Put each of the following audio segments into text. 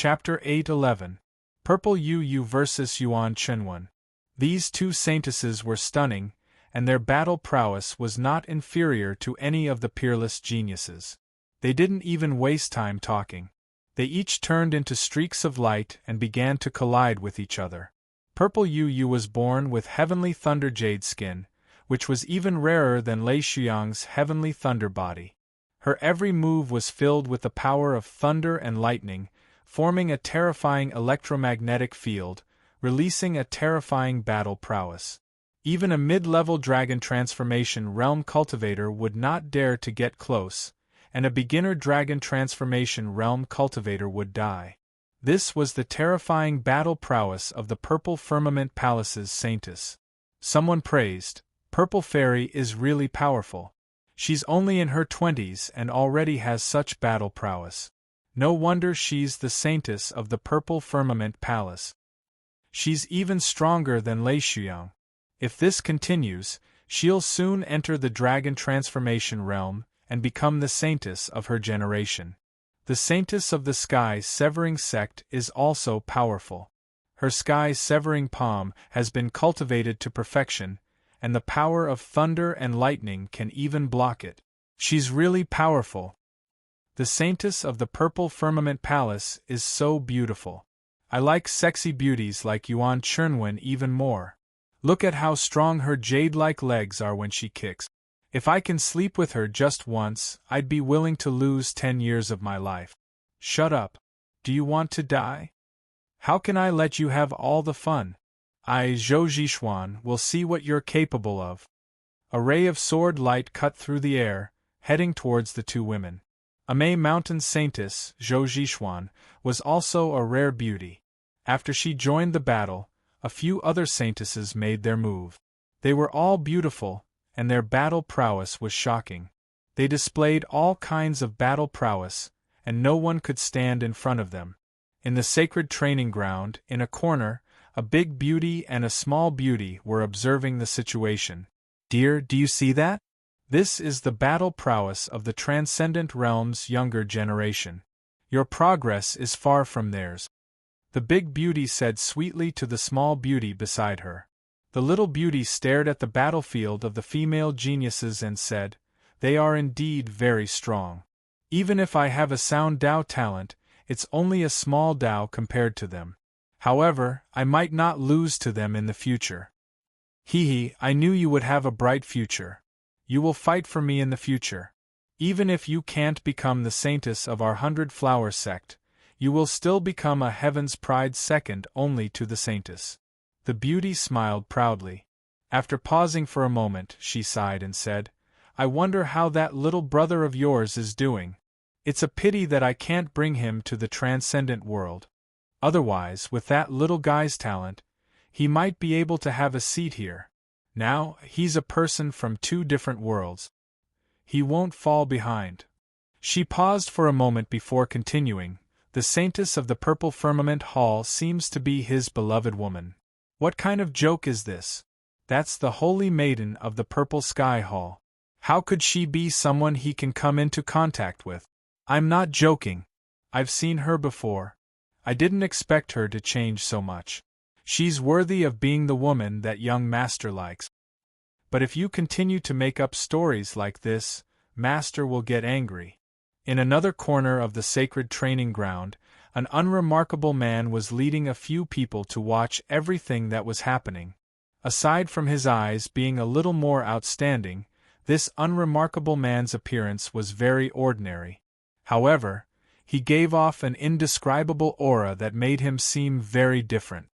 Chapter 8:11. Purple Yu vs Yuan Chenwen. These two saintesses were stunning, and their battle prowess was not inferior to any of the peerless geniuses. They didn't even waste time talking. They each turned into streaks of light and began to collide with each other. Purple Yu was born with heavenly thunder jade skin, which was even rarer than Lei Xiang's heavenly thunder body. Her every move was filled with the power of thunder and lightning, forming a terrifying electromagnetic field, releasing a terrifying battle prowess. Even a mid-level dragon transformation realm cultivator would not dare to get close, and a beginner dragon transformation realm cultivator would die. This was the terrifying battle prowess of the Purple Firmament Palace's saintess. Someone praised, "Purple Fairy is really powerful. She's only in her 20s and already has such battle prowess. No wonder she's the saintess of the Purple Firmament Palace. She's even stronger than Lei Xiang. If this continues, she'll soon enter the dragon transformation realm and become the saintess of her generation." The saintess of the sky-severing sect is also powerful. Her sky-severing palm has been cultivated to perfection, and the power of thunder and lightning can even block it. She's really powerful. The saintess of the Purple Firmament Palace is so beautiful. I like sexy beauties like Yuan Chenwen even more. Look at how strong her jade-like legs are when she kicks. If I can sleep with her just once, I'd be willing to lose 10 years of my life. Shut up. Do you want to die? How can I let you have all the fun? Zhou Zhishuan will see what you're capable of. A ray of sword light cut through the air, heading towards the two women. A May Mountain saintess, Zhou Zhishuan, was also a rare beauty. After she joined the battle, a few other saintesses made their move. They were all beautiful, and their battle prowess was shocking. They displayed all kinds of battle prowess, and no one could stand in front of them. In the sacred training ground, in a corner, a big beauty and a small beauty were observing the situation. "Dear, do you see that? This is the battle prowess of the Transcendent Realm's younger generation. Your progress is far from theirs," the big beauty said sweetly to the small beauty beside her. The little beauty stared at the battlefield of the female geniuses and said, "They are indeed very strong. Even if I have a sound Dao talent, it's only a small Dao compared to them. However, I might not lose to them in the future." "Hee, I knew you would have a bright future. You will fight for me in the future. Even if you can't become the saintess of our 100-flower sect, you will still become a heaven's pride second only to the saintess." The beauty smiled proudly. After pausing for a moment, she sighed and said, "I wonder how that little brother of yours is doing. It's a pity that I can't bring him to the transcendent world. Otherwise, with that little guy's talent, he might be able to have a seat here. Now, he's a person from 2 different worlds. He won't fall behind." She paused for a moment before continuing, "The saintess of the Purple Firmament Hall seems to be his beloved woman." "What kind of joke is this? That's the Holy Maiden of the Purple Sky Hall. How could she be someone he can come into contact with?" "I'm not joking. I've seen her before. I didn't expect her to change so much. She's worthy of being the woman that young Master likes. But if you continue to make up stories like this, Master will get angry." In another corner of the sacred training ground, an unremarkable man was leading a few people to watch everything that was happening. Aside from his eyes being a little more outstanding, this unremarkable man's appearance was very ordinary. However, he gave off an indescribable aura that made him seem very different.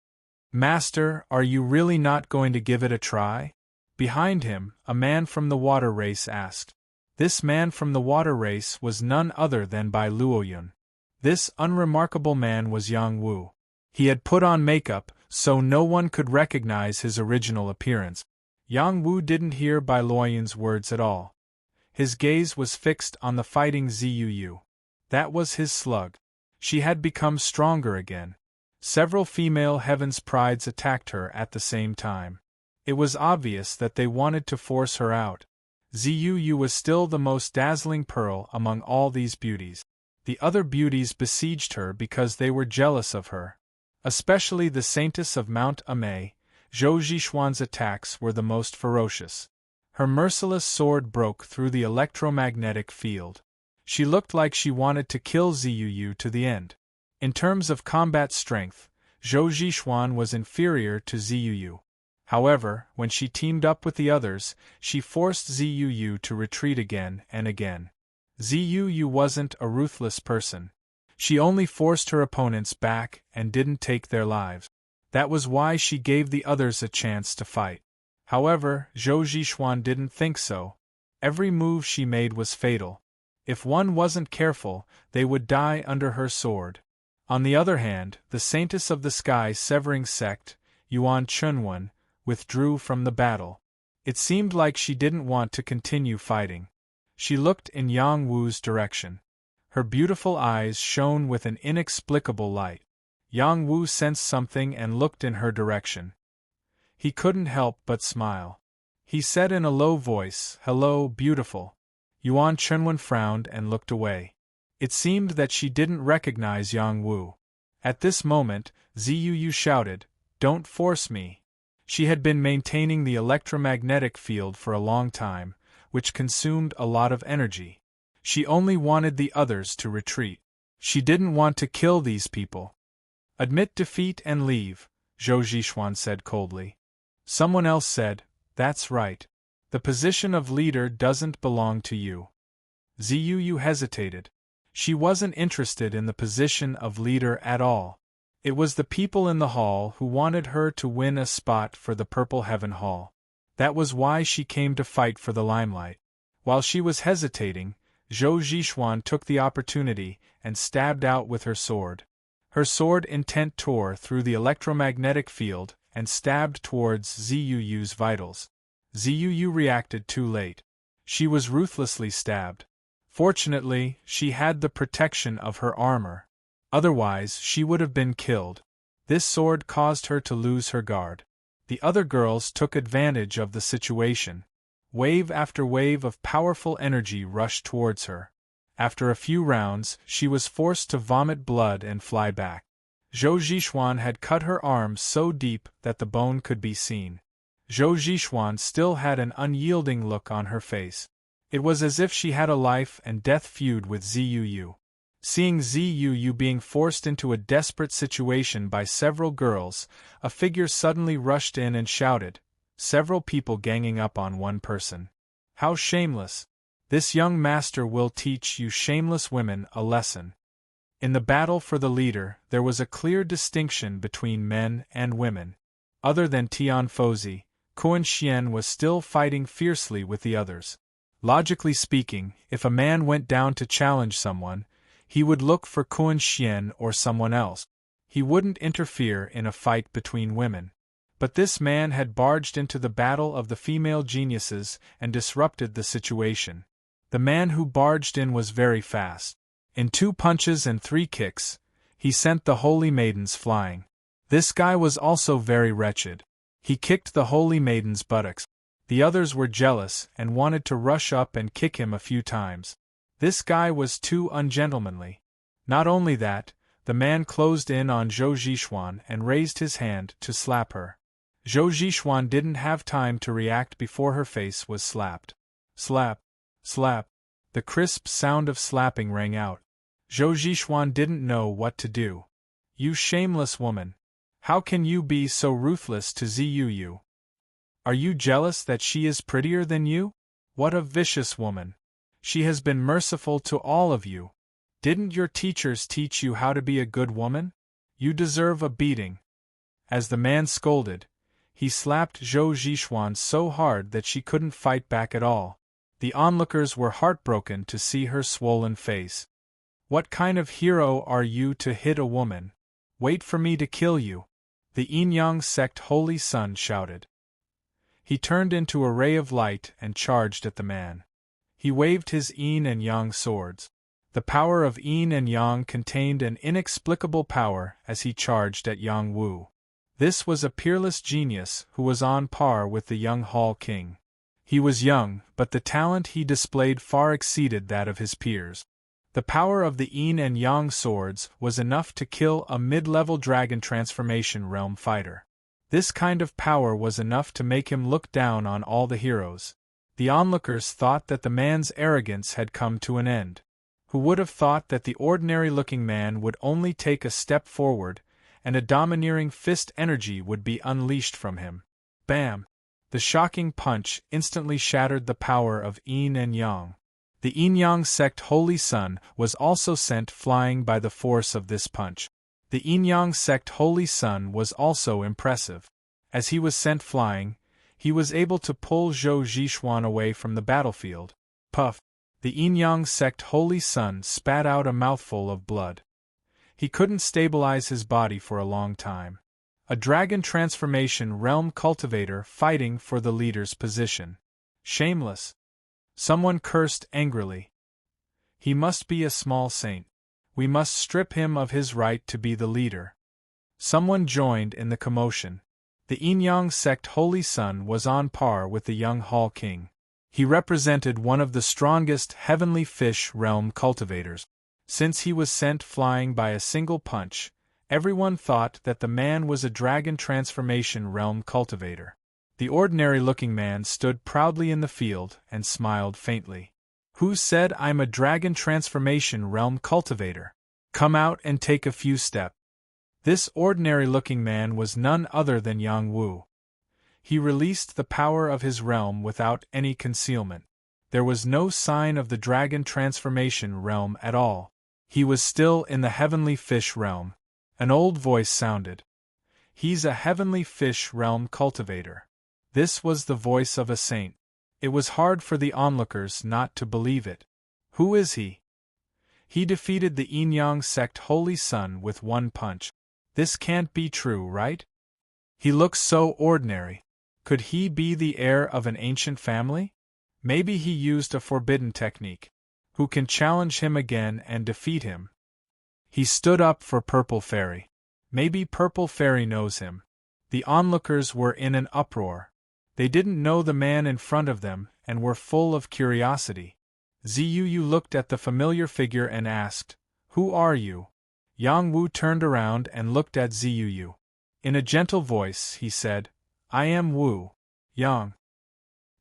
"Master, are you really not going to give it a try?" Behind him, a man from the water race asked. This man from the water race was none other than Bai Luoyun. This unremarkable man was Yang Wu. He had put on makeup, so no one could recognize his original appearance. Yang Wu didn't hear Bai Luoyun's words at all. His gaze was fixed on the fighting Zuu. That was his slug. She had become stronger again. Several female Heaven's Prides attacked her at the same time. It was obvious that they wanted to force her out. Zuu was still the most dazzling pearl among all these beauties. The other beauties besieged her because they were jealous of her. Especially the Saintess of Mount Amay, Zhou Zixuan's attacks were the most ferocious. Her merciless sword broke through the electromagnetic field. She looked like she wanted to kill Ziyuyu to the end. In terms of combat strength, Zhou Zixuan was inferior to Ziyuyu. However, when she teamed up with the others, she forced Ziyuyu to retreat again and again. Ziyuyu wasn't a ruthless person. She only forced her opponents back and didn't take their lives. That was why she gave the others a chance to fight. However, Zhou Zixuan didn't think so. Every move she made was fatal. If one wasn't careful, they would die under her sword. On the other hand, the Saintess of the Sky Severing Sect, Yuan Chunwen, withdrew from the battle. It seemed like she didn't want to continue fighting. She looked in Yang Wu's direction. Her beautiful eyes shone with an inexplicable light. Yang Wu sensed something and looked in her direction. He couldn't help but smile. He said in a low voice, "Hello, beautiful." Yuan Chunwen frowned and looked away. It seemed that she didn't recognize Yang Wu. At this moment, Ziyuyu shouted, "Don't force me." She had been maintaining the electromagnetic field for a long time, which consumed a lot of energy. She only wanted the others to retreat. She didn't want to kill these people. "Admit defeat and leave," Zhou Zixuan said coldly. Someone else said, "That's right. The position of leader doesn't belong to you." Ziyuyu hesitated. She wasn't interested in the position of leader at all. It was the people in the hall who wanted her to win a spot for the Purple Heaven Hall. That was why she came to fight for the limelight. While she was hesitating, Zhou Zixuan took the opportunity and stabbed out with her sword. Her sword intent tore through the electromagnetic field and stabbed towards Ziyuyu's vitals. Ziyuyu reacted too late. She was ruthlessly stabbed. Fortunately, she had the protection of her armor. Otherwise, she would have been killed. This sword caused her to lose her guard. The other girls took advantage of the situation. Wave after wave of powerful energy rushed towards her. After a few rounds, she was forced to vomit blood and fly back. Zhou Zixuan had cut her arms so deep that the bone could be seen. Zhou Zixuan still had an unyielding look on her face. It was as if she had a life and death feud with Ziyuyu. Seeing Ziyuyu being forced into a desperate situation by several girls, a figure suddenly rushed in and shouted, several people ganging up on one person. "How shameless! This young master will teach you shameless women a lesson." In the battle for the leader, there was a clear distinction between men and women. Other than Tian Fozi, Kuan Xian was still fighting fiercely with the others. Logically speaking, if a man went down to challenge someone, he would look for Kuan Xian or someone else. He wouldn't interfere in a fight between women. But this man had barged into the battle of the female geniuses and disrupted the situation. The man who barged in was very fast. In 2 punches and 3 kicks, he sent the holy maidens flying. This guy was also very wretched. He kicked the holy maiden's buttocks. The others were jealous and wanted to rush up and kick him a few times. This guy was too ungentlemanly. Not only that, the man closed in on Zhou Zixuan and raised his hand to slap her. Zhou Zixuan didn't have time to react before her face was slapped. Slap, slap. The crisp sound of slapping rang out. Zhou Zixuan didn't know what to do. "You shameless woman! How can you be so ruthless to Ziyuyu? Are you jealous that she is prettier than you? What a vicious woman! She has been merciful to all of you. Didn't your teachers teach you how to be a good woman? You deserve a beating." As the man scolded, he slapped Zhou Zixuan so hard that she couldn't fight back at all. The onlookers were heartbroken to see her swollen face. "What kind of hero are you to hit a woman? Wait for me to kill you," the Yin-Yang sect Holy Sun shouted. He turned into a ray of light and charged at the man. He waved his Yin and Yang swords. The power of Yin and Yang contained an inexplicable power as he charged at Yang Wu. This was a peerless genius who was on par with the young Hall King. He was young, but the talent he displayed far exceeded that of his peers. The power of the yin and yang swords was enough to kill a mid-level dragon transformation realm fighter. This kind of power was enough to make him look down on all the heroes. The onlookers thought that the man's arrogance had come to an end. Who would have thought that the ordinary-looking man would only take a step forward, and a domineering fist energy would be unleashed from him? Bam! The shocking punch instantly shattered the power of yin and yang. The yin-yang sect Holy Sun was also sent flying by the force of this punch. The yin-yang sect Holy Sun was also impressive. As he was sent flying, he was able to pull Zhou Zixuan away from the battlefield. Puff! The yin-yang sect Holy Sun spat out a mouthful of blood. He couldn't stabilize his body for a long time. A dragon transformation realm cultivator fighting for the leader's position. Shameless! Someone cursed angrily. He must be a small saint. We must strip him of his right to be the leader. Someone joined in the commotion. The yin-yang sect Holy Sun was on par with the young Hall King. He represented one of the strongest heavenly fish realm cultivators. Since he was sent flying by a single punch, everyone thought that the man was a dragon transformation realm cultivator. The ordinary-looking man stood proudly in the field and smiled faintly. Who said I'm a dragon transformation realm cultivator? Come out and take a few steps. This ordinary-looking man was none other than Yang Wu. He released the power of his realm without any concealment. There was no sign of the dragon transformation realm at all. He was still in the heavenly fish realm. An old voice sounded. He's a heavenly fish realm cultivator. This was the voice of a saint. It was hard for the onlookers not to believe it. Who is he? He defeated the yin-yang sect Holy Sun with one punch. This can't be true, right? He looks so ordinary. Could he be the heir of an ancient family? Maybe he used a forbidden technique. Who can challenge him again and defeat him? He stood up for Purple Fairy. Maybe Purple Fairy knows him. The onlookers were in an uproar. They didn't know the man in front of them and were full of curiosity. Ziyu looked at the familiar figure and asked, "Who are you?" Yang Wu turned around and looked at Ziyu. In a gentle voice, he said, "I am Wu Yang."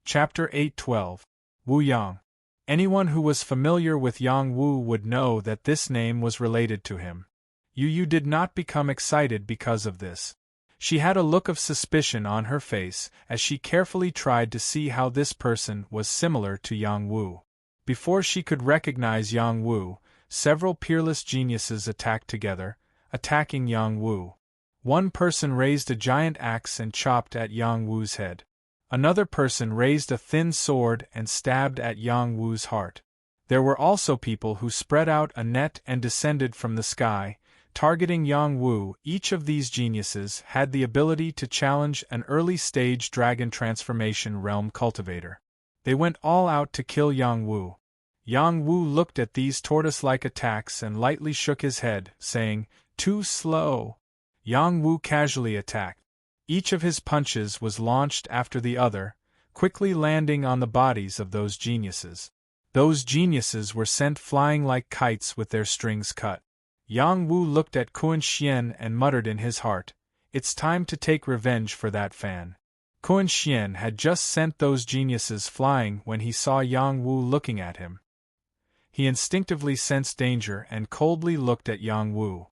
Chapter 8:12. Wu Yang. Anyone who was familiar with Yang Wu would know that this name was related to him. Yu did not become excited because of this. She had a look of suspicion on her face as she carefully tried to see how this person was similar to Yang Wu. Before she could recognize Yang Wu, several peerless geniuses attacked together, attacking Yang Wu. One person raised a giant axe and chopped at Yang Wu's head. Another person raised a thin sword and stabbed at Yang Wu's heart. There were also people who spread out a net and descended from the sky, targeting Yang Wu. Each of these geniuses had the ability to challenge an early-stage dragon transformation realm cultivator. They went all out to kill Yang Wu. Yang Wu looked at these tortoise-like attacks and lightly shook his head, saying, "Too slow." Yang Wu casually attacked. Each of his punches was launched after the other, quickly landing on the bodies of those geniuses. Those geniuses were sent flying like kites with their strings cut. Yang Wu looked at Kuan Xian and muttered in his heart, "It's time to take revenge for that fan." Kuan Xian had just sent those geniuses flying when he saw Yang Wu looking at him. He instinctively sensed danger and coldly looked at Yang Wu.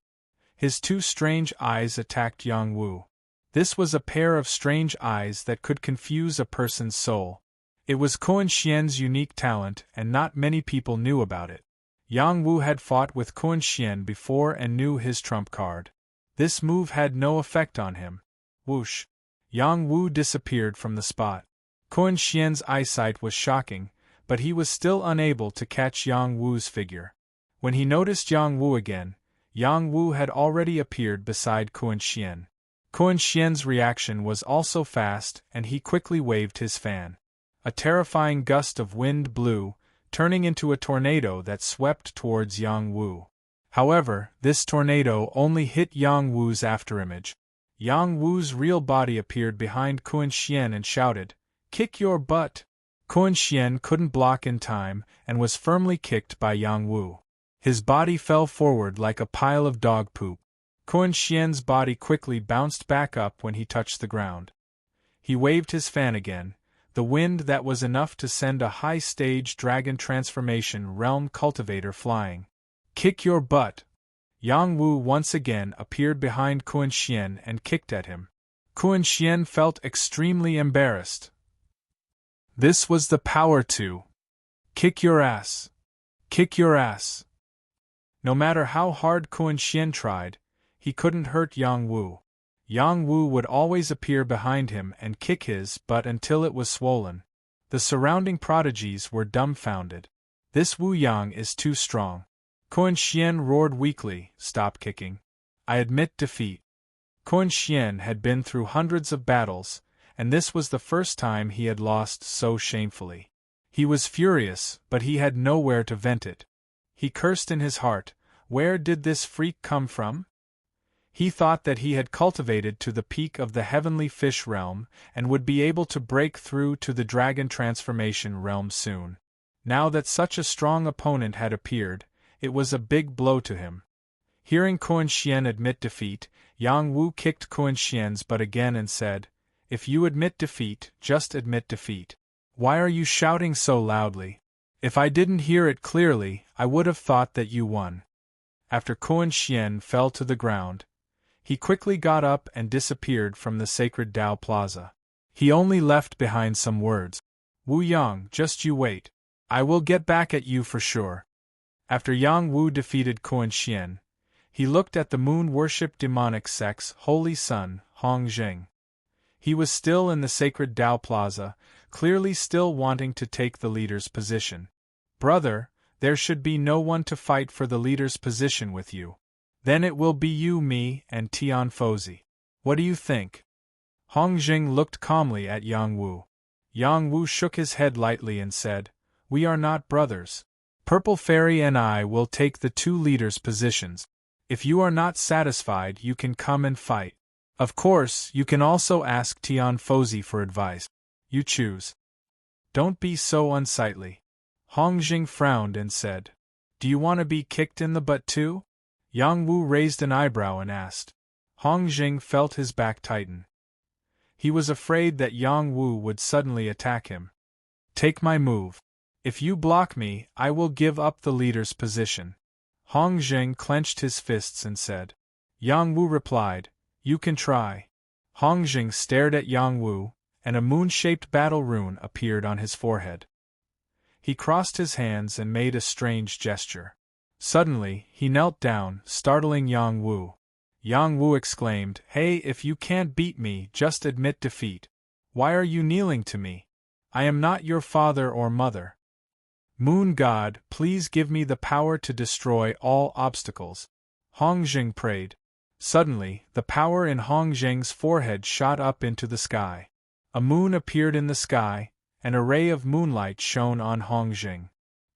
His two strange eyes attacked Yang Wu. This was a pair of strange eyes that could confuse a person's soul. It was Kuan Xian's unique talent and not many people knew about it. Yang Wu had fought with Kuan Xian before and knew his trump card. This move had no effect on him. Whoosh! Yang Wu disappeared from the spot. Kuan Xian's eyesight was shocking, but he was still unable to catch Yang Wu's figure. When he noticed Yang Wu again, Yang Wu had already appeared beside Kuan Xian. Kuan Xian's reaction was also fast and he quickly waved his fan. A terrifying gust of wind blew, turning into a tornado that swept towards Yang Wu. However, this tornado only hit Yang Wu's afterimage. Yang Wu's real body appeared behind Kuan Xian and shouted, "Kick your butt!" Kuan Xian couldn't block in time and was firmly kicked by Yang Wu. His body fell forward like a pile of dog poop. Kuan Xian's body quickly bounced back up when he touched the ground. He waved his fan again, the wind that was enough to send a high-stage dragon transformation realm cultivator flying. Kick your butt! Yang Wu once again appeared behind Kuan Xian and kicked at him. Kuan Xian felt extremely embarrassed. This was the power to kick your ass. Kick your ass. No matter how hard Kuan Xian tried, he couldn't hurt Yang Wu. Yang Wu would always appear behind him and kick his butt until it was swollen. The surrounding prodigies were dumbfounded. This Wu Yang is too strong. Kuan Xian roared weakly, "Stop kicking. I admit defeat." Kuan Xian had been through hundreds of battles, and this was the first time he had lost so shamefully. He was furious, but he had nowhere to vent it. He cursed in his heart, where did this freak come from? He thought that he had cultivated to the peak of the heavenly fish realm and would be able to break through to the dragon transformation realm soon. Now that such a strong opponent had appeared, it was a big blow to him. Hearing Kuan Xian admit defeat, Yang Wu kicked Kuan Xian's butt again and said, "If you admit defeat, just admit defeat. Why are you shouting so loudly? If I didn't hear it clearly, I would have thought that you won." After Kuan Xian fell to the ground, he quickly got up and disappeared from the sacred Dao Plaza. He only left behind some words. "Wu Yang, just you wait. I will get back at you for sure." After Yang Wu defeated Kuan Xian, he looked at the moon-worship demonic sect's holy son, Hong Jing. He was still in the sacred Dao Plaza, clearly still wanting to take the leader's position. "Brother, there should be no one to fight for the leader's position with you. Then it will be you, me, and Tian Fozi. What do you think?" Hong Jing looked calmly at Yang Wu. Yang Wu shook his head lightly and said, "We are not brothers. Purple Fairy and I will take the two leaders' positions. If you are not satisfied, you can come and fight. Of course, you can also ask Tian Fozi for advice. You choose." "Don't be so unsightly." Hong Jing frowned and said, "Do you want to be kicked in the butt too?" Yang Wu raised an eyebrow and asked. Hong Jing felt his back tighten. He was afraid that Yang Wu would suddenly attack him. "Take my move. If you block me, I will give up the leader's position." Hong Jing clenched his fists and said. Yang Wu replied, "You can try." Hong Jing stared at Yang Wu, and a moon-shaped battle rune appeared on his forehead. He crossed his hands and made a strange gesture. Suddenly, he knelt down, startling Yang Wu. Yang Wu exclaimed, "Hey, if you can't beat me, just admit defeat. Why are you kneeling to me? I am not your father or mother. Moon God, please give me the power to destroy all obstacles." Hong Jing prayed. Suddenly, the power in Hong Jing's forehead shot up into the sky. A moon appeared in the sky, and a ray of moonlight shone on Hong Jing.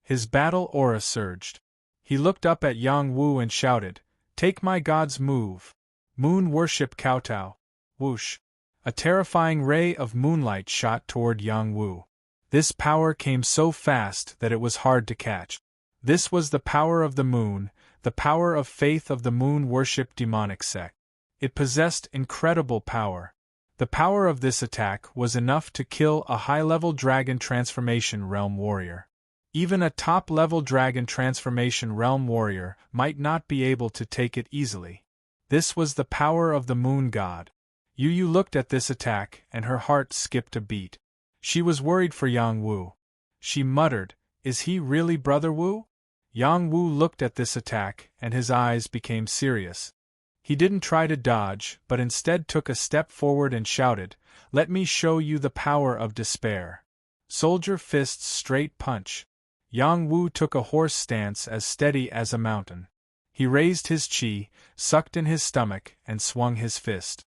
His battle aura surged. He looked up at Yang Wu and shouted, "Take my god's move. Moon worship kowtow." Whoosh! A terrifying ray of moonlight shot toward Yang Wu. This power came so fast that it was hard to catch. This was the power of the moon, the power of faith of the moon worship demonic sect. It possessed incredible power. The power of this attack was enough to kill a high-level dragon transformation realm warrior. Even a top-level dragon transformation realm warrior might not be able to take it easily. This was the power of the moon god. Yu looked at this attack and her heart skipped a beat. She was worried for Yang Wu. She muttered, "Is he really Brother Wu?" Yang Wu looked at this attack and his eyes became serious. He didn't try to dodge, but instead took a step forward and shouted, "Let me show you the power of despair. Soldier fists straight punch." Yang Wu took a horse stance as steady as a mountain. He raised his chi, sucked in his stomach, and swung his fist.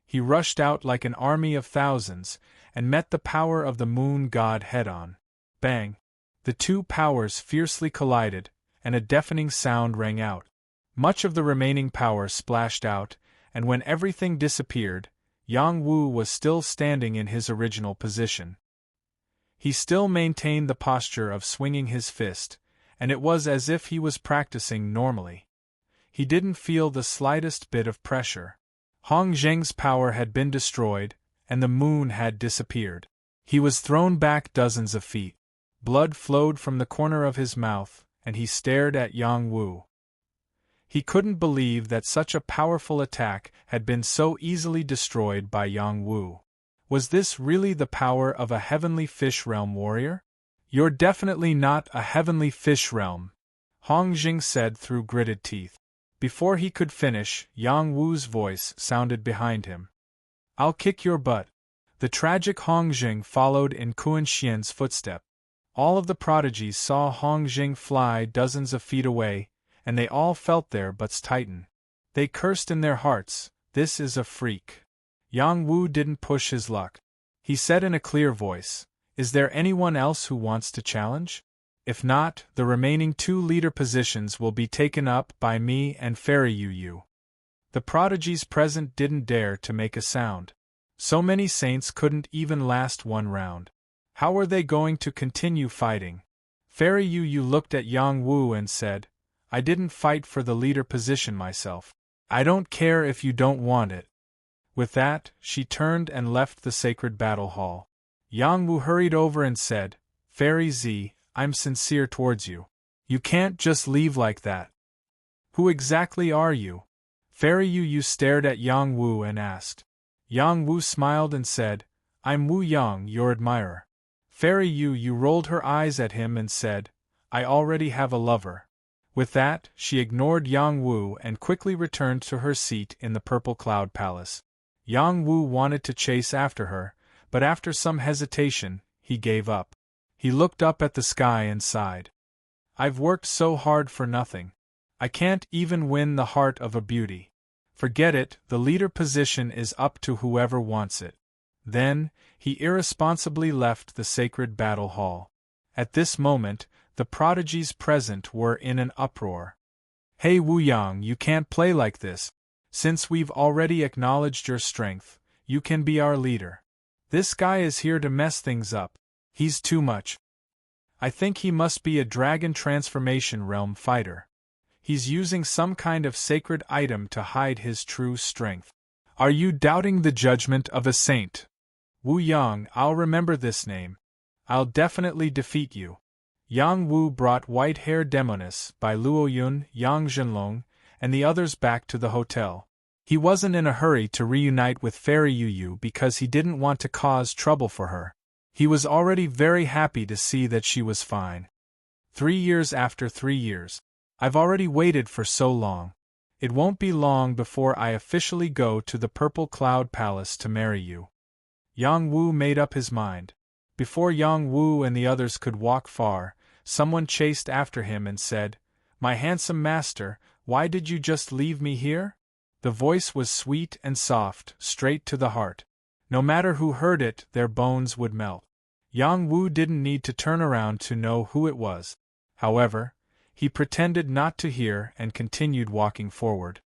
He rushed out like an army of thousands, and met the power of the moon god head-on. Bang! The two powers fiercely collided, and a deafening sound rang out. Much of the remaining power splashed out, and when everything disappeared, Yang Wu was still standing in his original position. He still maintained the posture of swinging his fist, and it was as if he was practicing normally. He didn't feel the slightest bit of pressure. Hong Zheng's power had been destroyed, and the moon had disappeared. He was thrown back dozens of feet. Blood flowed from the corner of his mouth, and he stared at Yang Wu. He couldn't believe that such a powerful attack had been so easily destroyed by Yang Wu. Was this really the power of a heavenly fish realm warrior? "You're definitely not a heavenly fish realm," Hong Jing said through gritted teeth. Before he could finish, Yang Wu's voice sounded behind him. "I'll kick your butt." The tragic Hong Jing followed in Kuan Xian's footstep. All of the prodigies saw Hong Jing fly dozens of feet away, and they all felt their butts tighten. They cursed in their hearts, "This is a freak." Yang Wu didn't push his luck. He said in a clear voice, "Is there anyone else who wants to challenge? If not, the remaining 2 leader positions will be taken up by me and Fairy Yu. The prodigies present didn't dare to make a sound. So many saints couldn't even last 1 round. How were they going to continue fighting? Fairy Yu looked at Yang Wu and said, "I didn't fight for the leader position myself. I don't care if you don't want it." With that, she turned and left the sacred battle hall. Yang Wu hurried over and said, "Fairy Z, I'm sincere towards you. You can't just leave like that." "Who exactly are you?" Fairy Yu stared at Yang Wu and asked. Yang Wu smiled and said, "I'm Wu Yang, your admirer." Fairy Yu rolled her eyes at him and said, "I already have a lover." With that, she ignored Yang Wu and quickly returned to her seat in the Purple Cloud Palace. Yang Wu wanted to chase after her, but after some hesitation, he gave up. He looked up at the sky and sighed. "I've worked so hard for nothing. I can't even win the heart of a beauty. Forget it, the leader position is up to whoever wants it." Then, he irresponsibly left the sacred battle hall. At this moment, the prodigies present were in an uproar. "Hey Wu Yang, you can't play like this. Since we've already acknowledged your strength, you can be our leader. This guy is here to mess things up. He's too much. I think he must be a dragon transformation realm fighter. He's using some kind of sacred item to hide his true strength. Are you doubting the judgment of a saint? Wu Yang, I'll remember this name. I'll definitely defeat you." Yang Wu brought White-Hair Demoness by Luo Yun, Yang Zhenlong, and the others back to the hotel. He wasn't in a hurry to reunite with Fairy Yu because he didn't want to cause trouble for her. He was already very happy to see that she was fine. 3 years after 3 years. I've already waited for so long. It won't be long before I officially go to the Purple Cloud Palace to marry you. Yang Wu made up his mind. Before Yang Wu and the others could walk far, someone chased after him and said, "My handsome master, why did you just leave me here?" The voice was sweet and soft, straight to the heart. No matter who heard it, their bones would melt. Yang Wu didn't need to turn around to know who it was. However, he pretended not to hear and continued walking forward.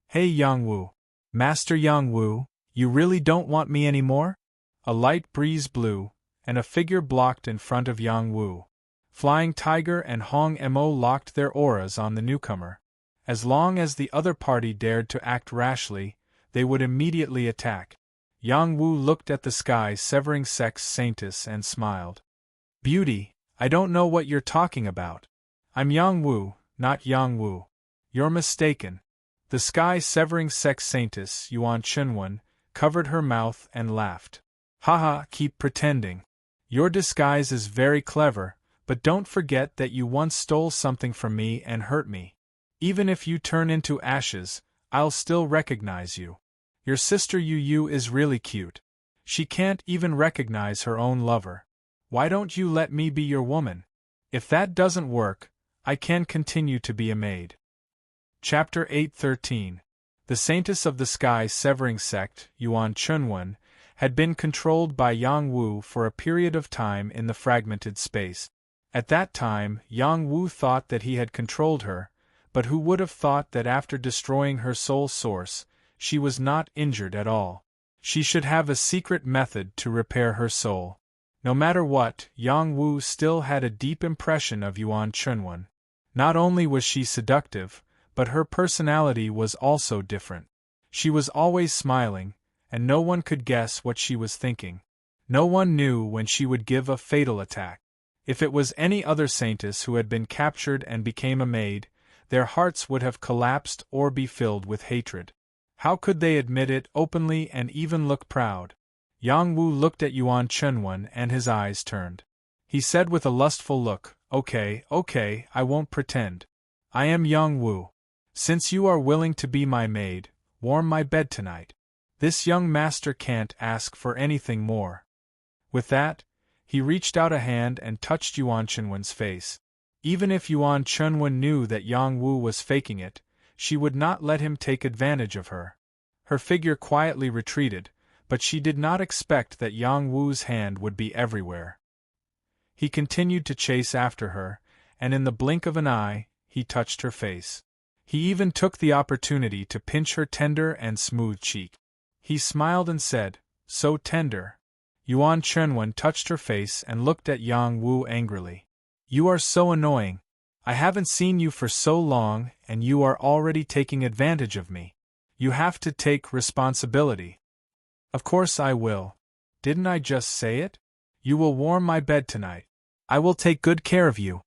"Hey Yang Wu. Master Yang Wu, you really don't want me anymore?" A light breeze blew, and a figure blocked in front of Yang Wu. Flying Tiger and Hong Mo locked their auras on the newcomer. As long as the other party dared to act rashly, they would immediately attack. Yang Wu looked at the sky severing sex saintess and smiled. "Beauty, I don't know what you're talking about. I'm Yang Wu, not Yang Wu. You're mistaken." The sky severing sex saintess Yuan Chenwen covered her mouth and laughed. "Haha, keep pretending. Your disguise is very clever, but don't forget that you once stole something from me and hurt me. Even if you turn into ashes, I'll still recognize you. Your sister Yu is really cute. She can't even recognize her own lover. Why don't you let me be your woman? If that doesn't work, I can continue to be a maid." Chapter 8:13. The Saintess of the Sky Severing Sect, Yuan Chenwen, had been controlled by Yang Wu for a period of time in the fragmented space. At that time, Yang Wu thought that he had controlled her, but who would have thought that after destroying her soul source, she was not injured at all. She should have a secret method to repair her soul. No matter what, Yang Wu still had a deep impression of Yuan Chenwen. Not only was she seductive, but her personality was also different. She was always smiling, and no one could guess what she was thinking. No one knew when she would give a fatal attack. If it was any other saintess who had been captured and became a maid, their hearts would have collapsed or be filled with hatred. How could they admit it openly and even look proud? Yang Wu looked at Yuan Chunwen and his eyes turned. He said with a lustful look, Okay, I won't pretend. I am Yang Wu. Since you are willing to be my maid, warm my bed tonight. This young master can't ask for anything more. With that, he reached out a hand and touched Yuan Chunwen's face. Even if Yuan Chunwen knew that Yang Wu was faking it, she would not let him take advantage of her. Her figure quietly retreated, but she did not expect that Yang Wu's hand would be everywhere. He continued to chase after her, and in the blink of an eye, he touched her face. He even took the opportunity to pinch her tender and smooth cheek. He smiled and said, So tender. Yuan Chunwen touched her face and looked at Yang Wu angrily. You are so annoying. I haven't seen you for so long and you are already taking advantage of me. You have to take responsibility. Of course I will. Didn't I just say it? You will warm my bed tonight. I will take good care of you.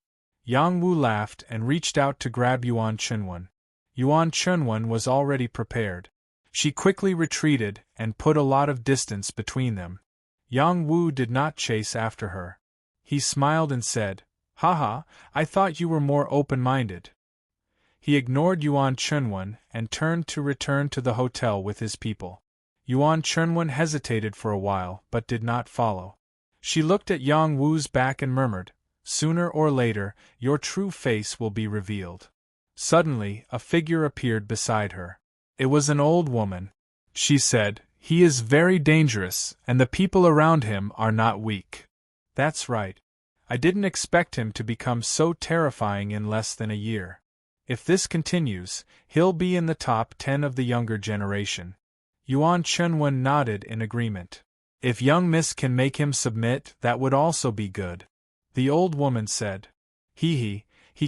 Yang Wu laughed and reached out to grab Yuan Chunwen. Yuan Chunwen was already prepared. She quickly retreated and put a lot of distance between them. Yang Wu did not chase after her. He smiled and said, Haha, I thought you were more open-minded. He ignored Yuan Chunwen and turned to return to the hotel with his people. Yuan Chunwen hesitated for a while but did not follow. She looked at Yang Wu's back and murmured, Sooner or later, your true face will be revealed. Suddenly, a figure appeared beside her. It was an old woman. She said, He is very dangerous, and the people around him are not weak. That's right. I didn't expect him to become so terrifying in less than a year. If this continues, he'll be in the top 10 of the younger generation. Yuan Chunwen nodded in agreement. If young Miss can make him submit, that would also be good. The old woman said. He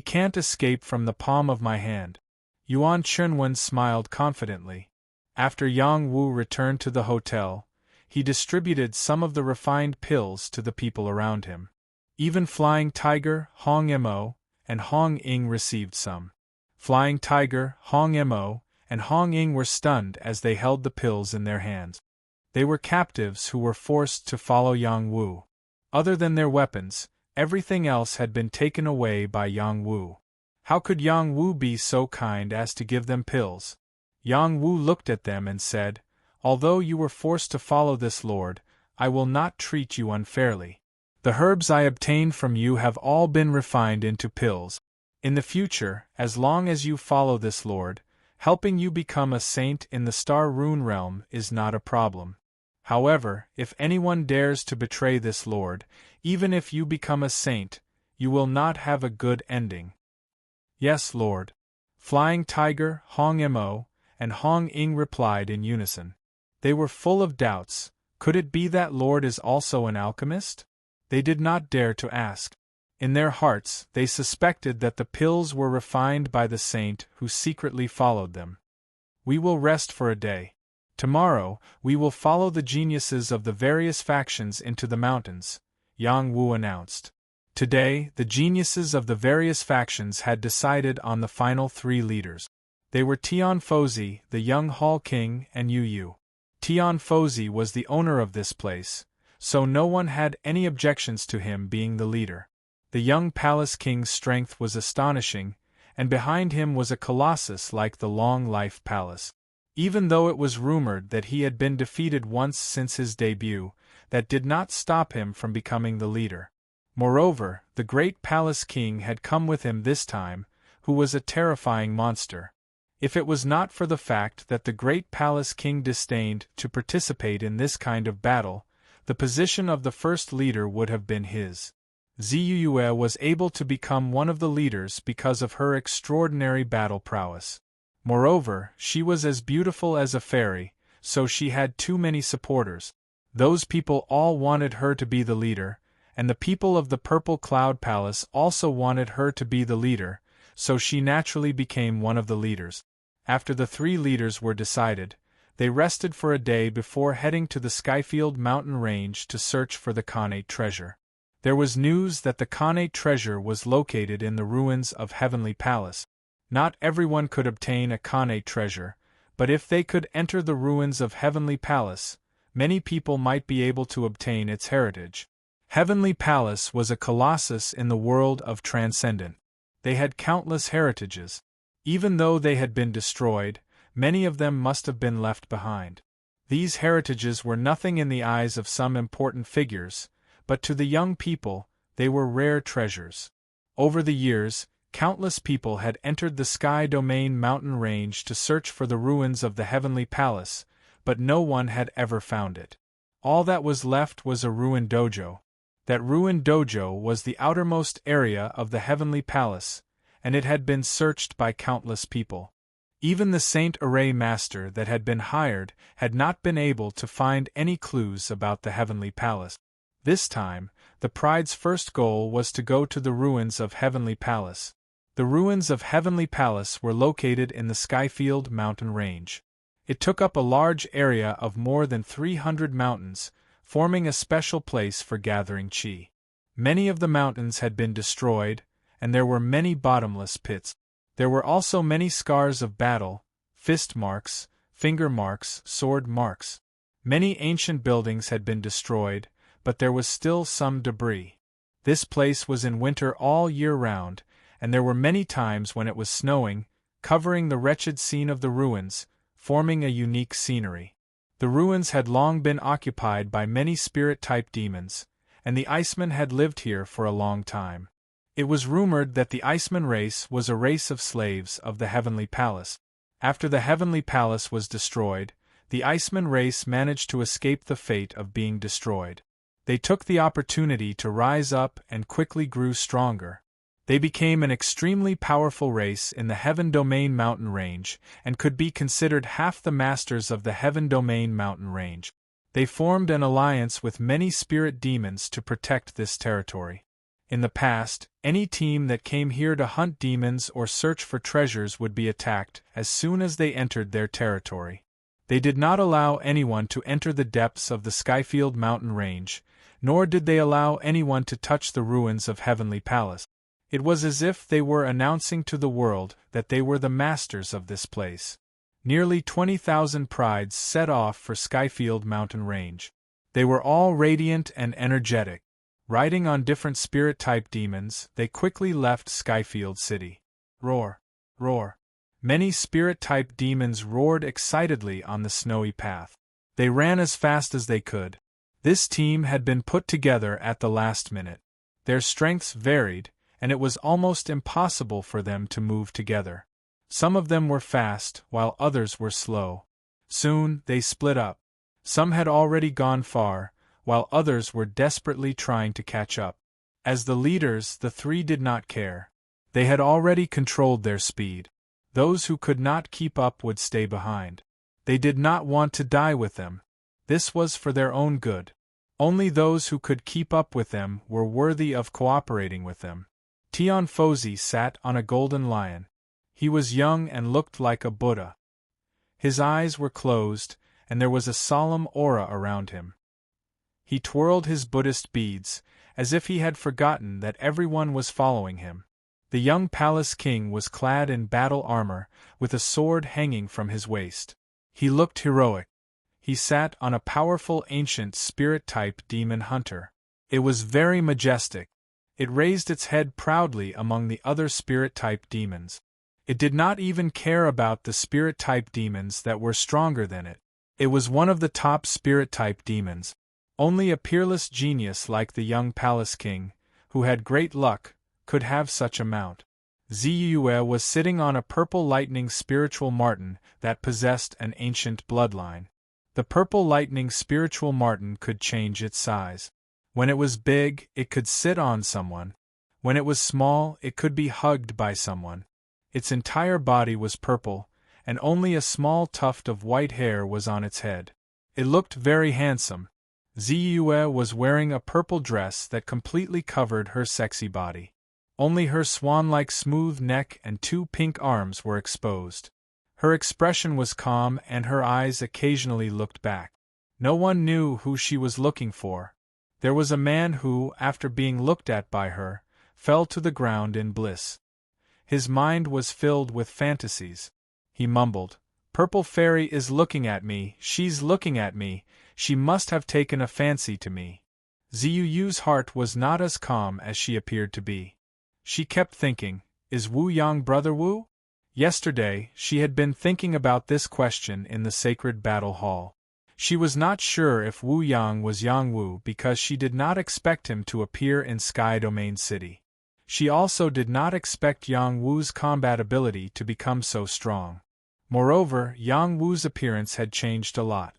can't escape from the palm of my hand. Yuan Chunwen smiled confidently. After Yang Wu returned to the hotel, he distributed some of the refined pills to the people around him. Even Flying Tiger, Hong Mo, and Hong Ying received some. Flying Tiger, Hong Mo, and Hong Ying were stunned as they held the pills in their hands. They were captives who were forced to follow Yang Wu. Other than their weapons, everything else had been taken away by Yang Wu. How could Yang Wu be so kind as to give them pills? Yang Wu looked at them and said, Although you were forced to follow this lord, I will not treat you unfairly. The herbs I obtained from you have all been refined into pills. In the future, as long as you follow this lord, helping you become a saint in the Star Rune realm is not a problem. However, if anyone dares to betray this lord, even if you become a saint, you will not have a good ending. Yes, Lord. Flying Tiger, Hong Mo, and Hong Ying replied in unison. They were full of doubts. Could it be that Lord is also an alchemist? They did not dare to ask. In their hearts, they suspected that the pills were refined by the saint who secretly followed them. We will rest for a day. Tomorrow, we will follow the geniuses of the various factions into the mountains, Yang Wu announced. Today, the geniuses of the various factions had decided on the final 3 leaders. They were Tian Fozi, the young Hall King, and Yu Yu. Tian Fozi was the owner of this place, so no one had any objections to him being the leader. The young Palace King's strength was astonishing, and behind him was a colossus like the Long Life Palace. Even though it was rumored that he had been defeated once since his debut, that did not stop him from becoming the leader. Moreover, the great Palace King had come with him this time, who was a terrifying monster. If it was not for the fact that the great Palace King disdained to participate in this kind of battle, the position of the first leader would have been his. Ziyue was able to become one of the leaders because of her extraordinary battle prowess. Moreover, she was as beautiful as a fairy, so she had too many supporters. Those people all wanted her to be the leader, and the people of the Purple Cloud Palace also wanted her to be the leader, so she naturally became one of the leaders. After the 3 leaders were decided, they rested for a day before heading to the Skyfield mountain range to search for the Khanate treasure. There was news that the Khanate treasure was located in the ruins of Heavenly Palace. Not everyone could obtain a Khanate treasure, but if they could enter the ruins of Heavenly Palace, many people might be able to obtain its heritage. Heavenly Palace was a colossus in the world of Transcendent. They had countless heritages. Even though they had been destroyed, many of them must have been left behind. These heritages were nothing in the eyes of some important figures, but to the young people, they were rare treasures. Over the years, countless people had entered the Sky Domain mountain range to search for the ruins of the Heavenly Palace, but no one had ever found it. All that was left was a ruined dojo. That ruined dojo was the outermost area of the Heavenly Palace, and it had been searched by countless people. Even the Saint Array Master that had been hired had not been able to find any clues about the Heavenly Palace. This time, the Pride's first goal was to go to the ruins of Heavenly Palace. The ruins of Heavenly Palace were located in the Skyfield mountain range. It took up a large area of more than 300 mountains, forming a special place for gathering chi. Many of the mountains had been destroyed, and there were many bottomless pits. There were also many scars of battle, fist marks, finger marks, sword marks. Many ancient buildings had been destroyed, but there was still some debris. This place was in winter all year round, and there were many times when it was snowing, covering the wretched scene of the ruins, forming a unique scenery. The ruins had long been occupied by many spirit-type demons, and the Icemen had lived here for a long time. It was rumored that the Iceman race was a race of slaves of the Heavenly Palace. After the Heavenly Palace was destroyed, the Iceman race managed to escape the fate of being destroyed. They took the opportunity to rise up and quickly grew stronger. They became an extremely powerful race in the Heaven Domain mountain range and could be considered half the masters of the Heaven Domain mountain range. They formed an alliance with many spirit demons to protect this territory. In the past, any team that came here to hunt demons or search for treasures would be attacked as soon as they entered their territory. They did not allow anyone to enter the depths of the Skyfield mountain range, nor did they allow anyone to touch the ruins of Heavenly Palace. It was as if they were announcing to the world that they were the masters of this place. Nearly 20,000 prides set off for Skyfield mountain range. They were all radiant and energetic. Riding on different spirit-type demons, they quickly left Skyfield City. Roar! Roar! Many spirit-type demons roared excitedly on the snowy path. They ran as fast as they could. This team had been put together at the last minute. Their strengths varied, and it was almost impossible for them to move together. Some of them were fast, while others were slow. Soon, they split up. Some had already gone far, while others were desperately trying to catch up. As the leaders, the 3 did not care. They had already controlled their speed. Those who could not keep up would stay behind. They did not want to die with them. This was for their own good. Only those who could keep up with them were worthy of cooperating with them. Tion Fozi sat on a golden lion. He was young and looked like a Buddha. His eyes were closed, and there was a solemn aura around him. He twirled his Buddhist beads, as if he had forgotten that everyone was following him. The young palace king was clad in battle armor, with a sword hanging from his waist. He looked heroic. He sat on a powerful ancient spirit-type demon hunter. It was very majestic. It raised its head proudly among the other spirit-type demons. It did not even care about the spirit-type demons that were stronger than it. It was one of the top spirit-type demons. Only a peerless genius like the young palace king, who had great luck, could have such a mount. Ziyue was sitting on a purple lightning spiritual marten that possessed an ancient bloodline. The purple lightning spiritual marten could change its size. When it was big, it could sit on someone. When it was small, it could be hugged by someone. Its entire body was purple, and only a small tuft of white hair was on its head. It looked very handsome. Ziyue was wearing a purple dress that completely covered her sexy body. Only her swan-like smooth neck and 2 pink arms were exposed. Her expression was calm and her eyes occasionally looked back. No one knew who she was looking for. There was a man who, after being looked at by her, fell to the ground in bliss. His mind was filled with fantasies. He mumbled, "Purple Fairy is looking at me, she's looking at me, she must have taken a fancy to me." Ziyu's heart was not as calm as she appeared to be. She kept thinking, is Wu Yang brother Wu? Yesterday, she had been thinking about this question in the sacred battle hall. She was not sure if Wu Yang was Yang Wu because she did not expect him to appear in Sky Domain City. She also did not expect Yang Wu's combat ability to become so strong. Moreover, Yang Wu's appearance had changed a lot.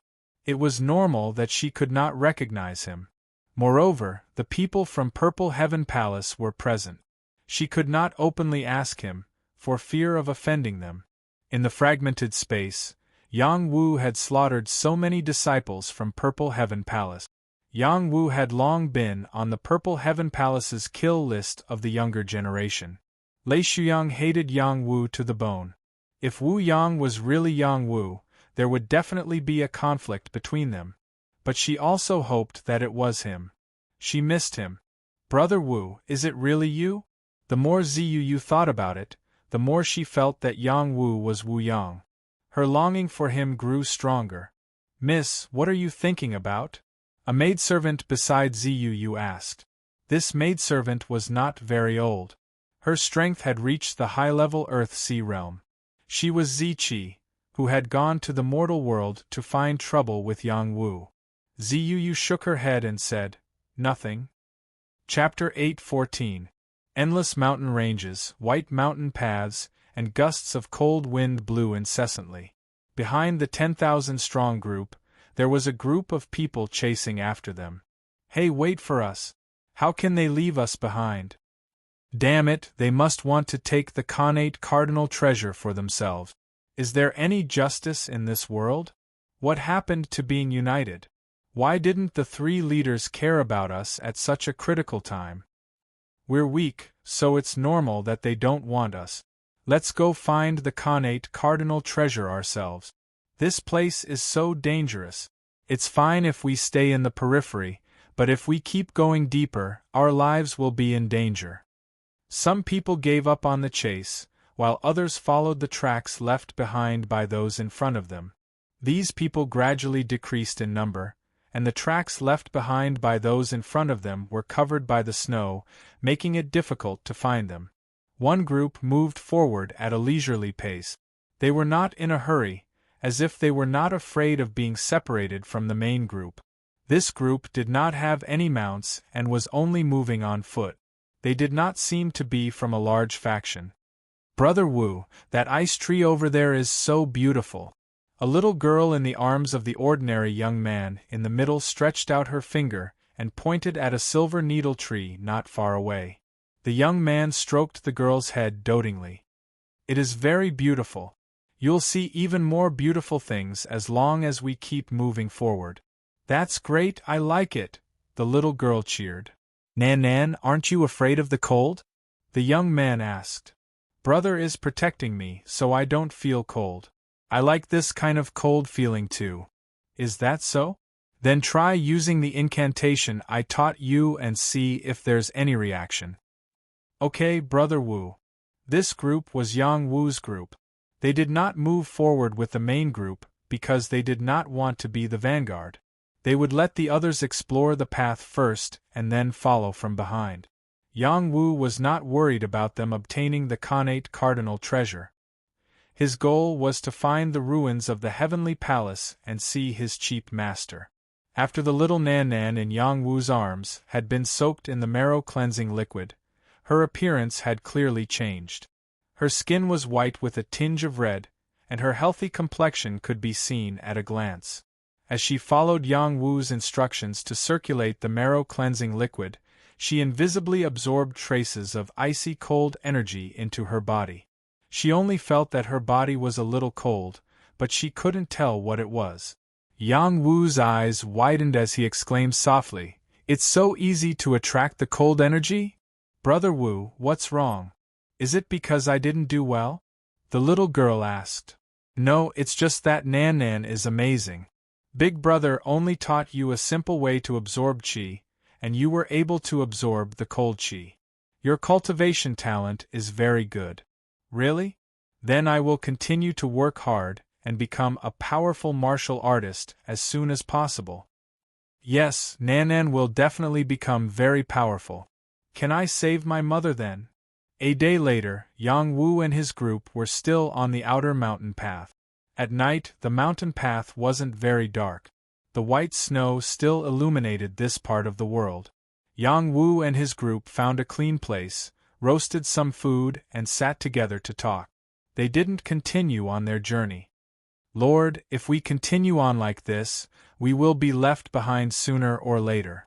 It was normal that she could not recognize him. Moreover, the people from Purple Heaven Palace were present. She could not openly ask him, for fear of offending them. In the fragmented space, Yang Wu had slaughtered so many disciples from Purple Heaven Palace. Yang Wu had long been on the Purple Heaven Palace's kill list of the younger generation. Lei Shuyang hated Yang Wu to the bone. If Wu Yang was really Yang Wu, there would definitely be a conflict between them. But she also hoped that it was him. She missed him. "Brother Wu, is it really you?" The more Ziyu thought about it, the more she felt that Yang Wu was Wu Yang. Her longing for him grew stronger. "Miss, what are you thinking about?" A maidservant beside Ziyu asked. This maidservant was not very old. Her strength had reached the high-level Earth-Sea realm. She was Ziqi, who had gone to the mortal world to find trouble with Yang Wu. Ziyu shook her head and said, "Nothing." Chapter 8:14. Endless mountain ranges, white mountain paths, and gusts of cold wind blew incessantly. Behind the 10,000-strong group, there was a group of people chasing after them. "Hey, wait for us! How can they leave us behind? Damn it, they must want to take the Khanate cardinal treasure for themselves. Is there any justice in this world? What happened to being united? Why didn't the 3 leaders care about us at such a critical time? We're weak, so it's normal that they don't want us. Let's go find the Khanate cardinal treasure ourselves. This place is so dangerous. It's fine if we stay in the periphery, but if we keep going deeper, our lives will be in danger." Some people gave up on the chase, while others followed the tracks left behind by those in front of them. These people gradually decreased in number, and the tracks left behind by those in front of them were covered by the snow, making it difficult to find them. One group moved forward at a leisurely pace. They were not in a hurry, as if they were not afraid of being separated from the main group. This group did not have any mounts and was only moving on foot. They did not seem to be from a large faction. "Brother Wu, that ice tree over there is so beautiful." A little girl in the arms of the ordinary young man in the middle stretched out her finger and pointed at a silver needle tree not far away. The young man stroked the girl's head dotingly. "It is very beautiful. You'll see even more beautiful things as long as we keep moving forward." "That's great, I like it," the little girl cheered. "Nan, aren't you afraid of the cold?" the young man asked. "Brother is protecting me, so I don't feel cold. I like this kind of cold feeling too." "Is that so? Then try using the incantation I taught you and see if there's any reaction." "Okay, Brother Wu." This group was Yang Wu's group. They did not move forward with the main group because they did not want to be the vanguard. They would let the others explore the path first and then follow from behind. Yang Wu was not worried about them obtaining the Khanate cardinal treasure. His goal was to find the ruins of the heavenly palace and see his cheap master. After the little Nan in Yang Wu's arms had been soaked in the marrow-cleansing liquid, her appearance had clearly changed. Her skin was white with a tinge of red, and her healthy complexion could be seen at a glance. As she followed Yang Wu's instructions to circulate the marrow-cleansing liquid, she invisibly absorbed traces of icy cold energy into her body. She only felt that her body was a little cold, but she couldn't tell what it was. Yang Wu's eyes widened as he exclaimed softly, "It's so easy to attract the cold energy? Brother Wu, what's wrong? Is it because I didn't do well? The little girl asked. No, it's just that Nan Nan is amazing. Big Brother only taught you a simple way to absorb qi, and you were able to absorb the cold qi. Your cultivation talent is very good. Really? Then I will continue to work hard and become a powerful martial artist as soon as possible. Yes, Nan Nan will definitely become very powerful. Can I save my mother then? A day later, Yang Wu and his group were still on the outer mountain path. At night, the mountain path wasn't very dark. The white snow still illuminated this part of the world. Yang Wu and his group found a clean place, roasted some food, and sat together to talk. They didn't continue on their journey. Lord, if we continue on like this, we will be left behind sooner or later.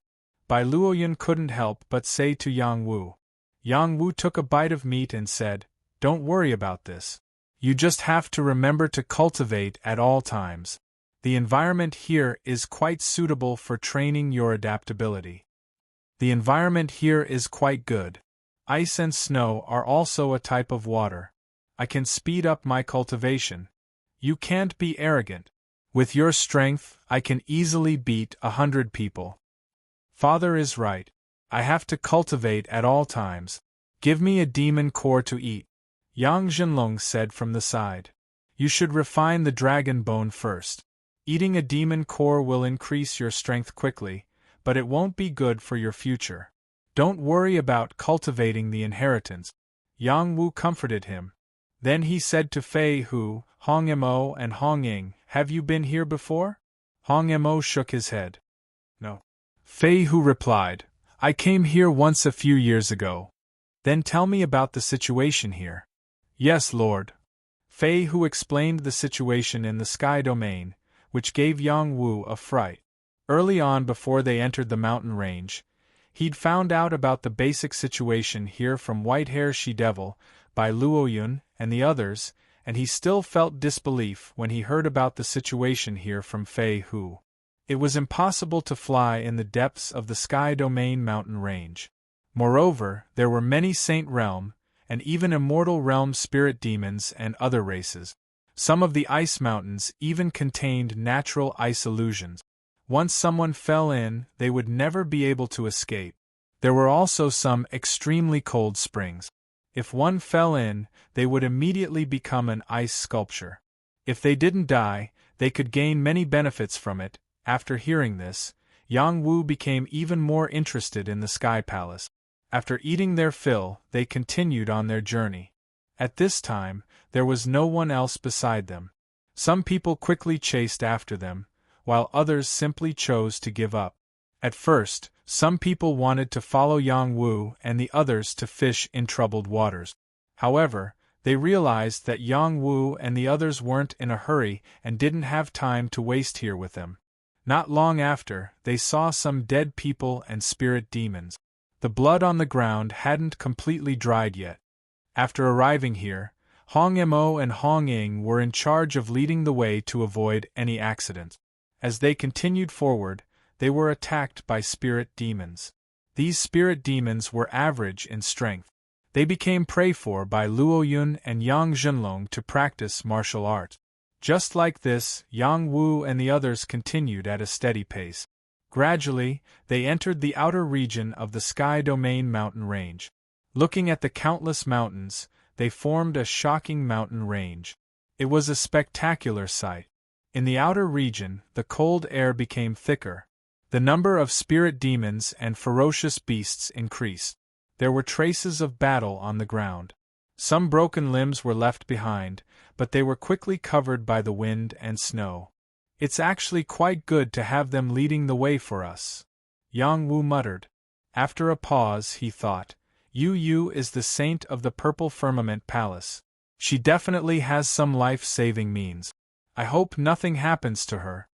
Bai Luoyun couldn't help but say to Yang Wu. Yang Wu took a bite of meat and said, Don't worry about this. You just have to remember to cultivate at all times. The environment here is quite suitable for training your adaptability. The environment here is quite good. Ice and snow are also a type of water. I can speed up my cultivation. You can't be arrogant. With your strength, I can easily beat 100 people. Father is right. I have to cultivate at all times. Give me a demon core to eat. Yang Zhenlong said from the side. You should refine the dragon bone first. Eating a demon core will increase your strength quickly, but it won't be good for your future. Don't worry about cultivating the inheritance. Yang Wu comforted him. Then he said to Fei Hu, Hong Mo and Hong Ying, have you been here before? Hong Mo shook his head. No. Fei Hu replied, I came here once a few years ago. Then tell me about the situation here. Yes, Lord. Fei Hu explained the situation in the sky domain, which gave Yang Wu a fright. Early on before they entered the mountain range, he'd found out about the basic situation here from Whitehair She-Devil, Bai Luoyun, and the others, and he still felt disbelief when he heard about the situation here from Fei Hu. It was impossible to fly in the depths of the Sky Domain mountain range. Moreover, there were many Saint Realm, and even Immortal Realm spirit demons and other races. Some of the ice mountains even contained natural ice illusions. Once someone fell in, they would never be able to escape. There were also some extremely cold springs. If one fell in, they would immediately become an ice sculpture. If they didn't die, they could gain many benefits from it. After hearing this, Yang Wu became even more interested in the Sky Palace. After eating their fill, they continued on their journey. At this time, there was no one else beside them. Some people quickly chased after them, while others simply chose to give up. At first, some people wanted to follow Yang Wu and the others to fish in troubled waters. However, they realized that Yang Wu and the others weren't in a hurry and didn't have time to waste here with them. Not long after, they saw some dead people and spirit demons. The blood on the ground hadn't completely dried yet. After arriving here, Hong Mo and Hong Ying were in charge of leading the way to avoid any accidents. As they continued forward, they were attacked by spirit demons. These spirit demons were average in strength. They became prey for Bai Luoyun and Yang Zhenlong to practice martial arts. Just like this, Yang Wu and the others continued at a steady pace. Gradually, they entered the outer region of the Sky Domain mountain range. Looking at the countless mountains, they formed a shocking mountain range. It was a spectacular sight. In the outer region, the cold air became thicker. The number of spirit demons and ferocious beasts increased. There were traces of battle on the ground. Some broken limbs were left behind, but they were quickly covered by the wind and snow. It's actually quite good to have them leading the way for us. Yang Wu muttered. After a pause, he thought, Yu Yu is the saint of the Purple Firmament Palace. She definitely has some life-saving means. I hope nothing happens to her.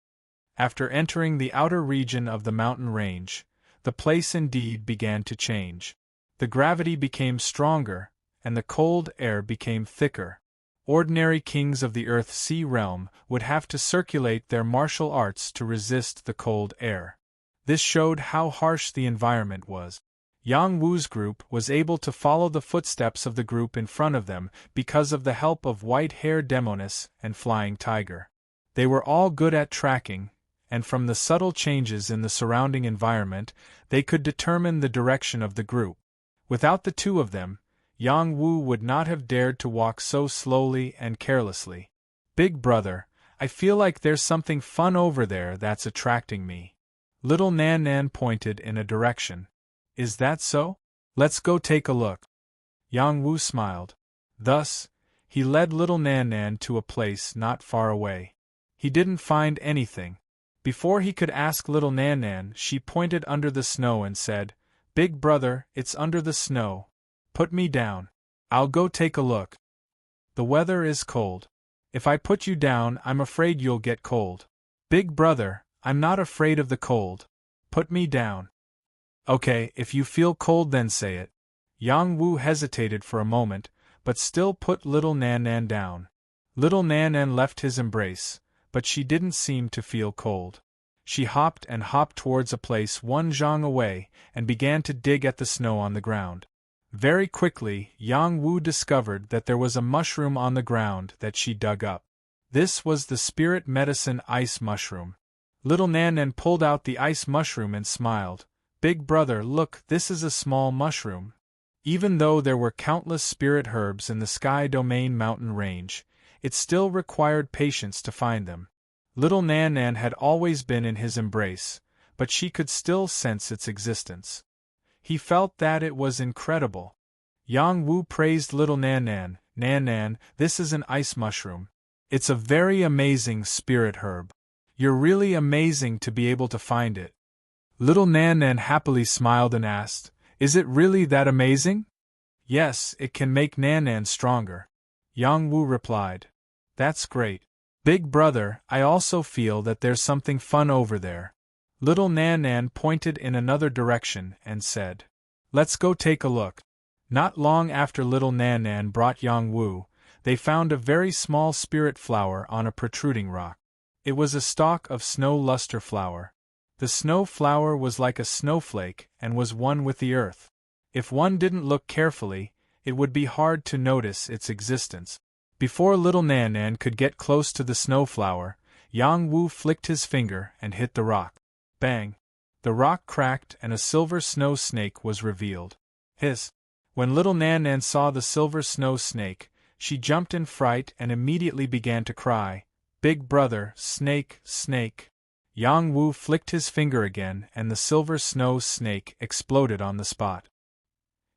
After entering the outer region of the mountain range, the place indeed began to change. The gravity became stronger, and the cold air became thicker. Ordinary kings of the Earth-Sea realm would have to circulate their martial arts to resist the cold air. This showed how harsh the environment was. Yang Wu's group was able to follow the footsteps of the group in front of them because of the help of white-haired Demonis and Flying Tiger. They were all good at tracking, and from the subtle changes in the surrounding environment, they could determine the direction of the group. Without the two of them, Yang Wu would not have dared to walk so slowly and carelessly. Big brother, I feel like there's something fun over there that's attracting me. Little Nan Nan pointed in a direction. Is that so? Let's go take a look. Yang Wu smiled. Thus, he led little Nan Nan to a place not far away. He didn't find anything. Before he could ask little Nan Nan, she pointed under the snow and said, Big brother, it's under the snow. Put me down. I'll go take a look. The weather is cold. If I put you down, I'm afraid you'll get cold. Big brother, I'm not afraid of the cold. Put me down. Okay, if you feel cold then say it. Yang Wu hesitated for a moment, but still put little Nan Nan down. Little Nan Nan left his embrace, but she didn't seem to feel cold. She hopped and hopped towards a place 1 zhang away and began to dig at the snow on the ground. Very quickly, Yang Wu discovered that there was a mushroom on the ground that she dug up. This was the spirit medicine ice mushroom. Little Nan Nan pulled out the ice mushroom and smiled. Big brother, look, this is a small mushroom. Even though there were countless spirit herbs in the Sky Domain mountain range, it still required patience to find them. Little Nan Nan had always been in his embrace, but she could still sense its existence. He felt that it was incredible. Yang Wu praised little Nan Nan. Nan Nan, this is an ice mushroom. It's a very amazing spirit herb. You're really amazing to be able to find it. Little Nan Nan happily smiled and asked, Is it really that amazing? Yes, it can make Nan Nan stronger. Yang Wu replied. That's great. Big brother, I also feel that there's something fun over there. Little Nan Nan pointed in another direction and said, Let's go take a look. Not long after little Nan Nan brought Yang Wu, they found a very small spirit flower on a protruding rock. It was a stalk of snow luster flower. The snow flower was like a snowflake and was one with the earth. If one didn't look carefully, it would be hard to notice its existence. Before little Nan Nan could get close to the snow flower, Yang Wu flicked his finger and hit the rock. Bang! The rock cracked and a silver snow snake was revealed. Hiss! When little Nan Nan saw the silver snow snake, she jumped in fright and immediately began to cry. Big brother, snake, snake. Yang Wu flicked his finger again and the silver snow snake exploded on the spot.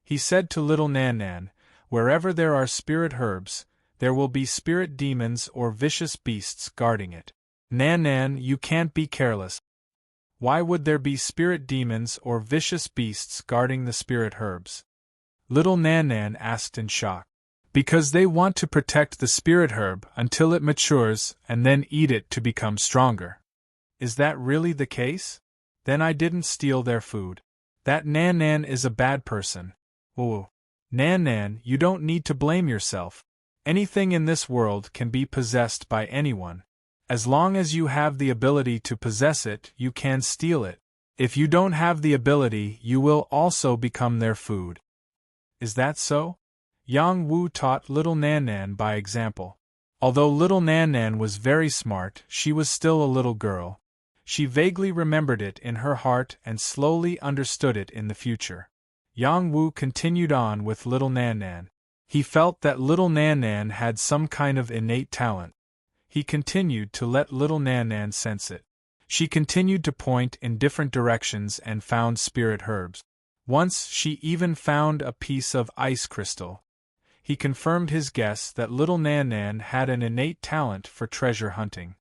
He said to little Nan Nan, Wherever there are spirit herbs, there will be spirit demons or vicious beasts guarding it. Nan Nan, you can't be careless. Why would there be spirit demons or vicious beasts guarding the spirit herbs? Little Nan Nan asked in shock. Because they want to protect the spirit herb until it matures and then eat it to become stronger. Is that really the case? Then I didn't steal their food. That Nan Nan is a bad person. Whoa. Nan Nan, you don't need to blame yourself. Anything in this world can be possessed by anyone. As long as you have the ability to possess it, you can steal it. If you don't have the ability, you will also become their food. Is that so? Yang Wu taught little Nan Nan by example. Although little Nan Nan was very smart, she was still a little girl. She vaguely remembered it in her heart and slowly understood it in the future. Yang Wu continued on with little Nan Nan. He felt that little Nan Nan had some kind of innate talent. He continued to let little Nan Nan sense it. She continued to point in different directions and found spirit herbs. Once she even found a piece of ice crystal. He confirmed his guess that little Nan Nan had an innate talent for treasure hunting.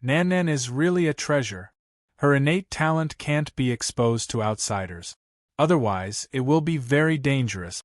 Nan Nan is really a treasure. Her innate talent can't be exposed to outsiders. Otherwise, it will be very dangerous.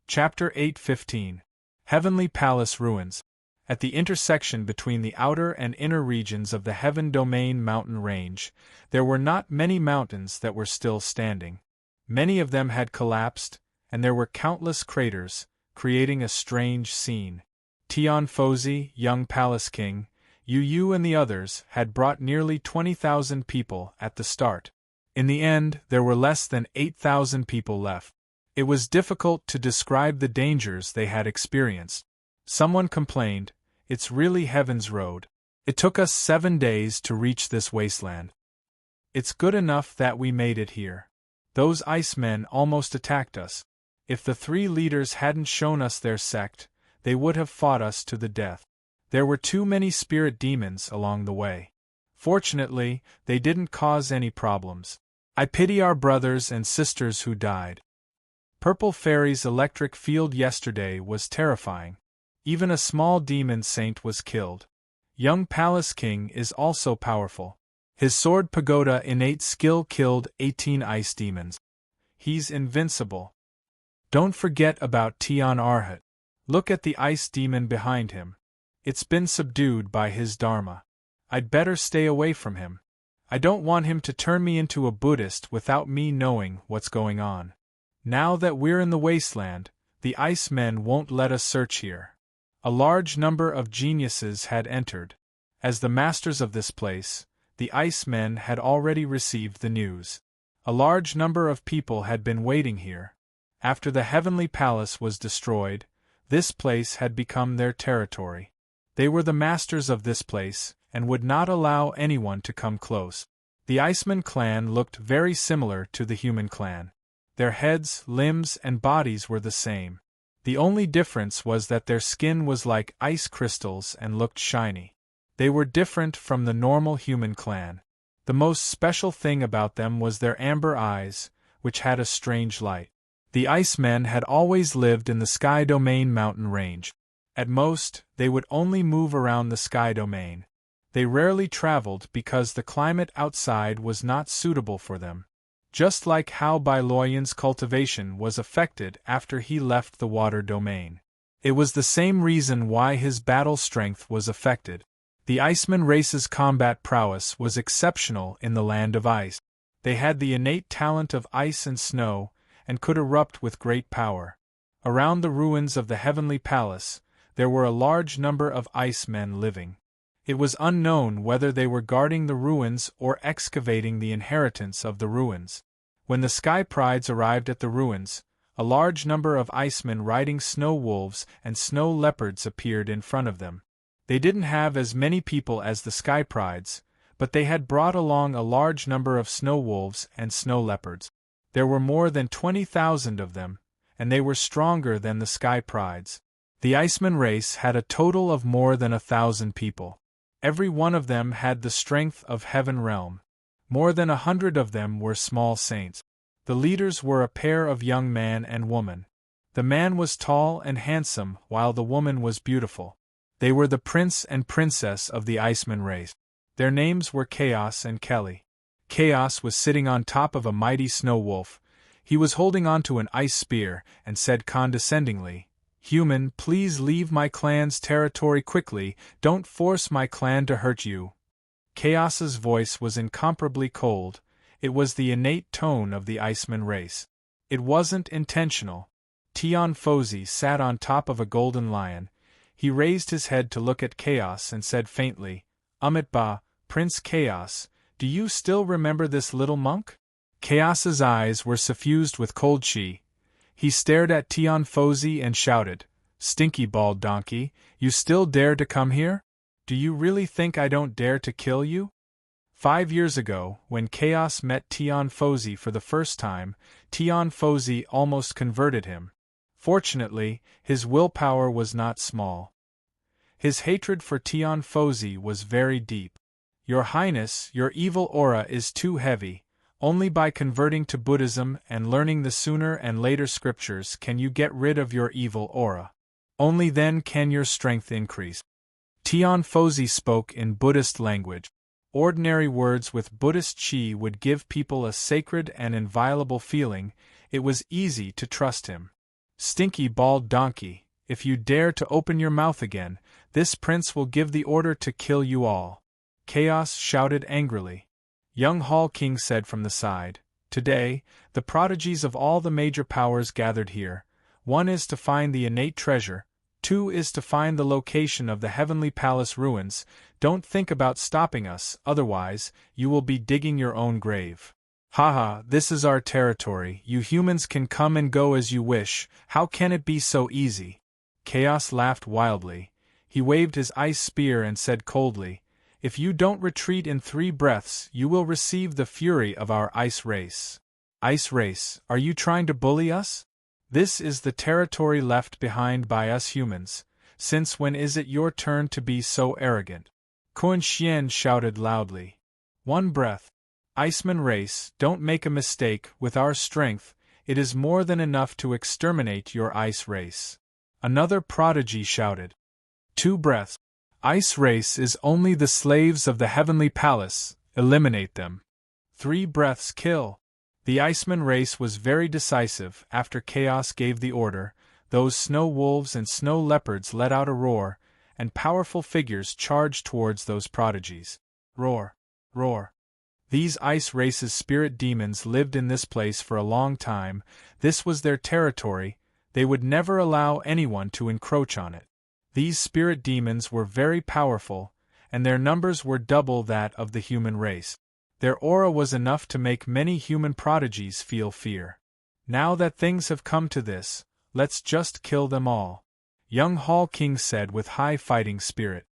Chapter 8:15. Heavenly Palace Ruins. At the intersection between the outer and inner regions of the Heaven Domain mountain range, there were not many mountains that were still standing. Many of them had collapsed, and there were countless craters, creating a strange scene. Tian Fozi, young Palace King, Yu Yu and the others had brought nearly 20,000 people at the start. In the end, there were less than 8,000 people left. It was difficult to describe the dangers they had experienced. Someone complained, "It's really heaven's road. It took us 7 days to reach this wasteland. It's good enough that we made it here. Those icemen almost attacked us. If the 3 leaders hadn't shown us their sect, they would have fought us to the death. There were too many spirit demons along the way. Fortunately, they didn't cause any problems. I pity our brothers and sisters who died. Purple Fairy's electric field yesterday was terrifying. Even a small demon saint was killed. Young Palace King is also powerful. His sword pagoda innate skill killed 18 ice demons. He's invincible. Don't forget about Tian Arhat. Look at the ice demon behind him. It's been subdued by his dharma. I'd better stay away from him. I don't want him to turn me into a Buddhist without me knowing what's going on. Now that we're in the wasteland, the Icemen won't let us search here." A large number of geniuses had entered. As the masters of this place, the Icemen had already received the news. A large number of people had been waiting here. After the Heavenly Palace was destroyed, this place had become their territory. They were the masters of this place, and would not allow anyone to come close. The Iceman clan looked very similar to the human clan. Their heads, limbs, and bodies were the same. The only difference was that their skin was like ice crystals and looked shiny. They were different from the normal human clan. The most special thing about them was their amber eyes, which had a strange light. The Icemen had always lived in the Sky Domain mountain range. At most, they would only move around the Sky Domain. They rarely traveled because the climate outside was not suitable for them. Just like how Bailoyan's cultivation was affected after he left the water domain. It was the same reason why his battle strength was affected. The Iceman race's combat prowess was exceptional in the land of ice. They had the innate talent of ice and snow, and could erupt with great power. Around the ruins of the Heavenly Palace, there were a large number of Icemen living. It was unknown whether they were guarding the ruins or excavating the inheritance of the ruins. When the Sky Prides arrived at the ruins, a large number of Icemen riding snow wolves and snow leopards appeared in front of them. They didn't have as many people as the Sky Prides, but they had brought along a large number of snow wolves and snow leopards. There were more than 20,000 of them, and they were stronger than the Sky Prides. The Iceman race had a total of more than 1,000 people. Every one of them had the strength of Heaven Realm. More than 100 of them were small saints. The leaders were a pair of young man and woman. The man was tall and handsome while the woman was beautiful. They were the prince and princess of the Iceman race. Their names were Chaos and Kelly. Chaos was sitting on top of a mighty snow wolf. He was holding onto an ice spear and said condescendingly, "Human, please leave my clan's territory quickly, don't force my clan to hurt you." Chaos's voice was incomparably cold. It was the innate tone of the Iceman race. It wasn't intentional. Tian Fozi sat on top of a golden lion. He raised his head to look at Chaos and said faintly, "Ba, Prince Chaos, do you still remember this little monk?" Chaos's eyes were suffused with cold chi. He stared at Tian Fozi and shouted, "Stinky bald donkey, you still dare to come here? Do you really think I don't dare to kill you?" 5 years ago, when Chaos met Tian Fozi for the first time, Tian Fozi almost converted him. Fortunately, his willpower was not small. His hatred for Tian Fozi was very deep. "Your Highness, your evil aura is too heavy. Only by converting to Buddhism and learning the sooner and later scriptures can you get rid of your evil aura. Only then can your strength increase." Tian Fozi spoke in Buddhist language. Ordinary words with Buddhist chi would give people a sacred and inviolable feeling. It was easy to trust him. "Stinky bald donkey, if you dare to open your mouth again, this prince will give the order to kill you all." Chaos shouted angrily. Young Hall King said from the side, "Today, the prodigies of all the major powers gathered here. 1 is to find the innate treasure, 2 is to find the location of the Heavenly Palace ruins. Don't think about stopping us, otherwise, you will be digging your own grave." Haha, this is our territory, you humans can come and go as you wish, how can it be so easy? Chaos laughed wildly. He waved his ice spear and said coldly, if you don't retreat in 3 breaths, you will receive the fury of our ice race. Ice race, are you trying to bully us? This is the territory left behind by us humans. Since when is it your turn to be so arrogant? Kuan Xian shouted loudly. 1 breath. Iceman race, don't make a mistake, with our strength, it is more than enough to exterminate your ice race. Another prodigy shouted. 2 breaths. Ice race is only the slaves of the heavenly palace, eliminate them. 3 breaths kill. The Iceman race was very decisive. After Chaos gave the order, those snow wolves and snow leopards let out a roar, and powerful figures charged towards those prodigies. Roar! Roar! These ice race's spirit demons lived in this place for a long time. This was their territory. They would never allow anyone to encroach on it. These spirit demons were very powerful, and their numbers were double that of the human race. Their aura was enough to make many human prodigies feel fear. Now that things have come to this, let's just kill them all, young Hall King said with high fighting spirit.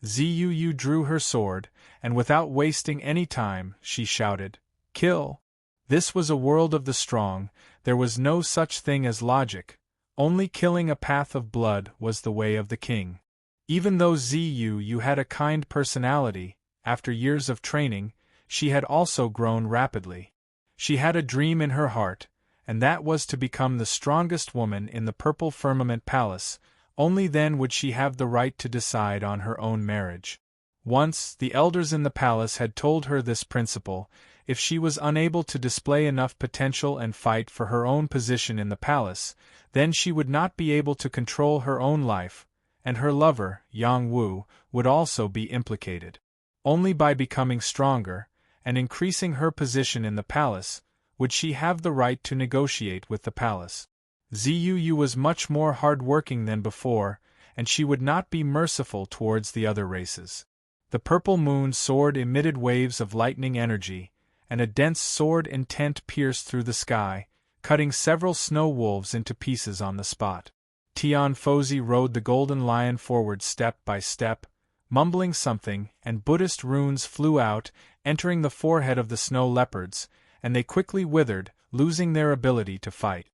Zuu drew her sword, and without wasting any time, she shouted, kill! This was a world of the strong, there was no such thing as logic. Only killing a path of blood was the way of the king. Even though Zuu had a kind personality, after years of training, she had also grown rapidly. She had a dream in her heart, and that was to become the strongest woman in the Purple Firmament Palace. Only then would she have the right to decide on her own marriage. Once, the elders in the palace had told her this principle: if she was unable to display enough potential and fight for her own position in the palace, then she would not be able to control her own life, and her lover, Yang Wu, would also be implicated. Only by becoming stronger, and increasing her position in the palace, would she have the right to negotiate with the palace. Zuu was much more hard-working than before, and she would not be merciful towards the other races. The purple moon sword emitted waves of lightning energy, and a dense sword intent pierced through the sky, cutting several snow wolves into pieces on the spot. Tian Fozi rode the golden lion forward step by step, mumbling something, and Buddhist runes flew out, entering the forehead of the snow leopards, and they quickly withered, losing their ability to fight.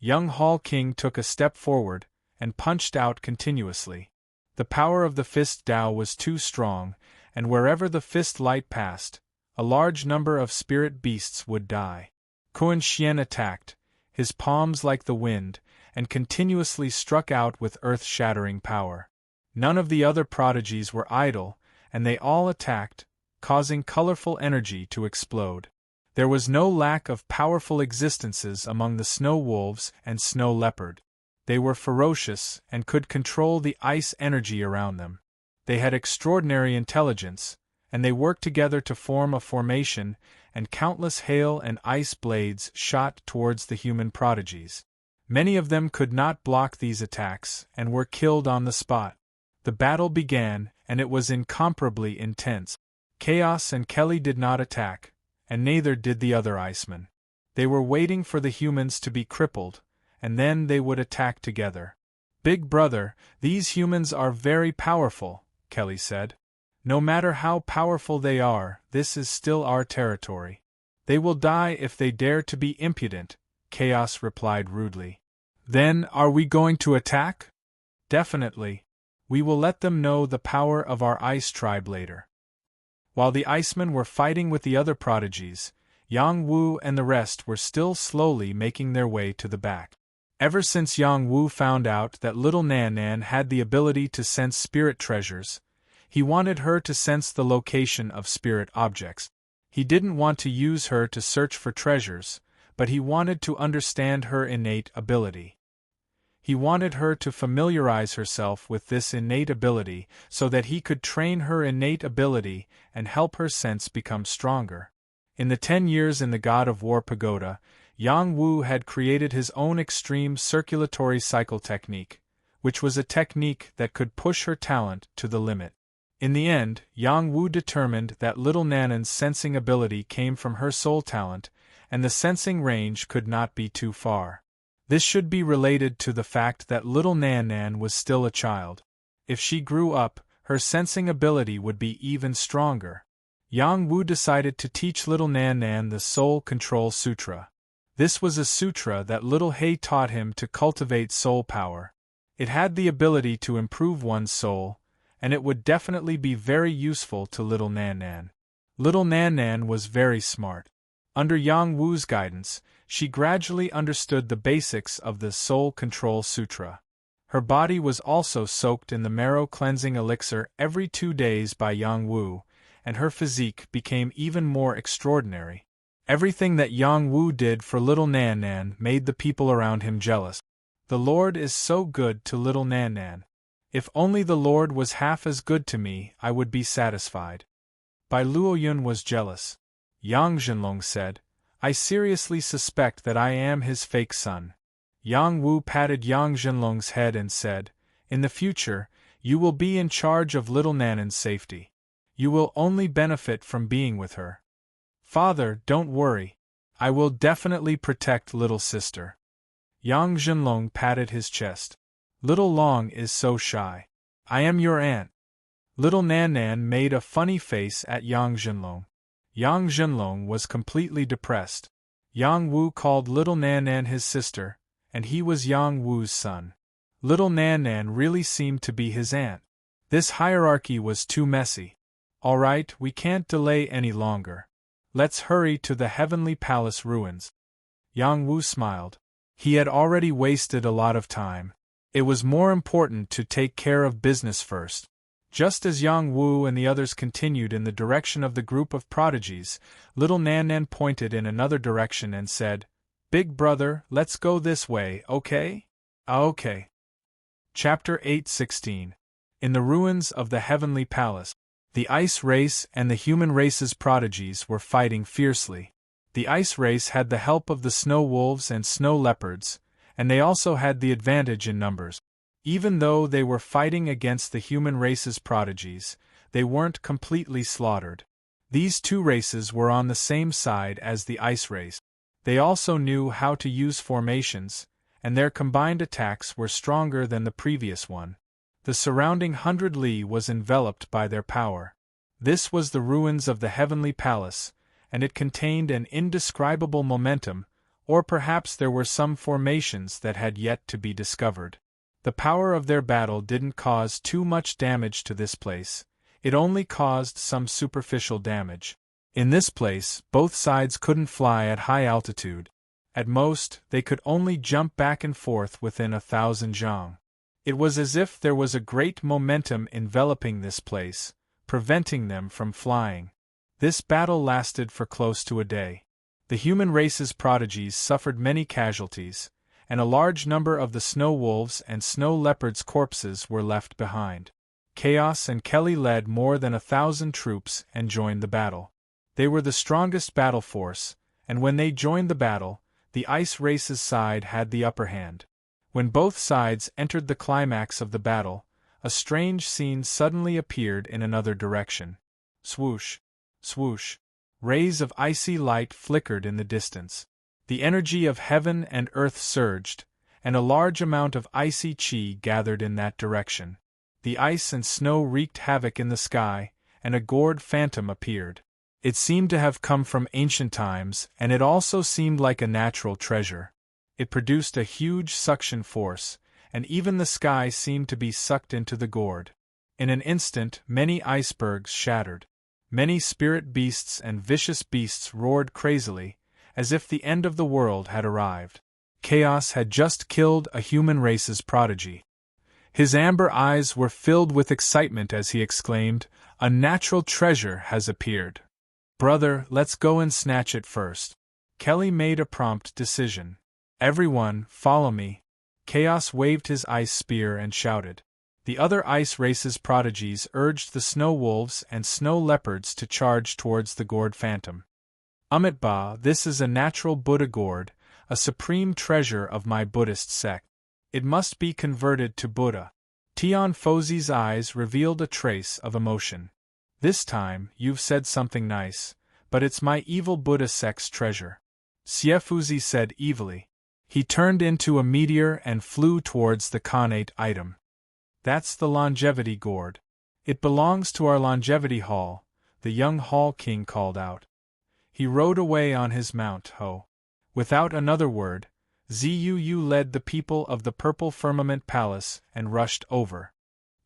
Young Hall King took a step forward, and punched out continuously. The power of the fist Dao was too strong, and wherever the fist light passed, a large number of spirit beasts would die. Kuan Xian attacked, his palms like the wind, and continuously struck out with earth-shattering power. None of the other prodigies were idle, and they all attacked, causing colorful energy to explode. There was no lack of powerful existences among the snow wolves and snow leopard. They were ferocious and could control the ice energy around them. They had extraordinary intelligence, and they worked together to form a formation, and countless hail and ice blades shot towards the human prodigies. Many of them could not block these attacks and were killed on the spot. The battle began, and it was incomparably intense. Chaos and Kelly did not attack, and neither did the other Icemen. They were waiting for the humans to be crippled, and then they would attack together. Big brother, these humans are very powerful, Kelly said. No matter how powerful they are, this is still our territory. They will die if they dare to be impudent, Chaos replied rudely. Then, are we going to attack? Definitely. We will let them know the power of our ice tribe later. While the Icemen were fighting with the other prodigies, Yang Wu and the rest were still slowly making their way to the back. Ever since Yang Wu found out that little Nan Nan had the ability to sense spirit treasures, he wanted her to sense the location of spirit objects. He didn't want to use her to search for treasures, but he wanted to understand her innate ability. He wanted her to familiarize herself with this innate ability so that he could train her innate ability and help her sense become stronger. In the 10 years in the God of War Pagoda, Yang Wu had created his own extreme circulatory cycle technique, which was a technique that could push her talent to the limit. In the end, Yang Wu determined that little Nanan's sensing ability came from her soul talent, and the sensing range could not be too far. This should be related to the fact that little Nan Nan was still a child. If she grew up, her sensing ability would be even stronger. Yang Wu decided to teach little Nan Nan the Soul Control Sutra. This was a sutra that little He taught him to cultivate soul power. It had the ability to improve one's soul, and it would definitely be very useful to little Nan Nan. Little Nan Nan was very smart. Under Yang Wu's guidance, she gradually understood the basics of the Soul Control Sutra. Her body was also soaked in the marrow cleansing elixir every 2 days by Yang Wu, and her physique became even more extraordinary. Everything that Yang Wu did for little Nan Nan made the people around him jealous. The Lord is so good to little Nan Nan. If only the Lord was half as good to me, I would be satisfied. Bai Luoyun was jealous. Yang Zhenlong said, I seriously suspect that I am his fake son. Yang Wu patted Yang Zhenlong's head and said, in the future, you will be in charge of little Nanan's safety. You will only benefit from being with her. Father, don't worry. I will definitely protect little sister. Yang Zhenlong patted his chest. Little Long is so shy. I am your aunt. Little Nan Nan made a funny face at Yang Zhenlong. Yang Zhenlong was completely depressed. Yang Wu called little Nan Nan his sister, and he was Yang Wu's son. Little Nan Nan really seemed to be his aunt. This hierarchy was too messy. All right, we can't delay any longer. Let's hurry to the Heavenly Palace ruins. Yang Wu smiled. He had already wasted a lot of time. It was more important to take care of business first. Just as Yang Wu and the others continued in the direction of the group of prodigies, little Nan Nan pointed in another direction and said, Big brother, let's go this way, okay? Okay. Chapter 8:16. In the ruins of the Heavenly Palace, the Ice Race and the human race's prodigies were fighting fiercely. The Ice Race had the help of the Snow Wolves and Snow Leopards, and they also had the advantage in numbers. Even though they were fighting against the human race's prodigies, they weren't completely slaughtered. These two races were on the same side as the Ice Race. They also knew how to use formations, and their combined attacks were stronger than the previous one. The surrounding 100 li was enveloped by their power. This was the ruins of the Heavenly Palace, and it contained an indescribable momentum, or perhaps there were some formations that had yet to be discovered. The power of their battle didn't cause too much damage to this place, it only caused some superficial damage. In this place, both sides couldn't fly at high altitude. At most, they could only jump back and forth within 1,000 zhang. It was as if there was a great momentum enveloping this place, preventing them from flying. This battle lasted for close to a day. The human race's prodigies suffered many casualties, and a large number of the Snow Wolves and Snow Leopards' corpses were left behind. Chaos and Kelly led more than 1,000 troops and joined the battle. They were the strongest battle force, and when they joined the battle, the Ice Race's side had the upper hand. When both sides entered the climax of the battle, a strange scene suddenly appeared in another direction. Swoosh! Swoosh! Rays of icy light flickered in the distance. The energy of heaven and earth surged, and a large amount of icy chi gathered in that direction. The ice and snow wreaked havoc in the sky, and a gourd phantom appeared. It seemed to have come from ancient times, and it also seemed like a natural treasure. It produced a huge suction force, and even the sky seemed to be sucked into the gourd. In an instant, many icebergs shattered. Many spirit beasts and vicious beasts roared crazily, as if the end of the world had arrived. Chaos had just killed a human race's prodigy. His amber eyes were filled with excitement as he exclaimed, "A natural treasure has appeared. Brother, let's go and snatch it first." Kelly made a prompt decision. "Everyone, follow me." Chaos waved his ice spear and shouted. The other Ice Race's prodigies urged the Snow Wolves and Snow Leopards to charge towards the gourd phantom. "Amitba, this is a natural Buddha gourd, a supreme treasure of my Buddhist sect. It must be converted to Buddha." Tian Fozi's eyes revealed a trace of emotion. "This time, you've said something nice, but it's my evil Buddha sect's treasure." Siefuzi said evilly. He turned into a meteor and flew towards the connate item. That's the longevity gourd. It belongs to our longevity hall, the young hall king called out. He rode away on his mount, ho. Without another word, Zuu led the people of the Purple Firmament Palace and rushed over.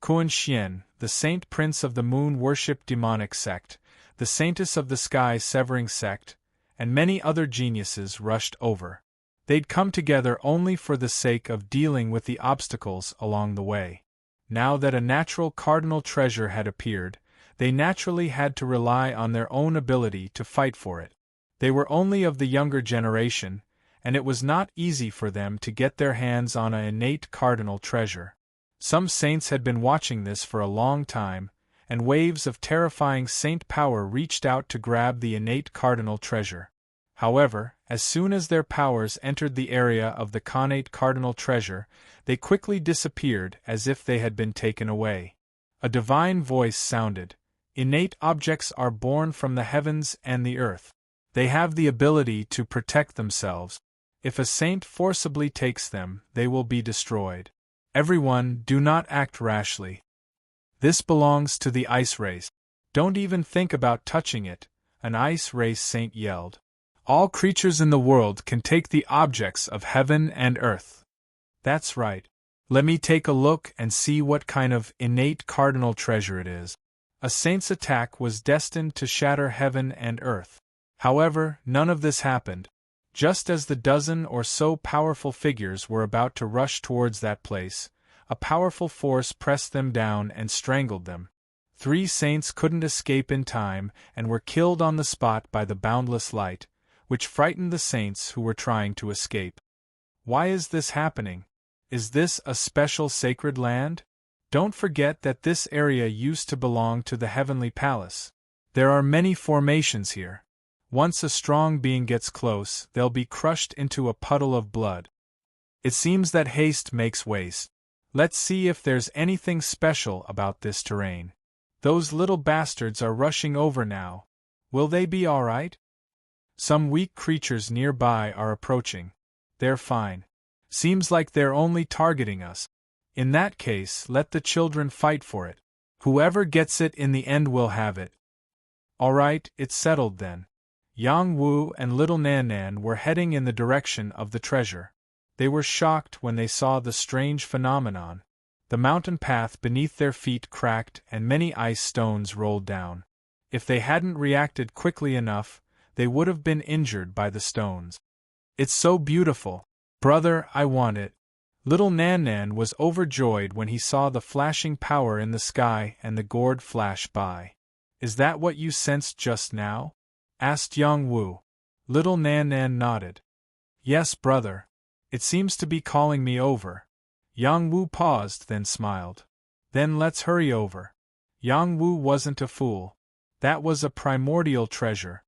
Kuan Xian, the saint prince of the moon-worshipped demonic sect, the saintess of the sky-severing sect, and many other geniuses rushed over. They'd come together only for the sake of dealing with the obstacles along the way. Now that a natural cardinal treasure had appeared, they naturally had to rely on their own ability to fight for it. They were only of the younger generation, and it was not easy for them to get their hands on an innate cardinal treasure. Some saints had been watching this for a long time, and waves of terrifying saint power reached out to grab the innate cardinal treasure. However, as soon as their powers entered the area of the connate cardinal treasure, they quickly disappeared as if they had been taken away. A divine voice sounded. Innate objects are born from the heavens and the earth. They have the ability to protect themselves. If a saint forcibly takes them, they will be destroyed. Everyone, do not act rashly. This belongs to the ice race. Don't even think about touching it, an ice race saint yelled. All creatures in the world can take the objects of heaven and earth. That's right. Let me take a look and see what kind of innate cardinal treasure it is. A saint's attack was destined to shatter heaven and earth. However, none of this happened. Just as the dozen or so powerful figures were about to rush towards that place, a powerful force pressed them down and strangled them. 3 saints couldn't escape in time and were killed on the spot by the boundless light, which frightened the saints who were trying to escape. Why is this happening? Is this a special sacred land? Don't forget that this area used to belong to the Heavenly Palace. There are many formations here. Once a strong being gets close, they'll be crushed into a puddle of blood. It seems that haste makes waste. Let's see if there's anything special about this terrain. Those little bastards are rushing over now. Will they be all right? Some weak creatures nearby are approaching. They're fine. Seems like they're only targeting us. In that case, let the children fight for it. Whoever gets it in the end will have it. All right, it's settled then. Yang Wu and little Nan Nan were heading in the direction of the treasure. They were shocked when they saw the strange phenomenon. The mountain path beneath their feet cracked and many ice stones rolled down. If they hadn't reacted quickly enough, they would have been injured by the stones. It's so beautiful. Brother, I want it. Little Nan Nan was overjoyed when he saw the flashing power in the sky and the gourd flash by. Is that what you sensed just now? Asked Yang Wu. Little Nan Nan nodded. Yes, brother. It seems to be calling me over. Yang Wu paused, then smiled. Then let's hurry over. Yang Wu wasn't a fool. That was a primordial treasure.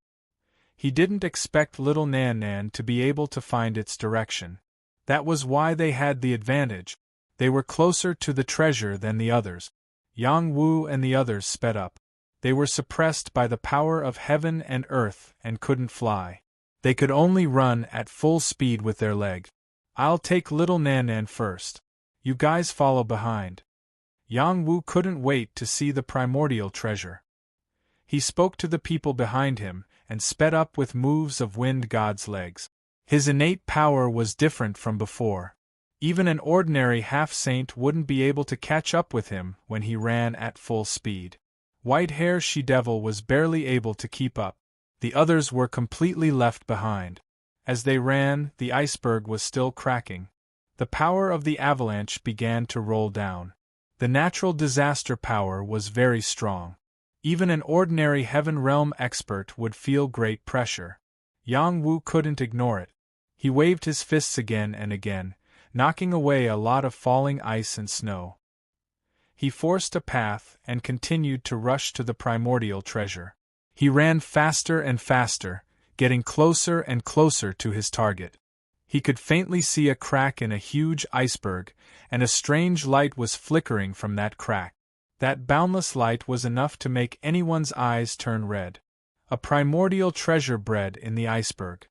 He didn't expect little Nan Nan to be able to find its direction. That was why they had the advantage. They were closer to the treasure than the others. Yang Wu and the others sped up. They were suppressed by the power of heaven and earth and couldn't fly. They could only run at full speed with their legs. I'll take little Nan Nan first. You guys follow behind. Yang Wu couldn't wait to see the primordial treasure. He spoke to the people behind him and sped up with moves of wind god's legs. His innate power was different from before. Even an ordinary half-saint wouldn't be able to catch up with him when he ran at full speed. White-Hair She-Devil was barely able to keep up. The others were completely left behind. As they ran, the iceberg was still cracking. The power of the avalanche began to roll down. The natural disaster power was very strong. Even an ordinary Heaven Realm expert would feel great pressure. Yang Wu couldn't ignore it. He waved his fists again and again, knocking away a lot of falling ice and snow. He forced a path and continued to rush to the primordial treasure. He ran faster and faster, getting closer and closer to his target. He could faintly see a crack in a huge iceberg, and a strange light was flickering from that crack. That boundless light was enough to make anyone's eyes turn red. A primordial treasure bred in the iceberg.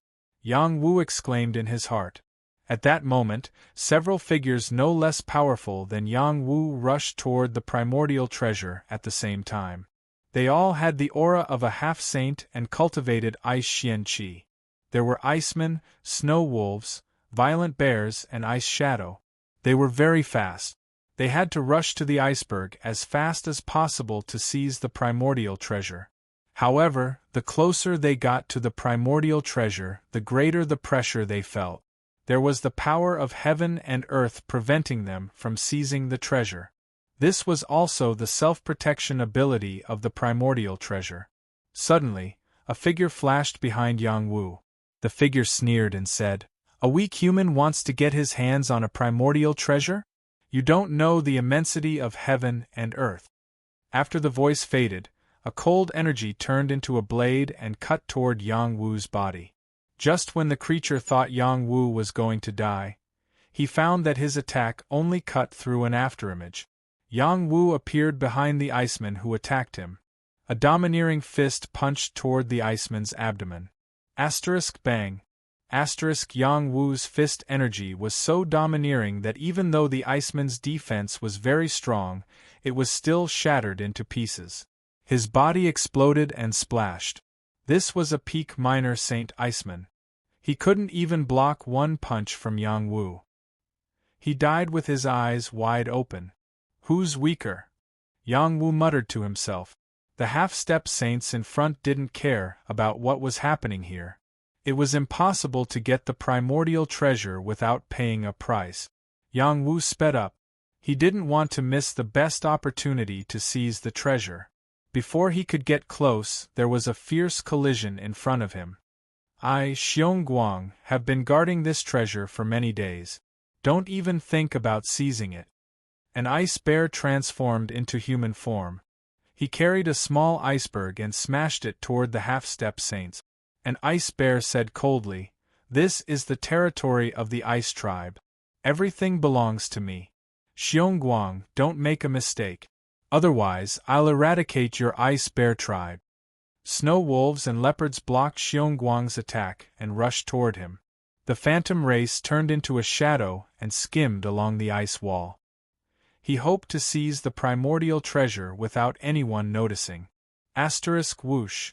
Yang Wu exclaimed in his heart. At that moment, several figures no less powerful than Yang Wu rushed toward the primordial treasure at the same time. They all had the aura of a half-saint and cultivated ice xian qi. There were icemen, snow wolves, violent bears, and ice shadow. They were very fast. They had to rush to the iceberg as fast as possible to seize the primordial treasure. However, the closer they got to the primordial treasure, the greater the pressure they felt. There was the power of heaven and earth preventing them from seizing the treasure. This was also the self-protection ability of the primordial treasure. Suddenly, a figure flashed behind Yang Wu. The figure sneered and said, "A weak human wants to get his hands on a primordial treasure? You don't know the immensity of heaven and earth." After the voice faded, a cold energy turned into a blade and cut toward Yang Wu's body. Just when the creature thought Yang Wu was going to die, he found that his attack only cut through an afterimage. Yang Wu appeared behind the iceman who attacked him. A domineering fist punched toward the iceman's abdomen. Bang. Yang Wu's fist energy was so domineering that even though the iceman's defense was very strong, it was still shattered into pieces. His body exploded and splashed. This was a peak minor Saint Iceman. He couldn't even block one punch from Yang Wu. He died with his eyes wide open. Who's weaker? Yang Wu muttered to himself. The half-step saints in front didn't care about what was happening here. It was impossible to get the primordial treasure without paying a price. Yang Wu sped up. He didn't want to miss the best opportunity to seize the treasure. Before he could get close, there was a fierce collision in front of him. I, Xiongguang, have been guarding this treasure for many days. Don't even think about seizing it. An ice bear transformed into human form. He carried a small iceberg and smashed it toward the half-step saints. An ice bear said coldly, "This is the territory of the ice tribe. Everything belongs to me. Xiongguang, don't make a mistake. Otherwise, I'll eradicate your ice bear tribe." Snow wolves and leopards blocked Xiongguang's attack and rushed toward him. The phantom race turned into a shadow and skimmed along the ice wall. He hoped to seize the primordial treasure without anyone noticing. Whoosh.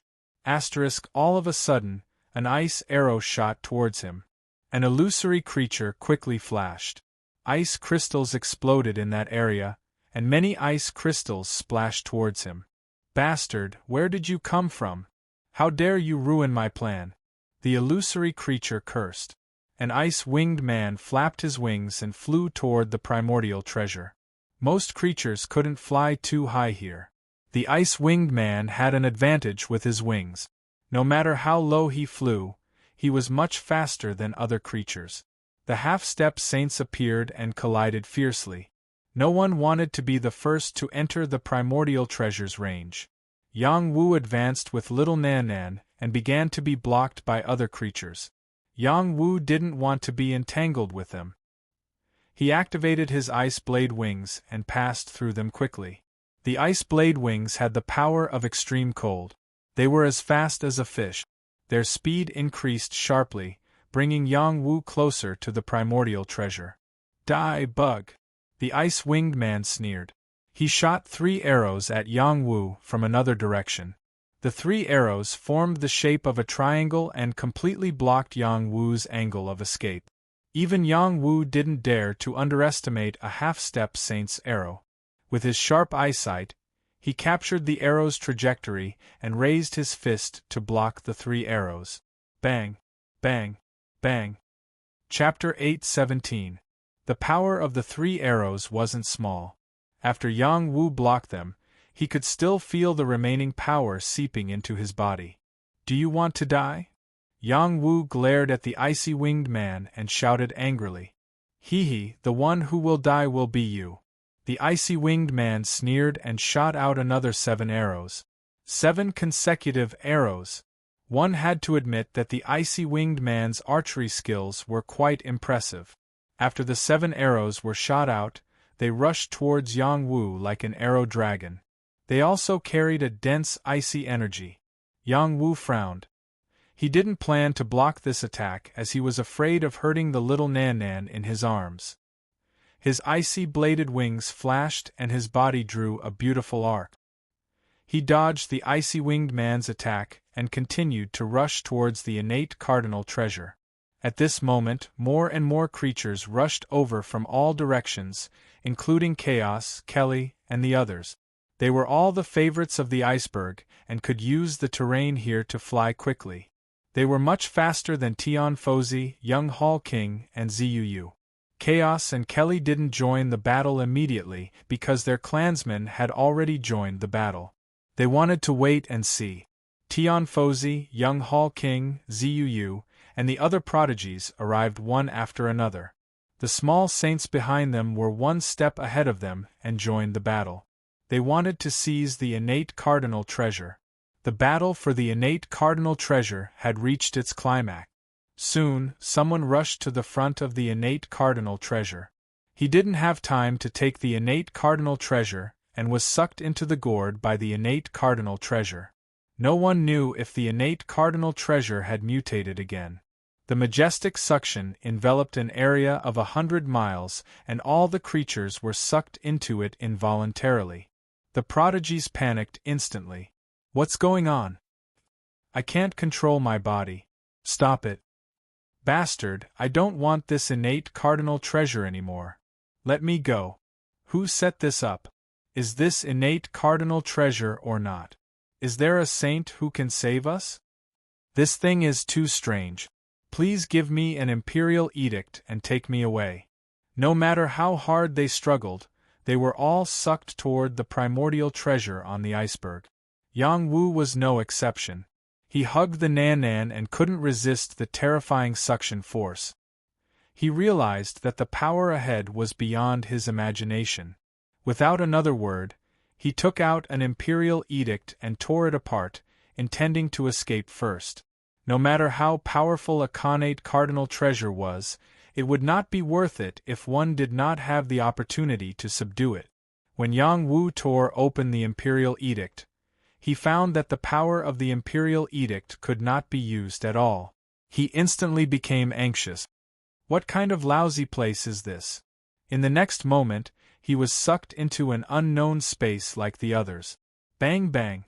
All of a sudden, an ice arrow shot towards him. An illusory creature quickly flashed. Ice crystals exploded in that area, and many ice crystals splashed towards him. "Bastard, where did you come from? How dare you ruin my plan?" the illusory creature cursed. An ice-winged man flapped his wings and flew toward the primordial treasure. Most creatures couldn't fly too high here. The ice-winged man had an advantage with his wings. No matter how low he flew, he was much faster than other creatures. The half-step saints appeared and collided fiercely. No one wanted to be the first to enter the primordial treasure's range. Yang Wu advanced with little Nan and began to be blocked by other creatures. Yang Wu didn't want to be entangled with them. He activated his ice blade wings and passed through them quickly. The ice blade wings had the power of extreme cold. They were as fast as a fish. Their speed increased sharply, bringing Yang Wu closer to the primordial treasure. "Die, bug!" the ice-winged man sneered. He shot 3 arrows at Yang Wu from another direction. The 3 arrows formed the shape of a triangle and completely blocked Yang Wu's angle of escape. Even Yang Wu didn't dare to underestimate a half-step saint's arrow. With his sharp eyesight, he captured the arrow's trajectory and raised his fist to block the 3 arrows. Bang! Bang! Bang! Chapter 8:17. The power of the 3 arrows wasn't small. After Yang Wu blocked them, he could still feel the remaining power seeping into his body. "Do you want to die?" Yang Wu glared at the icy-winged man and shouted angrily. "Hee, the one who will die will be you." The icy-winged man sneered and shot out another 7 arrows. 7 consecutive arrows! One had to admit that the icy-winged man's archery skills were quite impressive. After the 7 arrows were shot out, they rushed towards Yang Wu like an arrow dragon. They also carried a dense icy energy. Yang Wu frowned. He didn't plan to block this attack as he was afraid of hurting the little Nan in his arms. His icy bladed wings flashed and his body drew a beautiful arc. He dodged the icy-winged man's attack and continued to rush towards the innate cardinal treasure. At this moment, more and more creatures rushed over from all directions, including Chaos, Kelly, and the others. They were all the favorites of the iceberg and could use the terrain here to fly quickly. They were much faster than Tion Fozi, Young Hall King, and Zuu. Chaos and Kelly didn't join the battle immediately because their clansmen had already joined the battle. They wanted to wait and see. Tion Fozi, Young Hall King, Zuu, and the other prodigies arrived one after another. The small saints behind them were one step ahead of them and joined the battle. They wanted to seize the innate cardinal treasure. The battle for the innate cardinal treasure had reached its climax. Soon, someone rushed to the front of the innate cardinal treasure. He didn't have time to take the innate cardinal treasure and was sucked into the gourd by the innate cardinal treasure. No one knew if the innate cardinal treasure had mutated again. The majestic suction enveloped an area of 100 miles, and all the creatures were sucked into it involuntarily. The prodigies panicked instantly. "What's going on? I can't control my body. Stop it. Bastard, I don't want this innate cardinal treasure anymore. Let me go. Who set this up? Is this innate cardinal treasure or not? Is there a saint who can save us? This thing is too strange. Please give me an imperial edict and take me away." No matter how hard they struggled, they were all sucked toward the primordial treasure on the iceberg. Yang Wu was no exception. He hugged the Nan and couldn't resist the terrifying suction force. He realized that the power ahead was beyond his imagination. Without another word, he took out an imperial edict and tore it apart, intending to escape first. No matter how powerful a connate cardinal treasure was, it would not be worth it if one did not have the opportunity to subdue it. When Yang Wu tore open the imperial edict, he found that the power of the imperial edict could not be used at all. He instantly became anxious. What kind of lousy place is this? In the next moment, he was sucked into an unknown space like the others. Bang bang!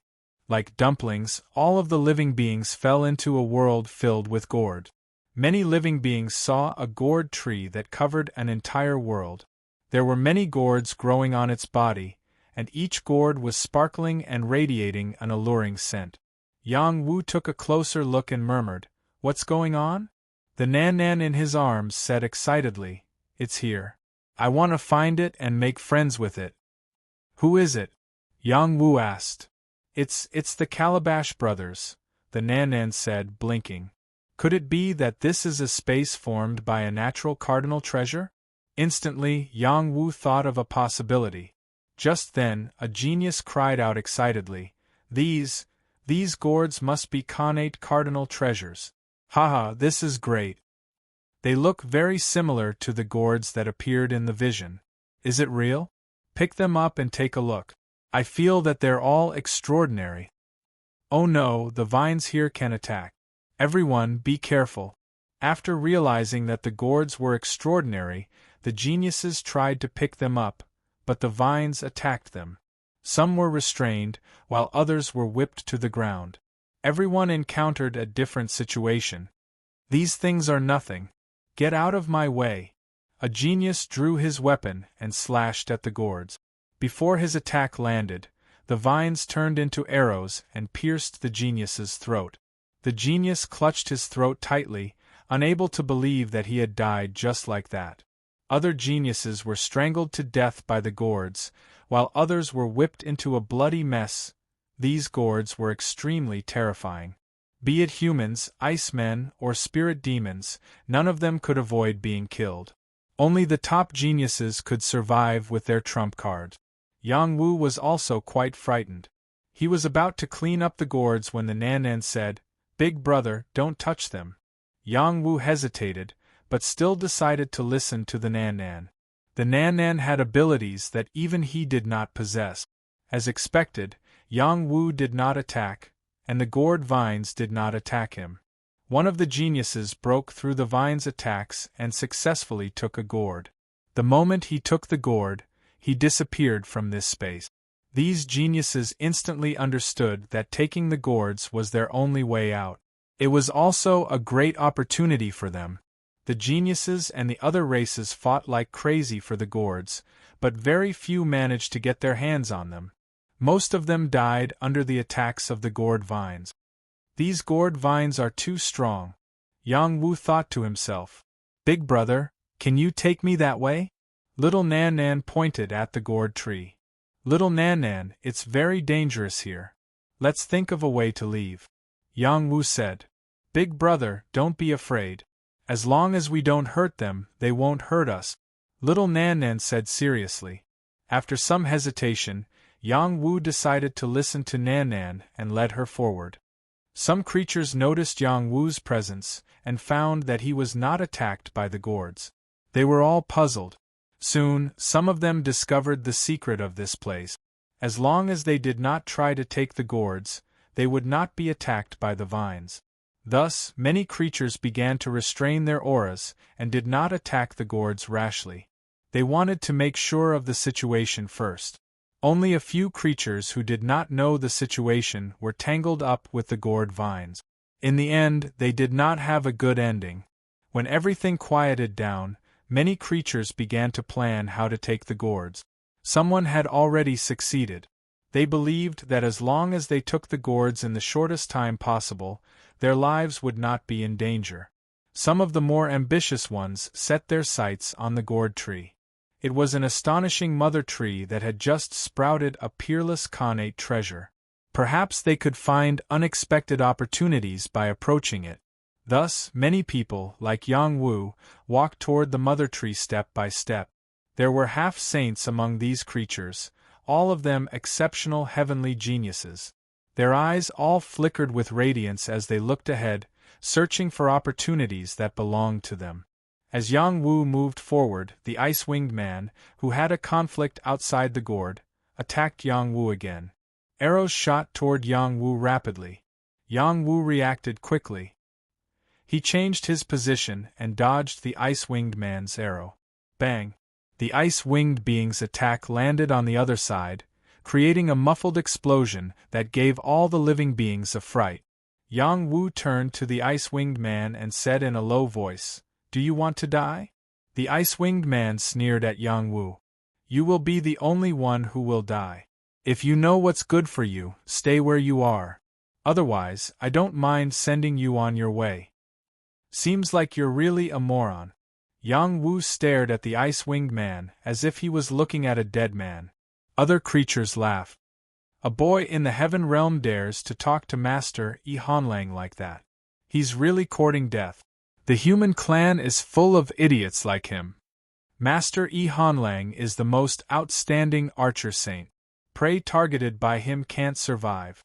Like dumplings, all of the living beings fell into a world filled with gourd. Many living beings saw a gourd tree that covered an entire world. There were many gourds growing on its body, and each gourd was sparkling and radiating an alluring scent. Yang Wu took a closer look and murmured, "What's going on?" The Nan in his arms said excitedly, "It's here. I want to find it and make friends with it." "Who is it?" Yang Wu asked. It's the Calabash brothers," the Nan said, blinking. "Could it be that this is a space formed by a natural cardinal treasure?" Instantly, Yang Wu thought of a possibility. Just then, a genius cried out excitedly, These gourds must be connate cardinal treasures. Haha, this is great. They look very similar to the gourds that appeared in the vision. Is it real? Pick them up and take a look. I feel that they're all extraordinary. Oh no, the vines here can attack. Everyone, be careful. After realizing that the gourds were extraordinary, the geniuses tried to pick them up, but the vines attacked them. Some were restrained, while others were whipped to the ground. Everyone encountered a different situation. These things are nothing. Get out of my way. A genius drew his weapon and slashed at the gourds. Before his attack landed, the vines turned into arrows and pierced the genius's throat. The genius clutched his throat tightly, unable to believe that he had died just like that. Other geniuses were strangled to death by the gourds, while others were whipped into a bloody mess. These gourds were extremely terrifying. Be it humans, icemen, or spirit demons, none of them could avoid being killed. Only the top geniuses could survive with their trump card. Yang Wu was also quite frightened. He was about to clean up the gourds when the Nan said, "Big brother, don't touch them." Yang Wu hesitated, but still decided to listen to the Nan. The Nan had abilities that even he did not possess. As expected, Yang Wu did not attack, and the gourd vines did not attack him. One of the geniuses broke through the vine's attacks and successfully took a gourd. The moment he took the gourd, he disappeared from this space. These geniuses instantly understood that taking the gourds was their only way out. It was also a great opportunity for them. The geniuses and the other races fought like crazy for the gourds, but very few managed to get their hands on them. Most of them died under the attacks of the gourd vines. These gourd vines are too strong. Yang Wu thought to himself. Big brother, can you take me that way? Little Nan Nan pointed at the gourd tree. Little Nan Nan, it's very dangerous here. Let's think of a way to leave. Yang Wu said. Big brother, don't be afraid. As long as we don't hurt them, they won't hurt us. Little Nan Nan said seriously. After some hesitation, Yang Wu decided to listen to Nan Nan and led her forward. Some creatures noticed Yang Wu's presence and found that he was not attacked by the gourds. They were all puzzled. Soon, some of them discovered the secret of this place. As long as they did not try to take the gourds, they would not be attacked by the vines. Thus, many creatures began to restrain their auras and did not attack the gourds rashly. They wanted to make sure of the situation first. Only a few creatures who did not know the situation were tangled up with the gourd vines. In the end, they did not have a good ending. When everything quieted down, many creatures began to plan how to take the gourds. Someone had already succeeded. They believed that as long as they took the gourds in the shortest time possible, their lives would not be in danger. Some of the more ambitious ones set their sights on the gourd tree. It was an astonishing mother tree that had just sprouted a peerless connate treasure. Perhaps they could find unexpected opportunities by approaching it. Thus, many people, like Yang Wu, walked toward the mother tree step by step. There were half-saints among these creatures, all of them exceptional heavenly geniuses. Their eyes all flickered with radiance as they looked ahead, searching for opportunities that belonged to them. As Yang Wu moved forward, the ice-winged man, who had a conflict outside the gourd, attacked Yang Wu again. Arrows shot toward Yang Wu rapidly. Yang Wu reacted quickly. He changed his position and dodged the ice-winged man's arrow. Bang! The ice-winged being's attack landed on the other side, creating a muffled explosion that gave all the living beings a fright. Yang Wu turned to the ice-winged man and said in a low voice, "Do you want to die?" The ice-winged man sneered at Yang Wu. "You will be the only one who will die. If you know what's good for you, stay where you are. Otherwise, I don't mind sending you on your way. Seems like you're really a moron." Yang Wu stared at the ice-winged man as if he was looking at a dead man. Other creatures laughed. A boy in the heaven realm dares to talk to Master Yi Hanlang like that. He's really courting death. The human clan is full of idiots like him. Master Yi Hanlang is the most outstanding archer saint. Prey targeted by him can't survive.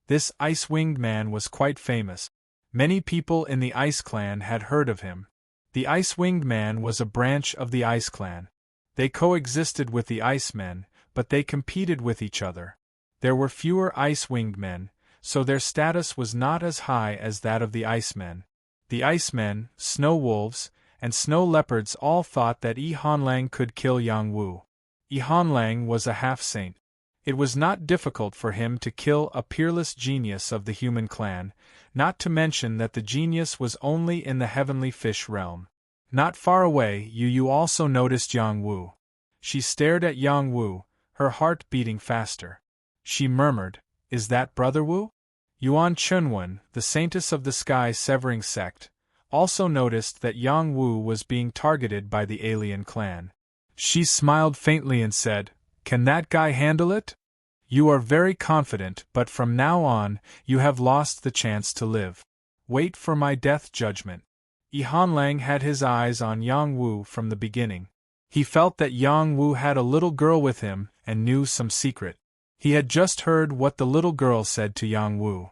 This ice-winged man was quite famous. Many people in the Ice Clan had heard of him. The ice-winged man was a branch of the Ice Clan. They coexisted with the Icemen, but they competed with each other. There were fewer ice-winged men, so their status was not as high as that of the Icemen. The Icemen, snow wolves, and snow leopards all thought that Yi Hanlang could kill Yang Wu. Yi Hanlang was a half-saint. It was not difficult for him to kill a peerless genius of the human clan, not to mention that the genius was only in the heavenly fish realm. Not far away, Yu also noticed Yang Wu. She stared at Yang Wu, her heart beating faster. She murmured, "Is that Brother Wu?" Yuan Chunwen, the saintess of the sky-severing sect, also noticed that Yang Wu was being targeted by the alien clan. She smiled faintly and said, "Can that guy handle it? You are very confident, but from now on, you have lost the chance to live. Wait for my death judgment." Yi Hanlang had his eyes on Yang Wu from the beginning. He felt that Yang Wu had a little girl with him and knew some secret. He had just heard what the little girl said to Yang Wu.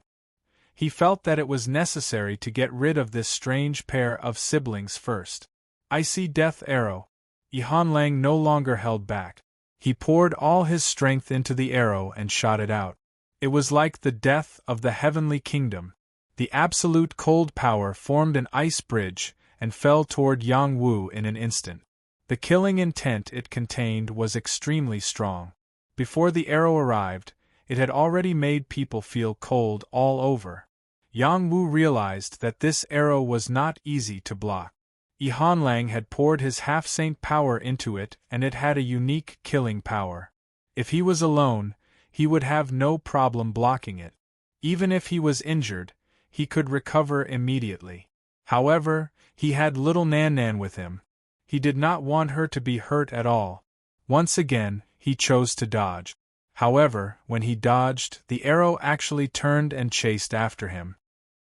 He felt that it was necessary to get rid of this strange pair of siblings first. Icy Death Arrow. Yi Hanlang no longer held back. He poured all his strength into the arrow and shot it out. It was like the death of the heavenly kingdom. The absolute cold power formed an ice bridge and fell toward Yang Wu in an instant. The killing intent it contained was extremely strong. Before the arrow arrived, it had already made people feel cold all over. Yang Wu realized that this arrow was not easy to block. Yihanlang had poured his half-saint power into it, and it had a unique killing power. If he was alone, he would have no problem blocking it. Even if he was injured, he could recover immediately. However, he had little Nan Nan with him. He did not want her to be hurt at all. Once again, he chose to dodge. However, when he dodged, the arrow actually turned and chased after him.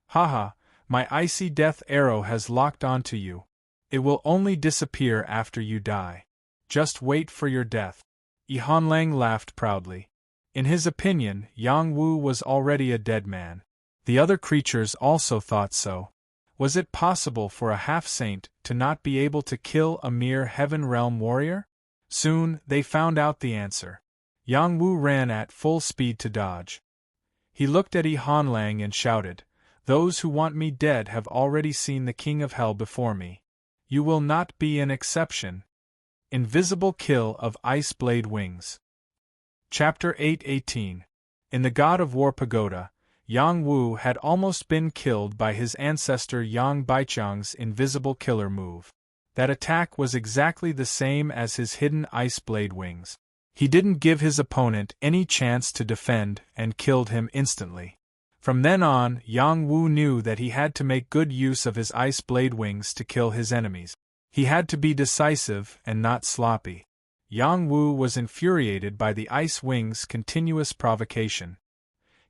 Haha, my icy death arrow has locked onto you. It will only disappear after you die. Just wait for your death. Yihanlang laughed proudly. In his opinion, Yang Wu was already a dead man. The other creatures also thought so. Was it possible for a half-saint to not be able to kill a mere Heaven Realm warrior? Soon, they found out the answer. Yang Wu ran at full speed to dodge. He looked at Yihanlang and shouted, "Those who want me dead have already seen the King of Hell before me. You will not be an exception." Invisible Kill of Ice Blade Wings. Chapter 8:18. In the God of War Pagoda, Yang Wu had almost been killed by his ancestor Yang Baichang's invisible killer move. That attack was exactly the same as his hidden ice blade wings. He didn't give his opponent any chance to defend and killed him instantly. From then on, Yang Wu knew that he had to make good use of his ice blade wings to kill his enemies. He had to be decisive and not sloppy. Yang Wu was infuriated by the ice wings' continuous provocation.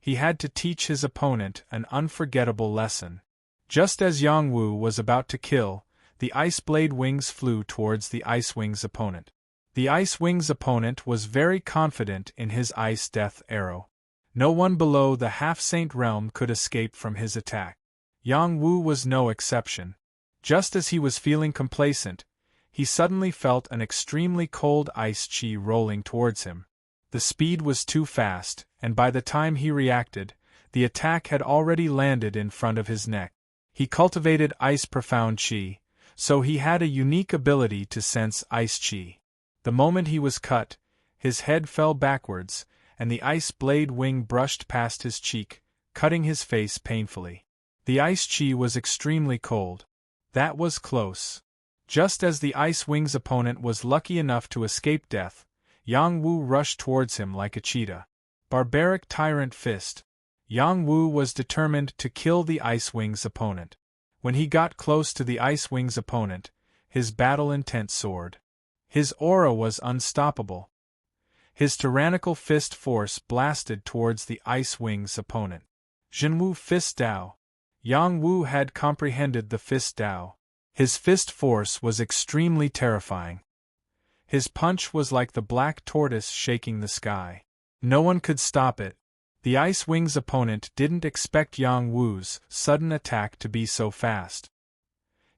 He had to teach his opponent an unforgettable lesson. Just as Yang Wu was about to kill, the ice blade wings flew towards the ice wings' opponent. The ice wings' opponent was very confident in his ice death arrow. No one below the half-saint realm could escape from his attack. Yang Wu was no exception. Just as he was feeling complacent, he suddenly felt an extremely cold ice chi rolling towards him. The speed was too fast, and by the time he reacted, the attack had already landed in front of his neck. He cultivated ice profound chi, so he had a unique ability to sense ice chi. The moment he was cut, his head fell backwards, and the ice blade wing brushed past his cheek, cutting his face painfully. The ice chi was extremely cold. That was close. Just as the ice wing's opponent was lucky enough to escape death, Yang Wu rushed towards him like a cheetah. Barbaric Tyrant Fist. Yang Wu was determined to kill the ice wing's opponent. When he got close to the ice wing's opponent, his battle intent soared. His aura was unstoppable. His tyrannical fist force blasted towards the ice wing's opponent. Jinwu Fist Dao. Yang Wu had comprehended the Fist Dao. His fist force was extremely terrifying. His punch was like the black tortoise shaking the sky. No one could stop it. The ice wing's opponent didn't expect Yang Wu's sudden attack to be so fast.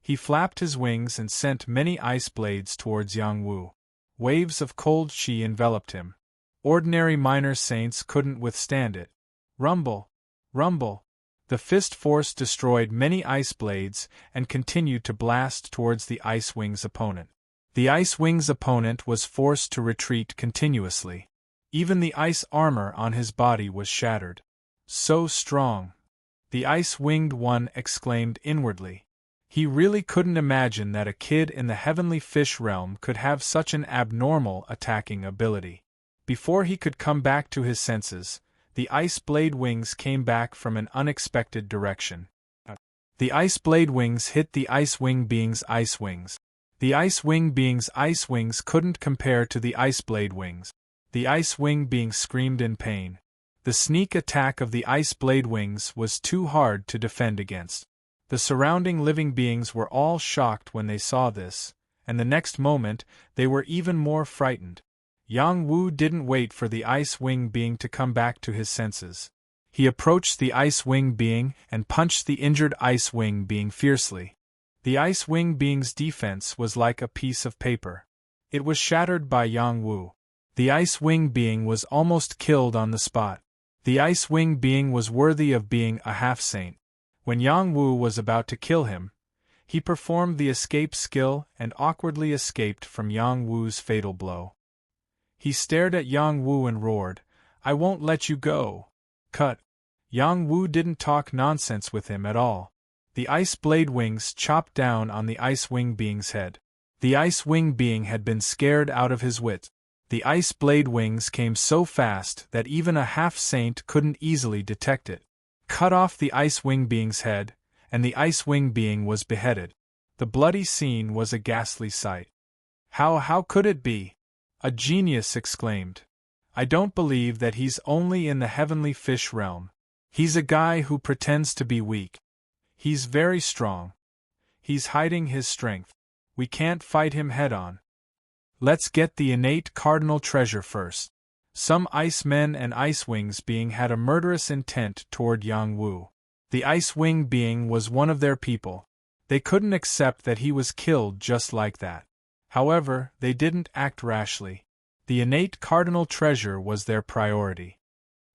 He flapped his wings and sent many ice blades towards Yang Wu. Waves of cold chi enveloped him. Ordinary minor saints couldn't withstand it. Rumble! Rumble! The fist force destroyed many ice blades and continued to blast towards the ice wing's opponent. The ice wing's opponent was forced to retreat continuously. Even the ice armor on his body was shattered. So strong! The ice-winged one exclaimed inwardly. He really couldn't imagine that a kid in the heavenly fish realm could have such an abnormal attacking ability. Before he could come back to his senses, the ice blade wings came back from an unexpected direction. The ice blade wings hit the ice wing being's ice wings. The ice wing being's ice wings couldn't compare to the ice blade wings. The ice wing being screamed in pain. The sneak attack of the ice blade wings was too hard to defend against. The surrounding living beings were all shocked when they saw this, and the next moment, they were even more frightened. Yang Wu didn't wait for the ice wing being to come back to his senses. He approached the ice wing being and punched the injured ice wing being fiercely. The ice wing being's defense was like a piece of paper. It was shattered by Yang Wu. The ice wing being was almost killed on the spot. The ice wing being was worthy of being a half-saint. When Yang Wu was about to kill him, he performed the escape skill and awkwardly escaped from Yang Wu's fatal blow. He stared at Yang Wu and roared, "I won't let you go!" Cut. Yang Wu didn't talk nonsense with him at all. The ice blade wings chopped down on the ice wing being's head. The ice wing being had been scared out of his wits. The ice blade wings came so fast that even a half-saint couldn't easily detect it. Cut off the ice wing being's head, and the ice wing being was beheaded. The bloody scene was a ghastly sight. How could it be?" a genius exclaimed. "I don't believe that he's only in the heavenly fish realm. He's a guy who pretends to be weak. He's very strong. He's hiding his strength. We can't fight him head-on. Let's get the innate cardinal treasure first." Some ice men and ice wings being had a murderous intent toward Yang Wu. The ice wing being was one of their people. They couldn't accept that he was killed just like that. However, they didn't act rashly. The innate cardinal treasure was their priority.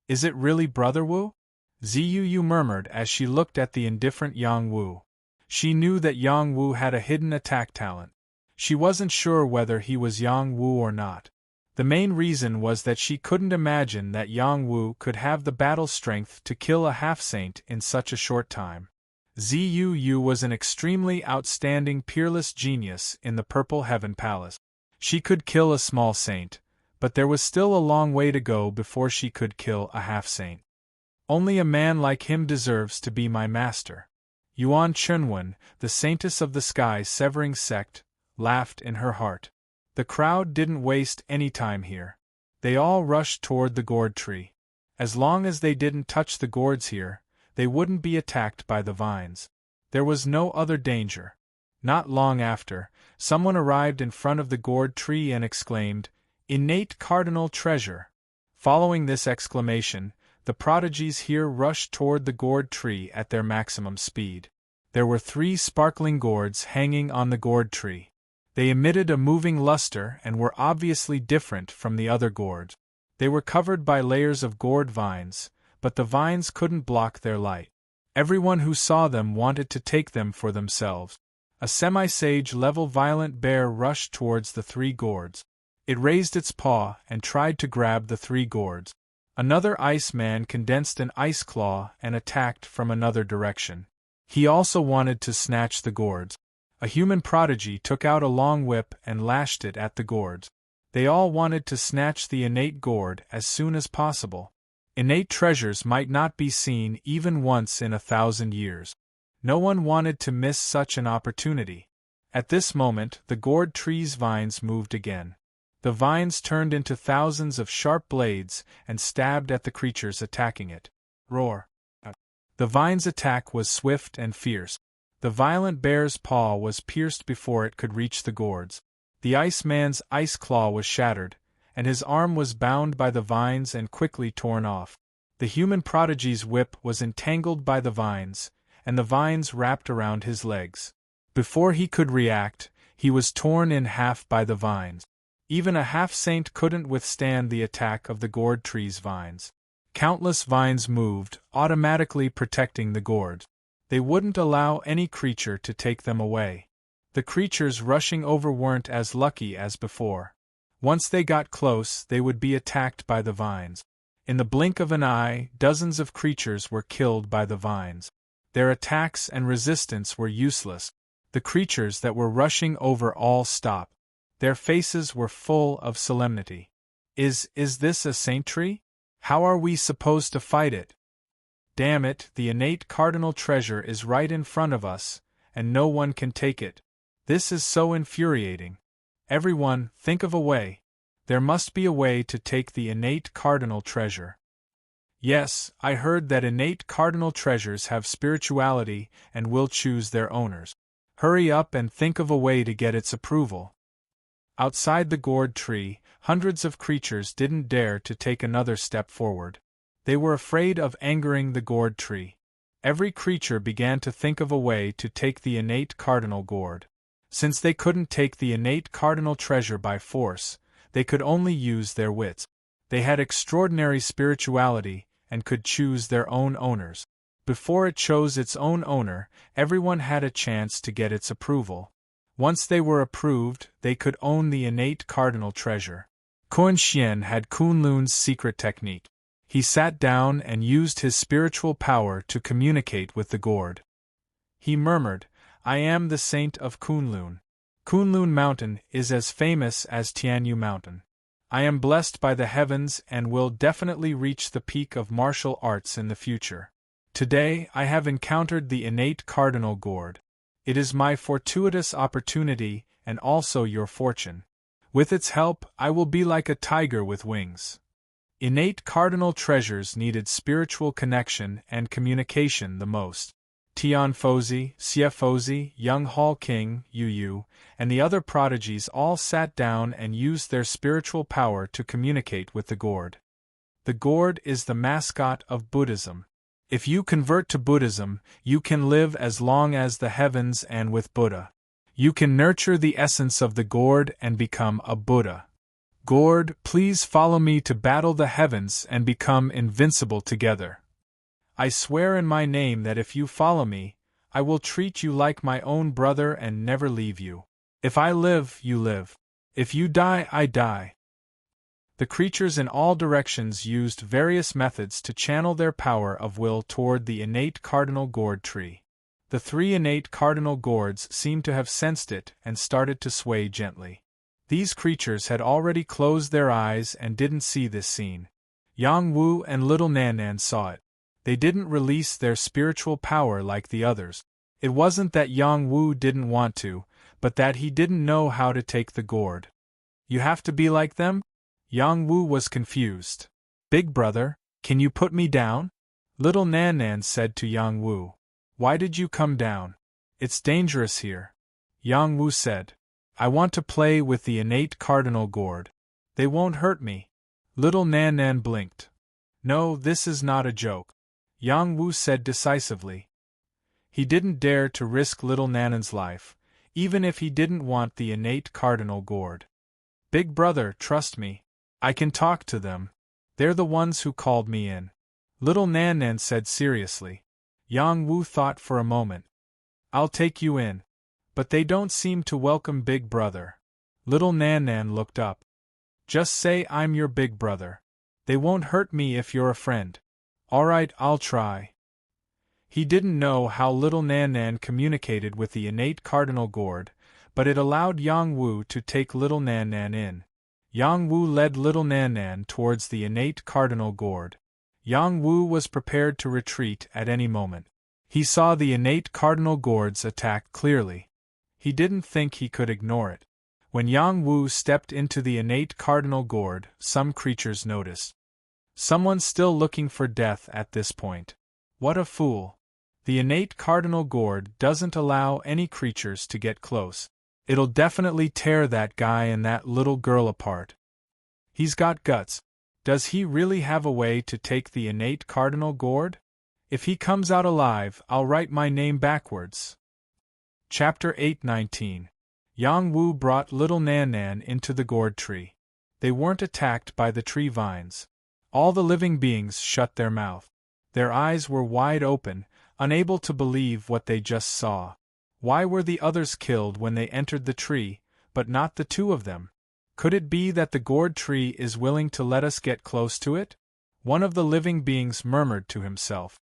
"Is it really Brother Wu?" Ziyu murmured as she looked at the indifferent Yang Wu. She knew that Yang Wu had a hidden attack talent. She wasn't sure whether he was Yang Wu or not. The main reason was that she couldn't imagine that Yang Wu could have the battle strength to kill a half-saint in such a short time. Ziyu was an extremely outstanding peerless genius in the Purple Heaven Palace. She could kill a small saint, but there was still a long way to go before she could kill a half-saint. "Only a man like him deserves to be my master." Yuan Chunwen, the saintess of the sky severing sect, laughed in her heart. The crowd didn't waste any time here. They all rushed toward the gourd tree. As long as they didn't touch the gourds here, they wouldn't be attacked by the vines. There was no other danger. Not long after, someone arrived in front of the gourd tree and exclaimed, "Innate cardinal treasure!" Following this exclamation, the prodigies here rushed toward the gourd tree at their maximum speed. There were 3 sparkling gourds hanging on the gourd tree. They emitted a moving luster and were obviously different from the other gourds. They were covered by layers of gourd vines, but the vines couldn't block their light. Everyone who saw them wanted to take them for themselves. A semi-sage level violent bear rushed towards the 3 gourds. It raised its paw and tried to grab the 3 gourds. Another ice man condensed an ice claw and attacked from another direction. He also wanted to snatch the gourds. A human prodigy took out a long whip and lashed it at the gourds. They all wanted to snatch the innate gourd as soon as possible. Innate treasures might not be seen even once in 1,000 years. No one wanted to miss such an opportunity. At this moment, the gourd tree's vines moved again. The vines turned into thousands of sharp blades and stabbed at the creatures attacking it. Roar! The vine's attack was swift and fierce. The violent bear's paw was pierced before it could reach the gourds. The iceman's ice claw was shattered, and his arm was bound by the vines and quickly torn off. The human prodigy's whip was entangled by the vines, and the vines wrapped around his legs. Before he could react, he was torn in half by the vines. Even a half-saint couldn't withstand the attack of the gourd tree's vines. Countless vines moved, automatically protecting the gourds. They wouldn't allow any creature to take them away. The creatures rushing over weren't as lucky as before. Once they got close, they would be attacked by the vines. In the blink of an eye, dozens of creatures were killed by the vines. Their attacks and resistance were useless. The creatures that were rushing over all stopped. Their faces were full of solemnity. Is this a saint tree? How are we supposed to fight it? Damn it, the innate cardinal treasure is right in front of us, and no one can take it. This is so infuriating. Everyone, think of a way. There must be a way to take the innate cardinal treasure. Yes, I heard that innate cardinal treasures have spirituality and will choose their owners. Hurry up and think of a way to get its approval. Outside the gourd tree, hundreds of creatures didn't dare to take another step forward. They were afraid of angering the gourd tree. Every creature began to think of a way to take the innate cardinal gourd. Since they couldn't take the innate cardinal treasure by force, they could only use their wits. They had extraordinary spirituality and could choose their own owners. Before it chose its own owner, everyone had a chance to get its approval. Once they were approved, they could own the innate cardinal treasure. Kun Xian had Kunlun's secret technique. He sat down and used his spiritual power to communicate with the gourd. He murmured, "I am the saint of Kunlun. Kunlun Mountain is as famous as Tianyu Mountain. I am blessed by the heavens and will definitely reach the peak of martial arts in the future. Today I have encountered the innate cardinal gourd. It is my fortuitous opportunity and also your fortune. With its help, I will be like a tiger with wings." Innate cardinal treasures needed spiritual connection and communication the most. Tian Fozi, Xie Fozi, Young Hall King, Yu Yu, and the other prodigies all sat down and used their spiritual power to communicate with the gourd. The gourd is the mascot of Buddhism. If you convert to Buddhism, you can live as long as the heavens and with Buddha. You can nurture the essence of the gourd and become a Buddha. Gourd, please follow me to battle the heavens and become invincible together. I swear in my name that if you follow me, I will treat you like my own brother and never leave you. If I live, you live. If you die, I die. The creatures in all directions used various methods to channel their power of will toward the innate cardinal gourd tree. The 3 innate cardinal gourds seemed to have sensed it and started to sway gently. These creatures had already closed their eyes and didn't see this scene. Yang Wu and little Nan saw it. They didn't release their spiritual power like the others. It wasn't that Yang Wu didn't want to, but that he didn't know how to take the gourd. You have to be like them? Yang Wu was confused. Big brother, can you put me down? Little Nan said to Yang Wu. Why did you come down? It's dangerous here. Yang Wu said. I want to play with the innate cardinal gourd. They won't hurt me. Little Nan blinked. No, this is not a joke. Yang Wu said decisively. He didn't dare to risk little Nanan's life, even if he didn't want the innate cardinal gourd. Big brother, trust me. I can talk to them. They're the ones who called me in. Little Nan said seriously. Yang Wu thought for a moment. I'll take you in. But they don't seem to welcome Big Brother. Little Nan looked up. Just say I'm your big brother. They won't hurt me if you're a friend. Alright, I'll try. He didn't know how little Nan communicated with the innate cardinal gourd, but it allowed Yang Wu to take little Nan in. Yang Wu led little Nan towards the innate cardinal gourd. Yang Wu was prepared to retreat at any moment. He saw the innate cardinal gourd's attack clearly. He didn't think he could ignore it. When Yang Wu stepped into the innate cardinal gourd, some creatures noticed. Someone's still looking for death at this point. What a fool. The innate cardinal gourd doesn't allow any creatures to get close. It'll definitely tear that guy and that little girl apart. He's got guts. Does he really have a way to take the innate cardinal gourd? If he comes out alive, I'll write my name backwards. Chapter 8:19. Yang Wu brought little Nan into the gourd tree. They weren't attacked by the tree vines. All the living beings shut their mouth. Their eyes were wide open, unable to believe what they just saw. Why were the others killed when they entered the tree, but not the 2 of them? Could it be that the gourd tree is willing to let us get close to it? One of the living beings murmured to himself.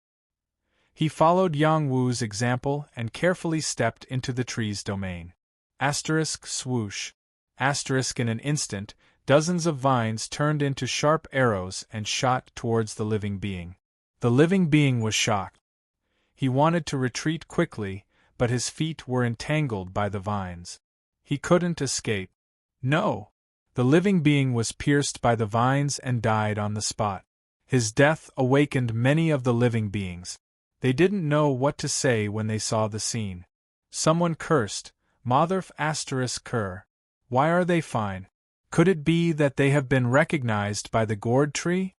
He followed Yang Wu's example and carefully stepped into the tree's domain. Asterisk swoosh. Asterisk in an instant, dozens of vines turned into sharp arrows and shot towards the living being. The living being was shocked. He wanted to retreat quickly, but his feet were entangled by the vines. He couldn't escape. No! The living being was pierced by the vines and died on the spot. His death awakened many of the living beings. They didn't know what to say when they saw the scene. Someone cursed, Motherf ****. Why are they fine? Could it be that they have been recognized by the gourd tree?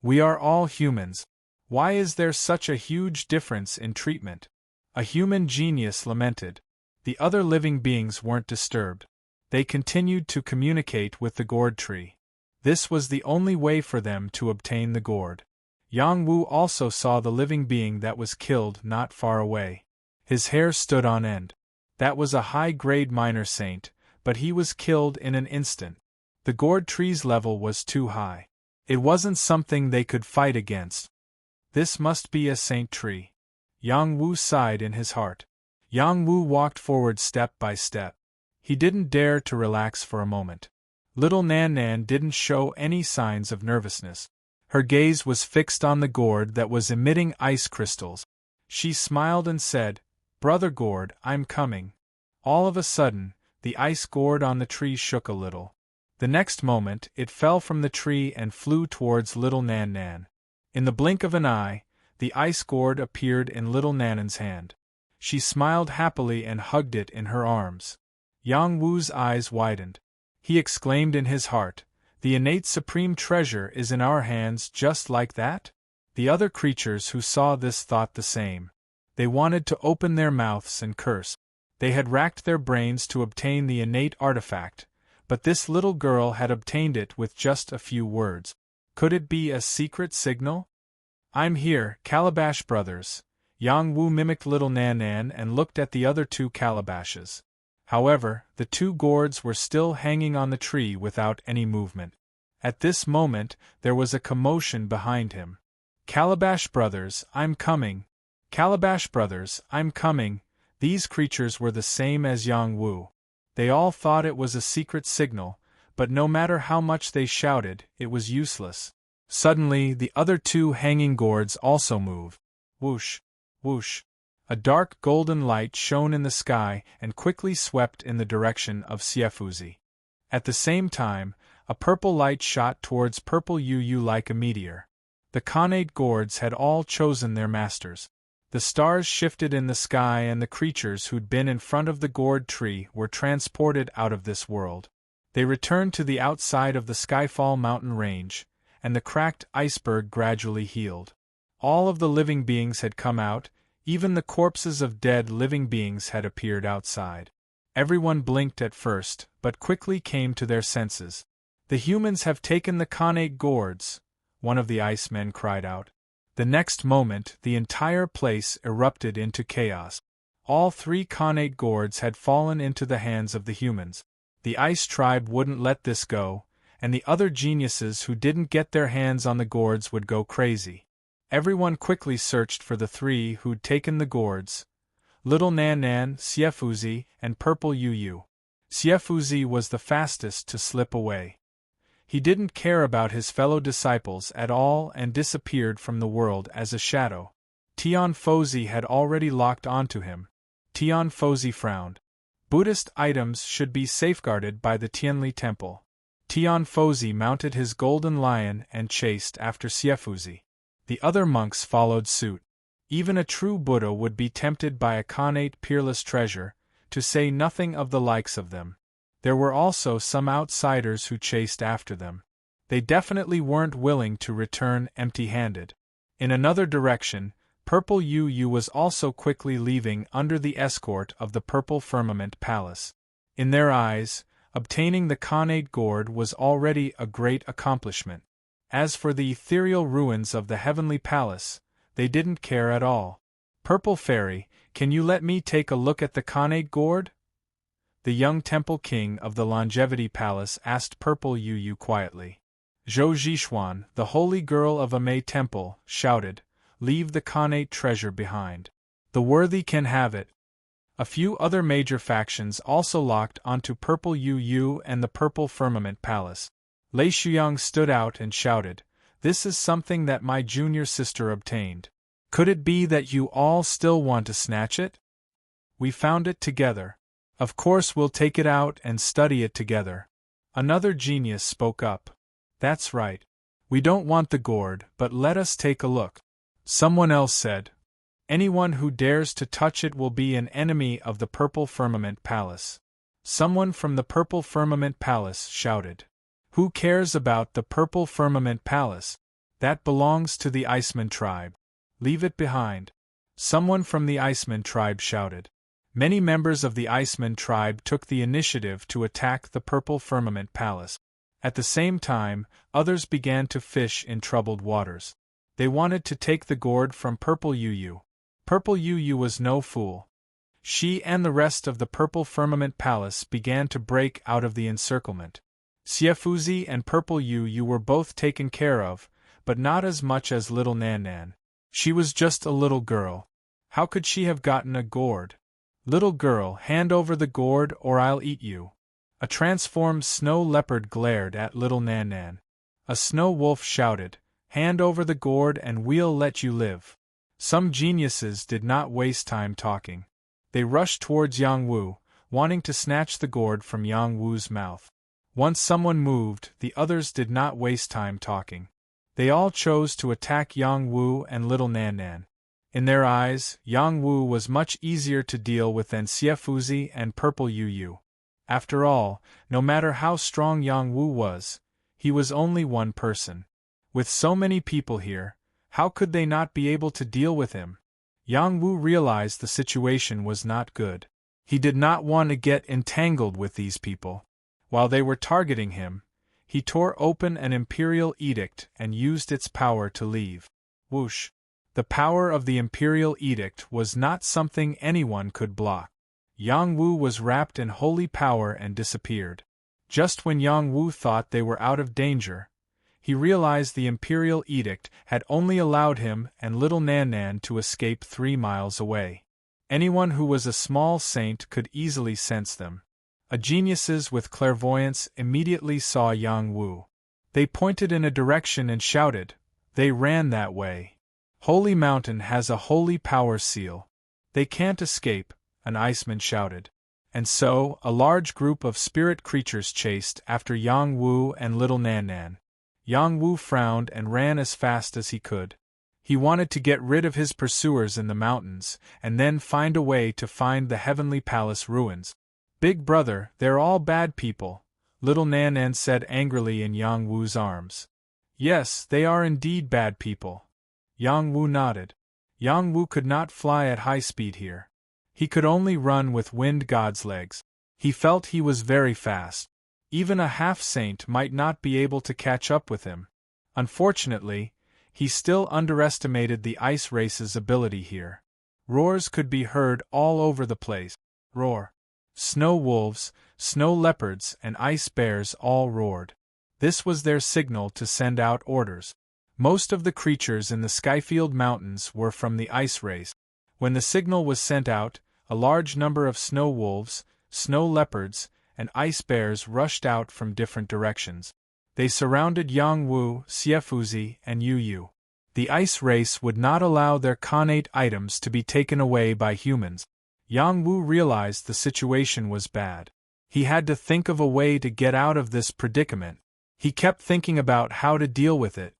We are all humans. Why is there such a huge difference in treatment? A human genius lamented. The other living beings weren't disturbed. They continued to communicate with the gourd tree. This was the only way for them to obtain the gourd. Yang Wu also saw the living being that was killed not far away. His hair stood on end. That was a high-grade minor saint, but he was killed in an instant. The gourd tree's level was too high. It wasn't something they could fight against. This must be a saint tree. Yang Wu sighed in his heart. Yang Wu walked forward step by step. He didn't dare to relax for a moment. Little Nan Nan didn't show any signs of nervousness. Her gaze was fixed on the gourd that was emitting ice crystals. She smiled and said, "Brother Gourd, I'm coming." All of a sudden, the ice gourd on the tree shook a little. The next moment, it fell from the tree and flew towards little Nan Nan. In the blink of an eye, the ice gourd appeared in little Nanan's hand. She smiled happily and hugged it in her arms. Yang Wu's eyes widened. He exclaimed in his heart, "The innate supreme treasure is in our hands just like that?" The other creatures who saw this thought the same. They wanted to open their mouths and curse. They had racked their brains to obtain the innate artifact, but this little girl had obtained it with just a few words. Could it be a secret signal? "I'm here, Calabash brothers." Yang Wu mimicked little Nan Nan and looked at the other two calabashes. However, the two gourds were still hanging on the tree without any movement. At this moment, there was a commotion behind him. "Calabash brothers, I'm coming! Calabash brothers, I'm coming!" These creatures were the same as Yang Wu. They all thought it was a secret signal, but no matter how much they shouted, it was useless. Suddenly, the other two hanging gourds also moved. Whoosh! Whoosh! A dark golden light shone in the sky and quickly swept in the direction of Xiafuzi. At the same time, a purple light shot towards Purple Yu like a meteor. The connate gourds had all chosen their masters. The stars shifted in the sky and the creatures who'd been in front of the gourd tree were transported out of this world. They returned to the outside of the Skyfall mountain range, and the cracked iceberg gradually healed. All of the living beings had come out, even the corpses of dead living beings had appeared outside. Everyone blinked at first, but quickly came to their senses. "The humans have taken the connate gourds," one of the icemen cried out. The next moment, the entire place erupted into chaos. All three connate gourds had fallen into the hands of the humans. The ice tribe wouldn't let this go, and the other geniuses who didn't get their hands on the gourds would go crazy. Everyone quickly searched for the three who'd taken the gourds: Little Nan Nan, Xiafuzi, and Purple Yu. Xiafuzi was the fastest to slip away. He didn't care about his fellow disciples at all and disappeared from the world as a shadow. Tian Fozi had already locked onto him. Tian Fozi frowned. Buddhist items should be safeguarded by the Tianli temple. Tian Fozi mounted his golden lion and chased after Xiafuzi. The other monks followed suit. Even a true Buddha would be tempted by a connate peerless treasure, to say nothing of the likes of them. There were also some outsiders who chased after them. They definitely weren't willing to return empty-handed. In another direction, Purple Yu was also quickly leaving under the escort of the Purple Firmament Palace. In their eyes, obtaining the connate gourd was already a great accomplishment. As for the ethereal ruins of the Heavenly Palace, they didn't care at all. "Purple Fairy, can you let me take a look at the connate gourd?" The young temple king of the Longevity Palace asked Purple Yu quietly. Zhou Zhishuan, the holy girl of a Mei temple, shouted, "Leave the connate treasure behind. The worthy can have it." A few other major factions also locked onto Purple Yu and the Purple Firmament Palace. Lei Shuyang stood out and shouted, "This is something that my junior sister obtained. Could it be that you all still want to snatch it? We found it together. Of course we'll take it out and study it together." Another genius spoke up. "That's right. We don't want the gourd, but let us take a look." Someone else said, "Anyone who dares to touch it will be an enemy of the Purple Firmament Palace." Someone from the Purple Firmament Palace shouted, "Who cares about the Purple Firmament Palace? That belongs to the Iceman tribe. Leave it behind." Someone from the Iceman tribe shouted. Many members of the Iceman tribe took the initiative to attack the Purple Firmament Palace. At the same time, others began to fish in troubled waters. They wanted to take the gourd from Purple Yu. Purple Yu was no fool. She and the rest of the Purple Firmament Palace began to break out of the encirclement. Xiaofuzi and Purple Yu were both taken care of, but not as much as little Nan Nan. She was just a little girl. How could she have gotten a gourd? Little girl, hand over the gourd or I'll eat you. A transformed snow leopard glared at little Nan Nan. A snow wolf shouted, hand over the gourd and we'll let you live. Some geniuses did not waste time talking. They rushed towards Yang Wu, wanting to snatch the gourd from Yang Wu's mouth. Once someone moved, the others did not waste time talking. They all chose to attack Yang Wu and little Nan Nan. In their eyes, Yang Wu was much easier to deal with than Xiaofuzi and Purple Yu. After all, no matter how strong Yang Wu was, he was only one person. With so many people here, how could they not be able to deal with him? Yang Wu realized the situation was not good. He did not want to get entangled with these people. While they were targeting him, he tore open an imperial edict and used its power to leave. Whoosh! The power of the imperial edict was not something anyone could block. Yang Wu was wrapped in holy power and disappeared. Just when Yang Wu thought they were out of danger, he realized the imperial edict had only allowed him and little Nan Nan to escape 3 miles away. Anyone who was a small saint could easily sense them. Geniuses with clairvoyance immediately saw Yang Wu. They pointed in a direction and shouted. They ran that way. Holy Mountain has a holy power seal. They can't escape, an iceman shouted. And so, a large group of spirit creatures chased after Yang Wu and little Nan Nan. Yang Wu frowned and ran as fast as he could. He wanted to get rid of his pursuers in the mountains, and then find a way to find the Heavenly Palace ruins. Big brother, they're all bad people, little Nan Nan said angrily in Yang Wu's arms. Yes, they are indeed bad people. Yang Wu nodded. Yang Wu could not fly at high speed here. He could only run with Wind God's legs. He felt he was very fast. Even a half-saint might not be able to catch up with him. Unfortunately, he still underestimated the ice race's ability here. Roars could be heard all over the place. Roar. Snow wolves, snow leopards, and ice bears all roared. This was their signal to send out orders. Most of the creatures in the Skyfield Mountains were from the ice race. When the signal was sent out, a large number of snow wolves, snow leopards, and ice bears rushed out from different directions. They surrounded Yang Wu, Xiaofuzi, and Yu. The ice race would not allow their connate items to be taken away by humans. Yang Wu realized the situation was bad. He had to think of a way to get out of this predicament. He kept thinking about how to deal with it.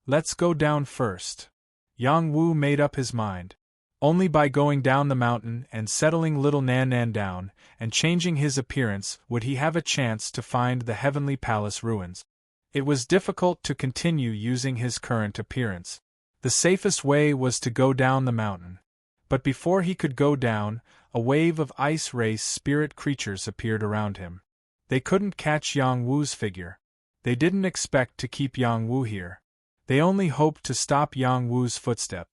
Let's go down first. Yang Wu made up his mind. Only by going down the mountain and settling little Nan Nan down, and changing his appearance, would he have a chance to find the Heavenly Palace ruins. It was difficult to continue using his current appearance. The safest way was to go down the mountain. But before he could go down, a wave of ice race spirit creatures appeared around him. They couldn't catch Yang Wu's figure. They didn't expect to keep Yang Wu here. They only hoped to stop Yang Wu's footstep.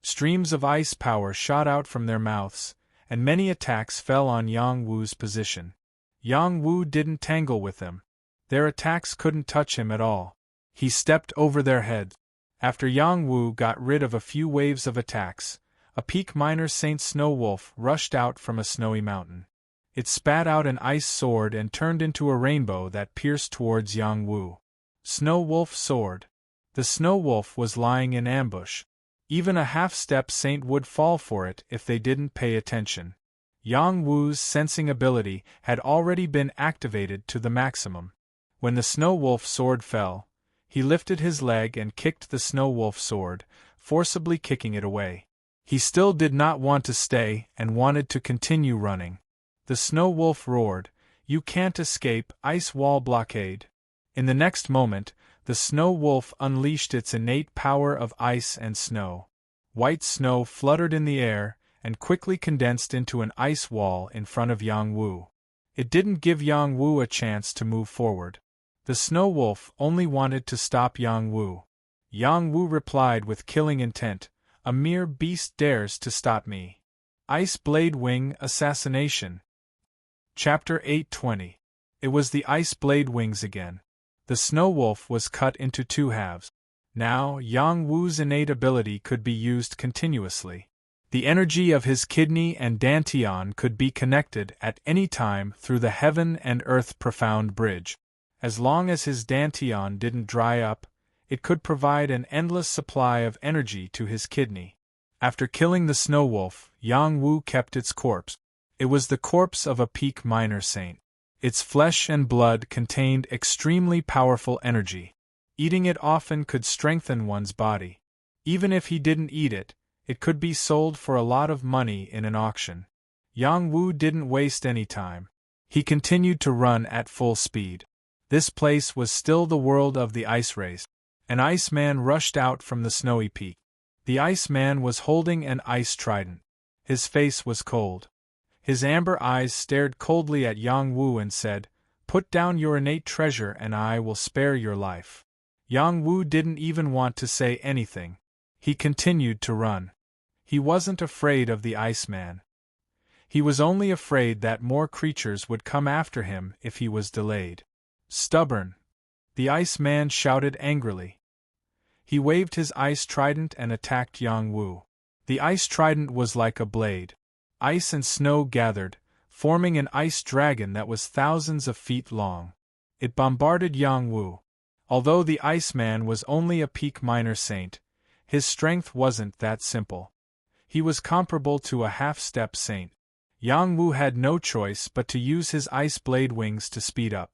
Streams of ice power shot out from their mouths, and many attacks fell on Yang Wu's position. Yang Wu didn't tangle with them. Their attacks couldn't touch him at all. He stepped over their heads. After Yang Wu got rid of a few waves of attacks, a peak minor Saint Snow Wolf rushed out from a snowy mountain. It spat out an ice sword and turned into a rainbow that pierced towards Yang Wu. Snow Wolf sword. The Snow Wolf was lying in ambush. Even a half-step saint would fall for it if they didn't pay attention. Yang Wu's sensing ability had already been activated to the maximum. When the Snow Wolf sword fell, he lifted his leg and kicked the Snow Wolf sword, forcibly kicking it away. He still did not want to stay and wanted to continue running. The Snow Wolf roared, "You can't escape, ice wall blockade." In the next moment, the Snow Wolf unleashed its innate power of ice and snow. White snow fluttered in the air and quickly condensed into an ice wall in front of Yang Wu. It didn't give Yang Wu a chance to move forward. The Snow Wolf only wanted to stop Yang Wu. Yang Wu replied with killing intent, "A mere beast dares to stop me." Ice Blade Wing Assassination. Chapter 820. It was the Ice Blade Wings again. The Snow Wolf was cut into two halves. Now, Yang Wu's innate ability could be used continuously. The energy of his kidney and dantian could be connected at any time through the heaven and earth profound bridge. As long as his dantian didn't dry up, it could provide an endless supply of energy to his kidney. After killing the Snow Wolf, Yang Wu kept its corpse. It was the corpse of a peak miner saint. Its flesh and blood contained extremely powerful energy. Eating it often could strengthen one's body. Even if he didn't eat it, it could be sold for a lot of money in an auction. Yang Wu didn't waste any time. He continued to run at full speed. This place was still the world of the ice race. An Iceman rushed out from the snowy peak. The Iceman was holding an ice trident. His face was cold. His amber eyes stared coldly at Yang Wu and said, "Put down your innate treasure and I will spare your life." Yang Wu didn't even want to say anything. He continued to run. He wasn't afraid of the Iceman. He was only afraid that more creatures would come after him if he was delayed. "Stubborn!" the Iceman shouted angrily. He waved his ice trident and attacked Yang Wu. The ice trident was like a blade. Ice and snow gathered, forming an ice dragon that was thousands of feet long. It bombarded Yang Wu. Although the Iceman was only a peak miner saint, his strength wasn't that simple. He was comparable to a half-step saint. Yang Wu had no choice but to use his ice blade wings to speed up.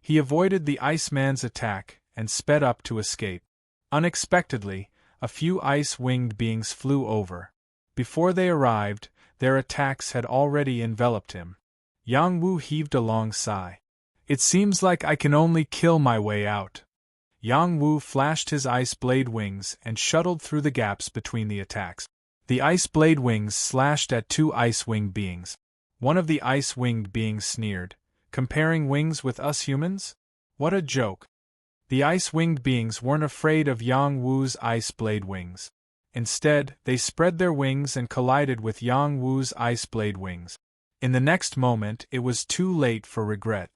He avoided the Iceman's attack and sped up to escape. Unexpectedly, a few ice-winged beings flew over. Before they arrived, their attacks had already enveloped him. Yang Wu heaved a long sigh. "It seems like I can only kill my way out." Yang Wu flashed his ice blade wings and shuttled through the gaps between the attacks. The ice blade wings slashed at two ice-winged beings. One of the ice-winged beings sneered, "Comparing wings with us humans? What a joke." The ice-winged beings weren't afraid of Yang Wu's ice blade wings. Instead, they spread their wings and collided with Yang Wu's ice blade wings. In the next moment, it was too late for regret.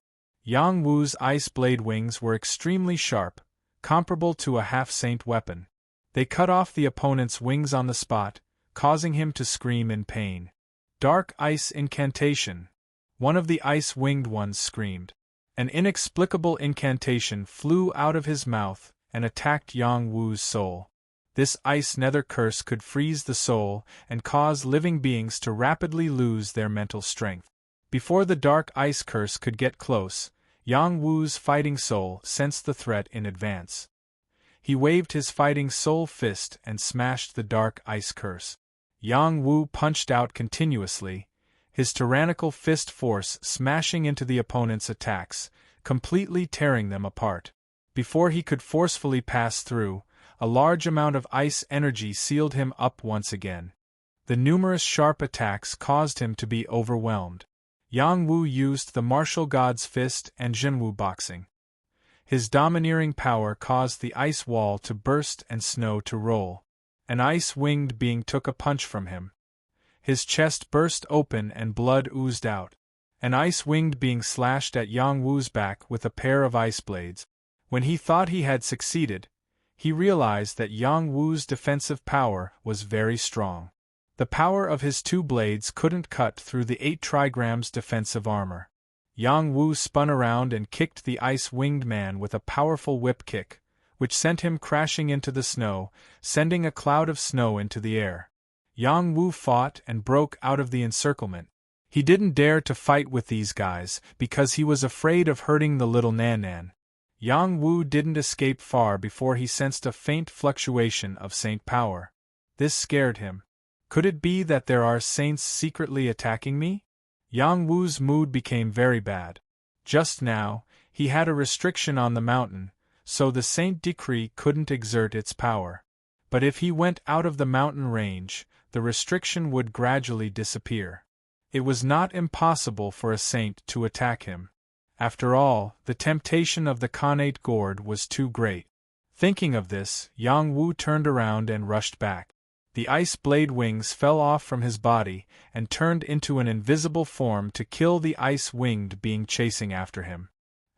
Yang Wu's ice blade wings were extremely sharp, comparable to a half-saint weapon. They cut off the opponent's wings on the spot, causing him to scream in pain. "Dark Ice Incantation!" One of the ice-winged ones screamed. An inexplicable incantation flew out of his mouth and attacked Yang Wu's soul. This ice nether curse could freeze the soul and cause living beings to rapidly lose their mental strength. Before the dark ice curse could get close, Yang Wu's fighting soul sensed the threat in advance. He waved his fighting soul fist and smashed the dark ice curse. Yang Wu punched out continuously, his tyrannical fist force smashing into the opponent's attacks, completely tearing them apart. Before he could forcefully pass through, a large amount of ice energy sealed him up once again. The numerous sharp attacks caused him to be overwhelmed. Yang Wu used the martial god's fist and Jinwu boxing. His domineering power caused the ice wall to burst and snow to roll. An ice-winged being took a punch from him. His chest burst open and blood oozed out. An ice-winged being slashed at Yang Wu's back with a pair of ice blades. When he thought he had succeeded, he realized that Yang Wu's defensive power was very strong. The power of his two blades couldn't cut through the 8 trigrams defensive armor. Yang Wu spun around and kicked the ice-winged man with a powerful whip kick, which sent him crashing into the snow, sending a cloud of snow into the air. Yang Wu fought and broke out of the encirclement. He didn't dare to fight with these guys because he was afraid of hurting the little Nan. Yang Wu didn't escape far before he sensed a faint fluctuation of saint power. This scared him. Could it be that there are saints secretly attacking me? Yang Wu's mood became very bad. Just now, he had a restriction on the mountain, so the saint decree couldn't exert its power. But if he went out of the mountain range, the restriction would gradually disappear. It was not impossible for a saint to attack him. After all, the temptation of the Khanate Gourd was too great. Thinking of this, Yang Wu turned around and rushed back. The ice blade wings fell off from his body and turned into an invisible form to kill the ice-winged being chasing after him.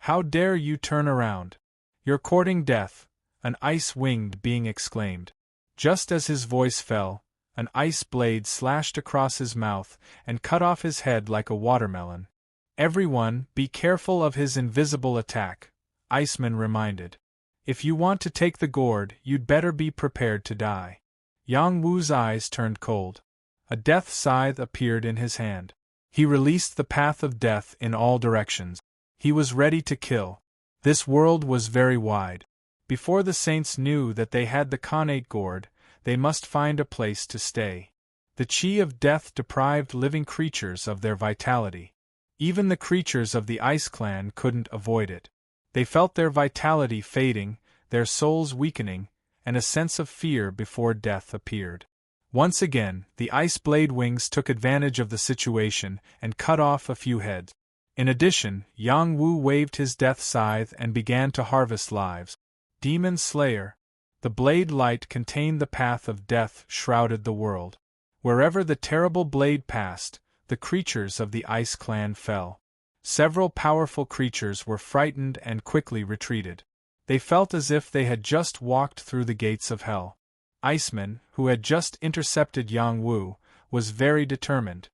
"How dare you turn around? You're courting death," an ice-winged being exclaimed. Just as his voice fell, an ice blade slashed across his mouth and cut off his head like a watermelon. "Everyone, be careful of his invisible attack," Iceman reminded. "If you want to take the gourd, you'd better be prepared to die." Yang Wu's eyes turned cold. A death scythe appeared in his hand. He released the path of death in all directions. He was ready to kill. This world was very wide. Before the saints knew that they had the Khanate gourd, they must find a place to stay. The chi of death deprived living creatures of their vitality. Even the creatures of the Ice Clan couldn't avoid it. They felt their vitality fading, their souls weakening, and a sense of fear before death appeared. Once again, the ice blade wings took advantage of the situation and cut off a few heads. In addition, Yang Wu waved his death scythe and began to harvest lives. Demon Slayer. The blade light contained the path of death shrouded the world. Wherever the terrible blade passed, the creatures of the Ice Clan fell. Several powerful creatures were frightened and quickly retreated. They felt as if they had just walked through the gates of hell. Iceman, who had just intercepted Yang Wu, was very determined.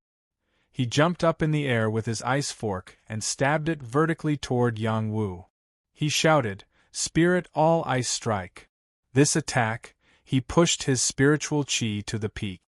He jumped up in the air with his ice fork and stabbed it vertically toward Yang Wu. He shouted, "Spirit all ice strike." This attack, he pushed his spiritual chi to the peak.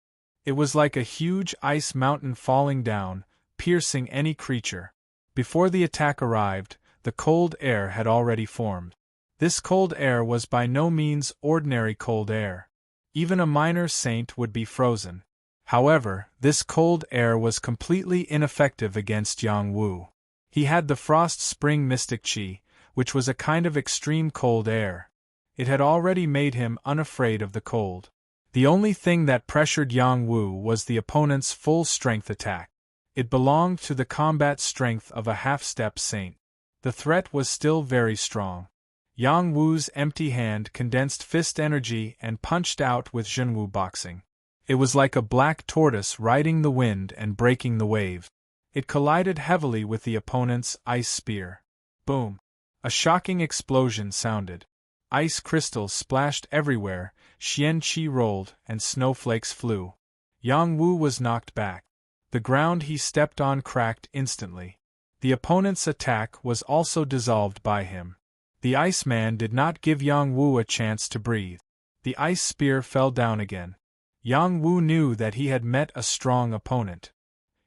It was like a huge ice mountain falling down, piercing any creature. Before the attack arrived, the cold air had already formed. This cold air was by no means ordinary cold air. Even a minor saint would be frozen. However, this cold air was completely ineffective against Yang Wu. He had the Frost Spring Mystic Chi, which was a kind of extreme cold air. It had already made him unafraid of the cold. The only thing that pressured Yang Wu was the opponent's full-strength attack. It belonged to the combat strength of a half-step saint. The threat was still very strong. Yang Wu's empty hand condensed fist energy and punched out with Zhenwu boxing. It was like a black tortoise riding the wind and breaking the wave. It collided heavily with the opponent's ice spear. Boom! A shocking explosion sounded. Ice crystals splashed everywhere, Xian Qi rolled, and snowflakes flew. Yang Wu was knocked back. The ground he stepped on cracked instantly. The opponent's attack was also dissolved by him. The Iceman did not give Yang Wu a chance to breathe. The ice spear fell down again. Yang Wu knew that he had met a strong opponent.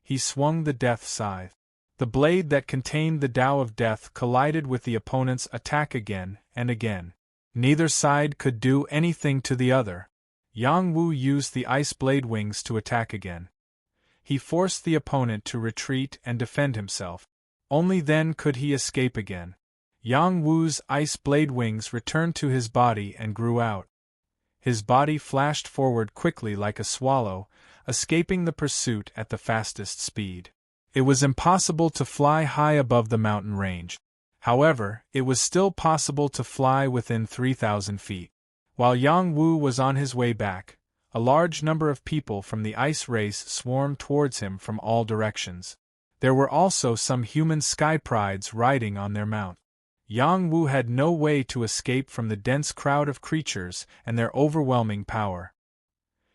He swung the death scythe. The blade that contained the Tao of Death collided with the opponent's attack again and again. Neither side could do anything to the other. Yang Wu used the ice blade wings to attack again. He forced the opponent to retreat and defend himself. Only then could he escape again. Yang Wu's ice blade wings returned to his body and grew out. His body flashed forward quickly like a swallow, escaping the pursuit at the fastest speed. It was impossible to fly high above the mountain range. However, it was still possible to fly within 3,000 feet. While Yang Wu was on his way back, a large number of people from the ice race swarmed towards him from all directions. There were also some human sky prides riding on their mount. Yang Wu had no way to escape from the dense crowd of creatures and their overwhelming power.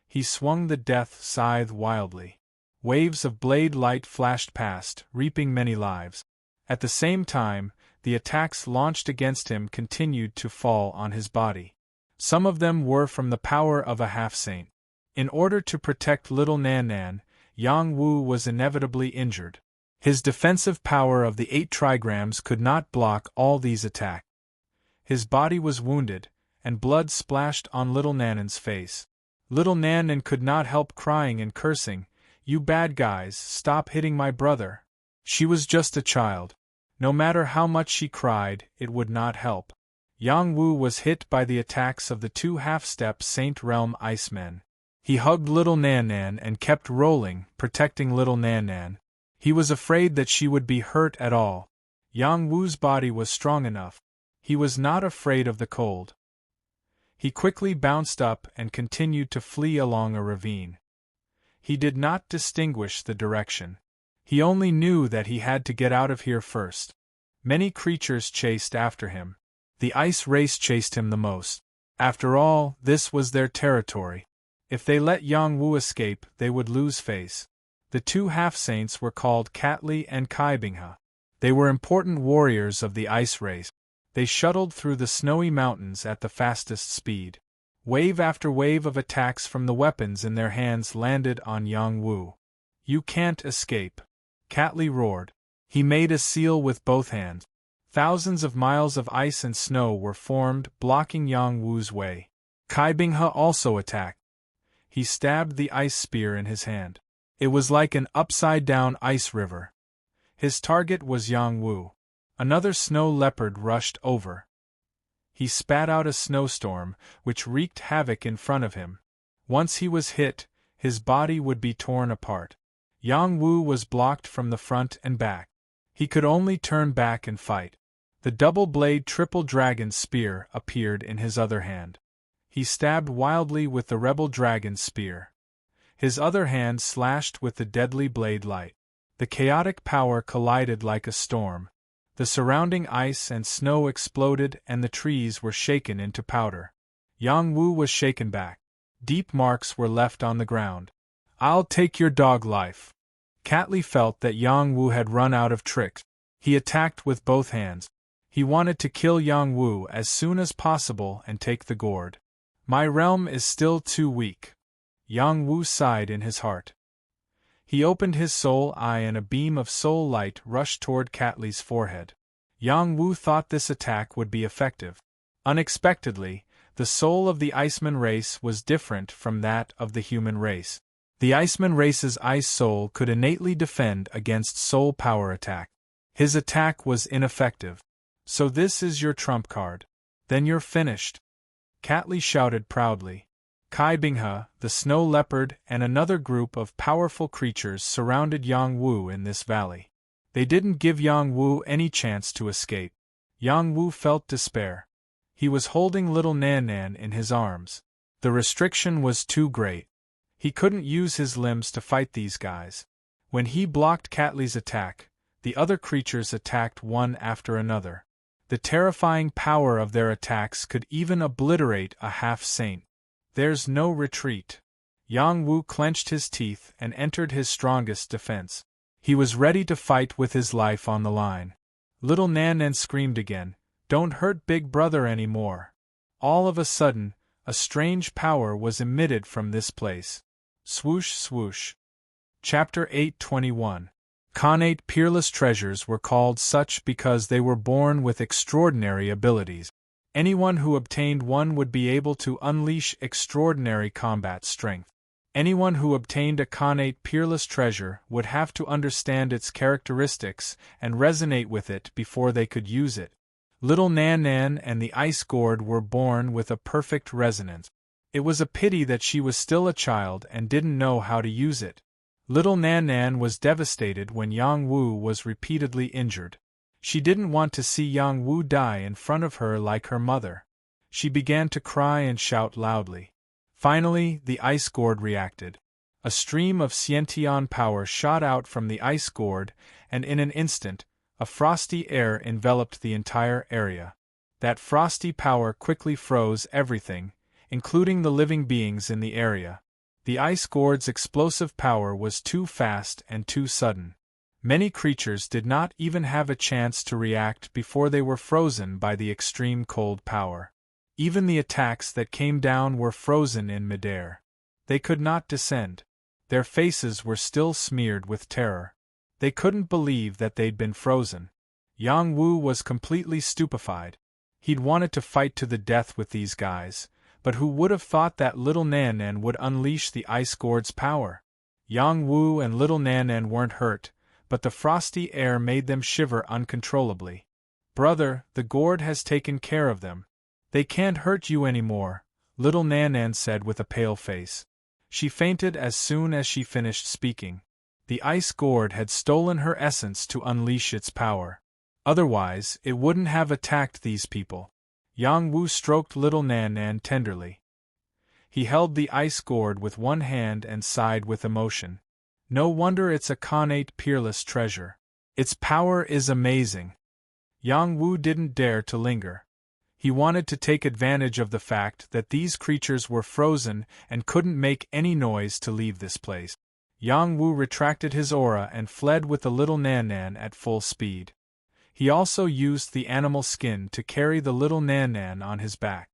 He swung the death scythe wildly. Waves of blade light flashed past, reaping many lives. At the same time, the attacks launched against him continued to fall on his body. Some of them were from the power of a half-saint. In order to protect little Nan Nan, Yang Wu was inevitably injured. His defensive power of the 8 trigrams could not block all these attacks. His body was wounded, and blood splashed on little Nanan's face. Little Nanan could not help crying and cursing, "You bad guys, stop hitting my brother." She was just a child. No matter how much she cried, it would not help. Yang Wu was hit by the attacks of the 2 half-step Saint Realm Icemen. He hugged little Nan Nan and kept rolling, protecting little Nan Nan. He was afraid that she would be hurt at all. Yang Wu's body was strong enough. He was not afraid of the cold. He quickly bounced up and continued to flee along a ravine. He did not distinguish the direction. He only knew that he had to get out of here first. Many creatures chased after him. The ice race chased him the most. After all, this was their territory. If they let Yang Wu escape, they would lose face. The two half-saints were called Katli and Kaibingha. They were important warriors of the ice race. They shuttled through the snowy mountains at the fastest speed. Wave after wave of attacks from the weapons in their hands landed on Yang Wu. "You can't escape," Katli roared. He made a seal with both hands. Thousands of miles of ice and snow were formed, blocking Yang Wu's way. Kaibingha also attacked. He stabbed the ice spear in his hand. It was like an upside-down ice river. His target was Yang Wu. Another snow leopard rushed over. He spat out a snowstorm, which wreaked havoc in front of him. Once he was hit, his body would be torn apart. Yang Wu was blocked from the front and back. He could only turn back and fight. The double-blade triple dragon spear appeared in his other hand. He stabbed wildly with the rebel dragon spear. His other hand slashed with the deadly blade light. The chaotic power collided like a storm. The surrounding ice and snow exploded and the trees were shaken into powder. Yang Wu was shaken back. Deep marks were left on the ground. "I'll take your dog life." Katli felt that Yang Wu had run out of tricks. He attacked with both hands. He wanted to kill Yang Wu as soon as possible and take the gourd. "My realm is still too weak." Yang Wu sighed in his heart. He opened his soul eye and a beam of soul light rushed toward Katli's forehead. Yang Wu thought this attack would be effective. Unexpectedly, the soul of the Iceman race was different from that of the human race. The Iceman race's ice soul could innately defend against soul power attack. His attack was ineffective. "So this is your trump card. Then you're finished," Katli shouted proudly. Kaibingha, the snow leopard, and another group of powerful creatures surrounded Yang Wu in this valley. They didn't give Yang Wu any chance to escape. Yang Wu felt despair. He was holding little Nan Nan in his arms. The restriction was too great. He couldn't use his limbs to fight these guys. When he blocked Katli's attack, the other creatures attacked one after another. The terrifying power of their attacks could even obliterate a half-saint. "There's no retreat." Yang Wu clenched his teeth and entered his strongest defense. He was ready to fight with his life on the line. Little Nan Nan screamed again, "Don't hurt Big Brother anymore." All of a sudden, a strange power was emitted from this place. Swoosh swoosh. Chapter 821. Khanate peerless treasures were called such because they were born with extraordinary abilities. Anyone who obtained one would be able to unleash extraordinary combat strength. Anyone who obtained a Khanate peerless treasure would have to understand its characteristics and resonate with it before they could use it. Little Nan Nan and the ice gourd were born with a perfect resonance. It was a pity that she was still a child and didn't know how to use it. Little Nan Nan was devastated when Yang Wu was repeatedly injured. She didn't want to see Yang Wu die in front of her like her mother. She began to cry and shout loudly. Finally, the ice gourd reacted. A stream of Xiantian power shot out from the ice gourd, and in an instant, a frosty air enveloped the entire area. That frosty power quickly froze everything, including the living beings in the area. The ice gourd's explosive power was too fast and too sudden. Many creatures did not even have a chance to react before they were frozen by the extreme cold power. Even the attacks that came down were frozen in midair. They could not descend. Their faces were still smeared with terror. They couldn't believe that they'd been frozen. Yang Wu was completely stupefied. He'd wanted to fight to the death with these guys, but who would have thought that little Nan Nan would unleash the ice gourd's power? Yang Wu and little Nan Nan weren't hurt, but the frosty air made them shiver uncontrollably. "Brother, the gourd has taken care of them. They can't hurt you anymore," little Nan Nan said with a pale face. She fainted as soon as she finished speaking. The ice gourd had stolen her essence to unleash its power. Otherwise, it wouldn't have attacked these people. Yang Wu stroked little Nan Nan tenderly. He held the ice gourd with one hand and sighed with emotion. No wonder it's a connate peerless treasure. Its power is amazing. Yang Wu didn't dare to linger. He wanted to take advantage of the fact that these creatures were frozen and couldn't make any noise to leave this place. Yang Wu retracted his aura and fled with the little Nan Nan at full speed. He also used the animal skin to carry the little Nan Nan on his back.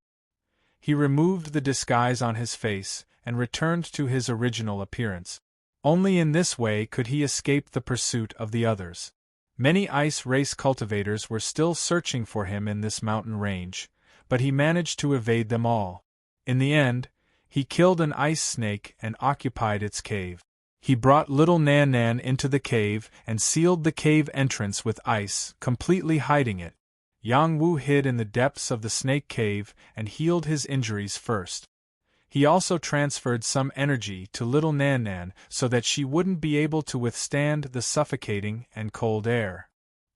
He removed the disguise on his face and returned to his original appearance. Only in this way could he escape the pursuit of the others. Many ice race cultivators were still searching for him in this mountain range, but he managed to evade them all. In the end, he killed an ice snake and occupied its cave. He brought little Nan Nan into the cave and sealed the cave entrance with ice, completely hiding it. Yang Wu hid in the depths of the snake cave and healed his injuries first. He also transferred some energy to little Nan Nan so that she wouldn't be able to withstand the suffocating and cold air.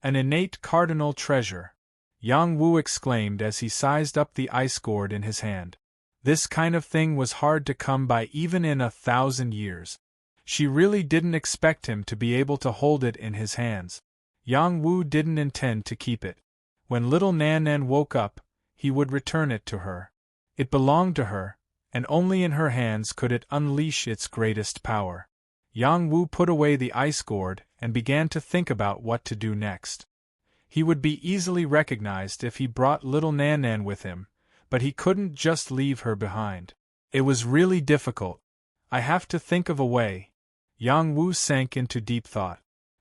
An innate cardinal treasure, Yang Wu exclaimed as he sized up the ice gourd in his hand. This kind of thing was hard to come by even in 1,000 years. She really didn't expect him to be able to hold it in his hands. Yang Wu didn't intend to keep it. When little Nan Nan woke up, he would return it to her. It belonged to her, and only in her hands could it unleash its greatest power. Yang Wu put away the ice gourd and began to think about what to do next. He would be easily recognized if he brought little Nan Nan with him, but he couldn't just leave her behind. It was really difficult. I have to think of a way. Yang Wu sank into deep thought.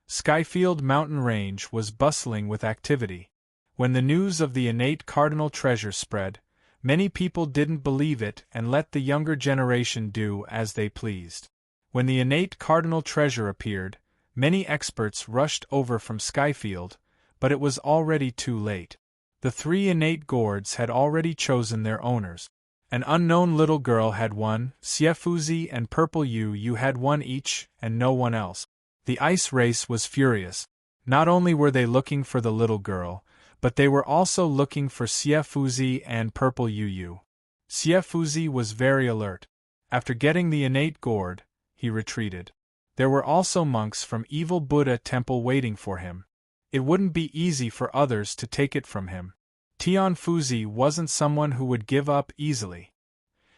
Skyfield mountain range was bustling with activity. When the news of the innate cardinal treasure spread, many people didn't believe it and let the younger generation do as they pleased. When the innate cardinal treasure appeared, many experts rushed over from Skyfield, but it was already too late. The 3 innate gourds had already chosen their owners. An unknown little girl had one, Xiefuzi and Purple Yu had one each, and no one else. The ice race was furious. Not only were they looking for the little girl, but they were also looking for Xiefuzi and Purple Yu. Xiefuzi was very alert. After getting the innate gourd, he retreated. There were also monks from Evil Buddha Temple waiting for him. It wouldn't be easy for others to take it from him. Tianfuzi wasn't someone who would give up easily.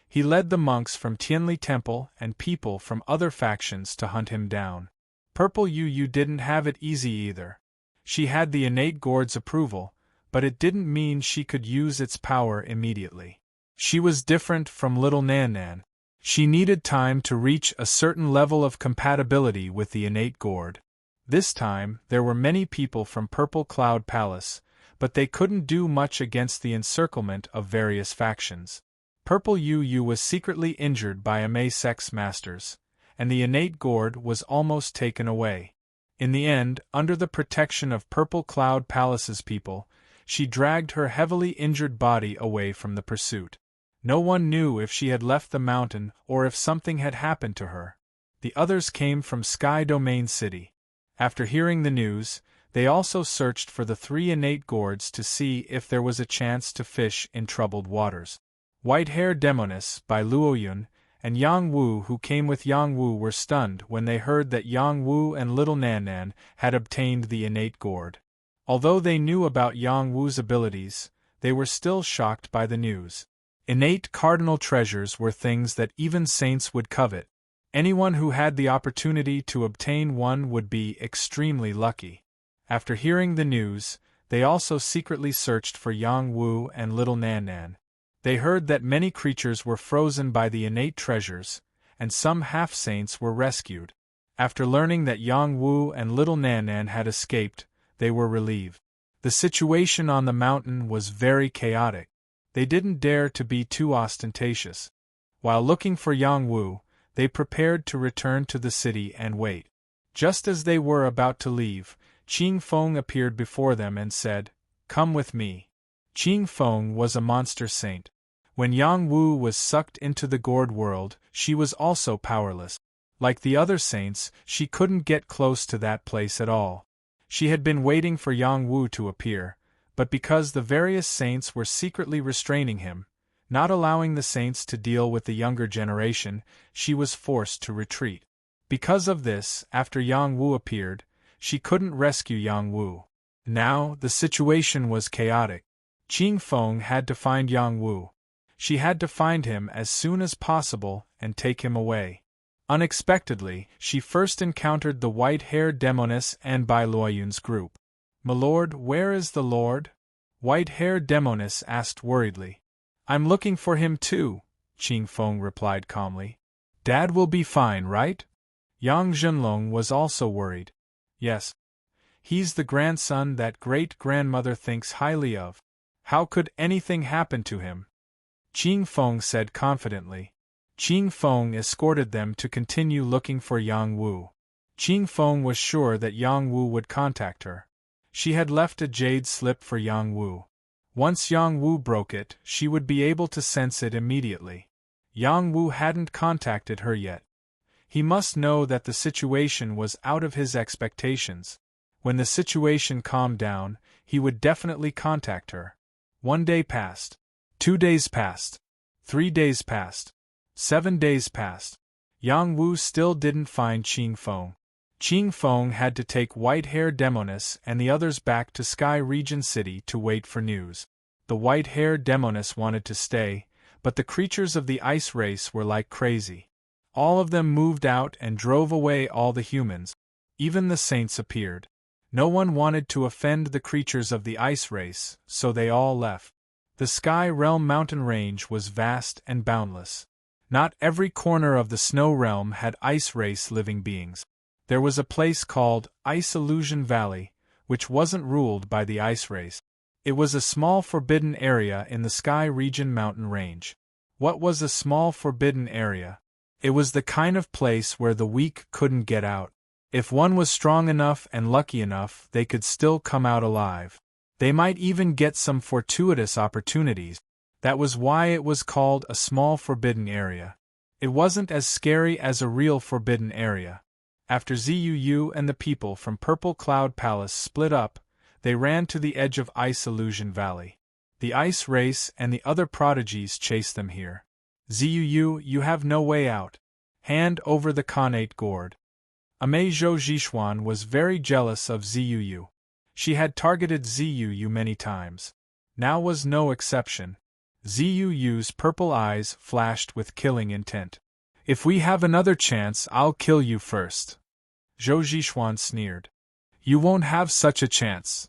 He led the monks from Tianli Temple and people from other factions to hunt him down. Purple Yu didn't have it easy either. She had the innate gourd's approval, but it didn't mean she could use its power immediately. She was different from little Nan Nan. She needed time to reach a certain level of compatibility with the innate gourd. This time, there were many people from Purple Cloud Palace, but they couldn't do much against the encirclement of various factions. Purple Yu was secretly injured by Amei Sex Masters, and the innate gourd was almost taken away. In the end, under the protection of Purple Cloud Palace's people, she dragged her heavily injured body away from the pursuit. No one knew if she had left the mountain or if something had happened to her. The others came from Sky Domain City. After hearing the news, they also searched for the 3 innate gourds to see if there was a chance to fish in troubled waters. White-Hair Demoness by Luoyun and Yang Wu who came with Yang Wu were stunned when they heard that Yang Wu and little Nan Nan had obtained the innate gourd. Although they knew about Yang Wu's abilities, they were still shocked by the news. Innate cardinal treasures were things that even saints would covet. Anyone who had the opportunity to obtain one would be extremely lucky. After hearing the news, they also secretly searched for Yang Wu and little Nan Nan. They heard that many creatures were frozen by the innate treasures, and some half-saints were rescued. After learning that Yang Wu and little Nan Nan had escaped, they were relieved. The situation on the mountain was very chaotic. They didn't dare to be too ostentatious. While looking for Yang Wu, they prepared to return to the city and wait. Just as they were about to leave, Qing Feng appeared before them and said, "Come with me." Qing Feng was a monster saint. When Yang Wu was sucked into the gourd world, she was also powerless. Like the other saints, she couldn't get close to that place at all. She had been waiting for Yang Wu to appear, but because the various saints were secretly restraining him, not allowing the saints to deal with the younger generation, she was forced to retreat. Because of this, after Yang Wu appeared, she couldn't rescue Yang Wu. Now, the situation was chaotic. Qing Feng had to find Yang Wu. She had to find him as soon as possible and take him away. Unexpectedly, she first encountered the white-haired demoness and Bai Luoyun's group. "Milord, where is the Lord?" White-haired demoness asked worriedly. "I'm looking for him too," Qing Feng replied calmly. "Dad will be fine, right?" Yang Zhenlong was also worried. "Yes. He's the grandson that great-grandmother thinks highly of. How could anything happen to him?" Qing Feng said confidently. Qing Feng escorted them to continue looking for Yang Wu. Qing Feng was sure that Yang Wu would contact her. She had left a jade slip for Yang Wu. Once Yang Wu broke it, she would be able to sense it immediately. Yang Wu hadn't contacted her yet. He must know that the situation was out of his expectations. When the situation calmed down, he would definitely contact her. 1 day passed. 2 days passed. 3 days passed. 7 days passed. Yang Wu still didn't find Qing Feng. Qing Feng had to take white-haired demoness and the others back to Sky Region City to wait for news. The white-haired demoness wanted to stay, but the creatures of the ice race were like crazy. All of them moved out and drove away all the humans. Even the saints appeared. No one wanted to offend the creatures of the ice race, so they all left. The Sky Realm mountain range was vast and boundless. Not every corner of the Snow Realm had ice race living beings. There was a place called Ice Illusion Valley, which wasn't ruled by the ice race. It was a small forbidden area in the Sky Region mountain range. What was a small forbidden area? It was the kind of place where the weak couldn't get out. If one was strong enough and lucky enough, they could still come out alive. They might even get some fortuitous opportunities. That was why it was called a small forbidden area. It wasn't as scary as a real forbidden area. After Zuu and the people from Purple Cloud Palace split up, they ran to the edge of Ice Illusion Valley. The ice race and the other prodigies chased them here. "Zuu, you have no way out. Hand over the Khanate gourd." Amei Zhou Zhishuan was very jealous of Zuu. She had targeted Zuu many times. Now was no exception. Zuu's purple eyes flashed with killing intent. "If we have another chance, I'll kill you first." Zhou Zhishuan sneered. "You won't have such a chance.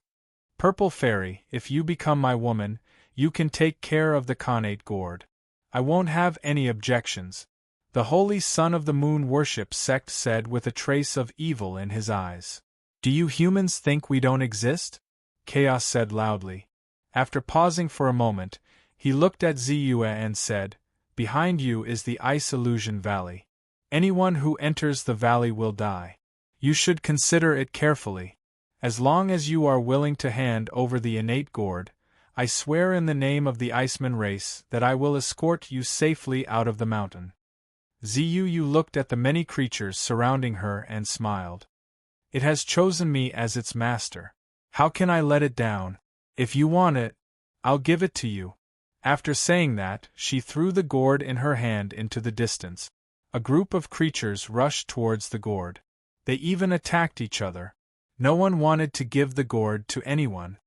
Purple Fairy, if you become my woman, you can take care of the Khanate gourd. I won't have any objections," the Holy Son of the Moon Worship sect said with a trace of evil in his eyes. "Do you humans think we don't exist?" Chaos said loudly. After pausing for a moment, he looked at Ziyue and said, "Behind you is the Ice Illusion Valley. Anyone who enters the valley will die. You should consider it carefully. As long as you are willing to hand over the innate gourd, I swear in the name of the Iceman race that I will escort you safely out of the mountain." Ziyue looked at the many creatures surrounding her and smiled. "It has chosen me as its master. How can I let it down? If you want it, I'll give it to you." After saying that, she threw the gourd in her hand into the distance. A group of creatures rushed towards the gourd. They even attacked each other. No one wanted to give the gourd to anyone.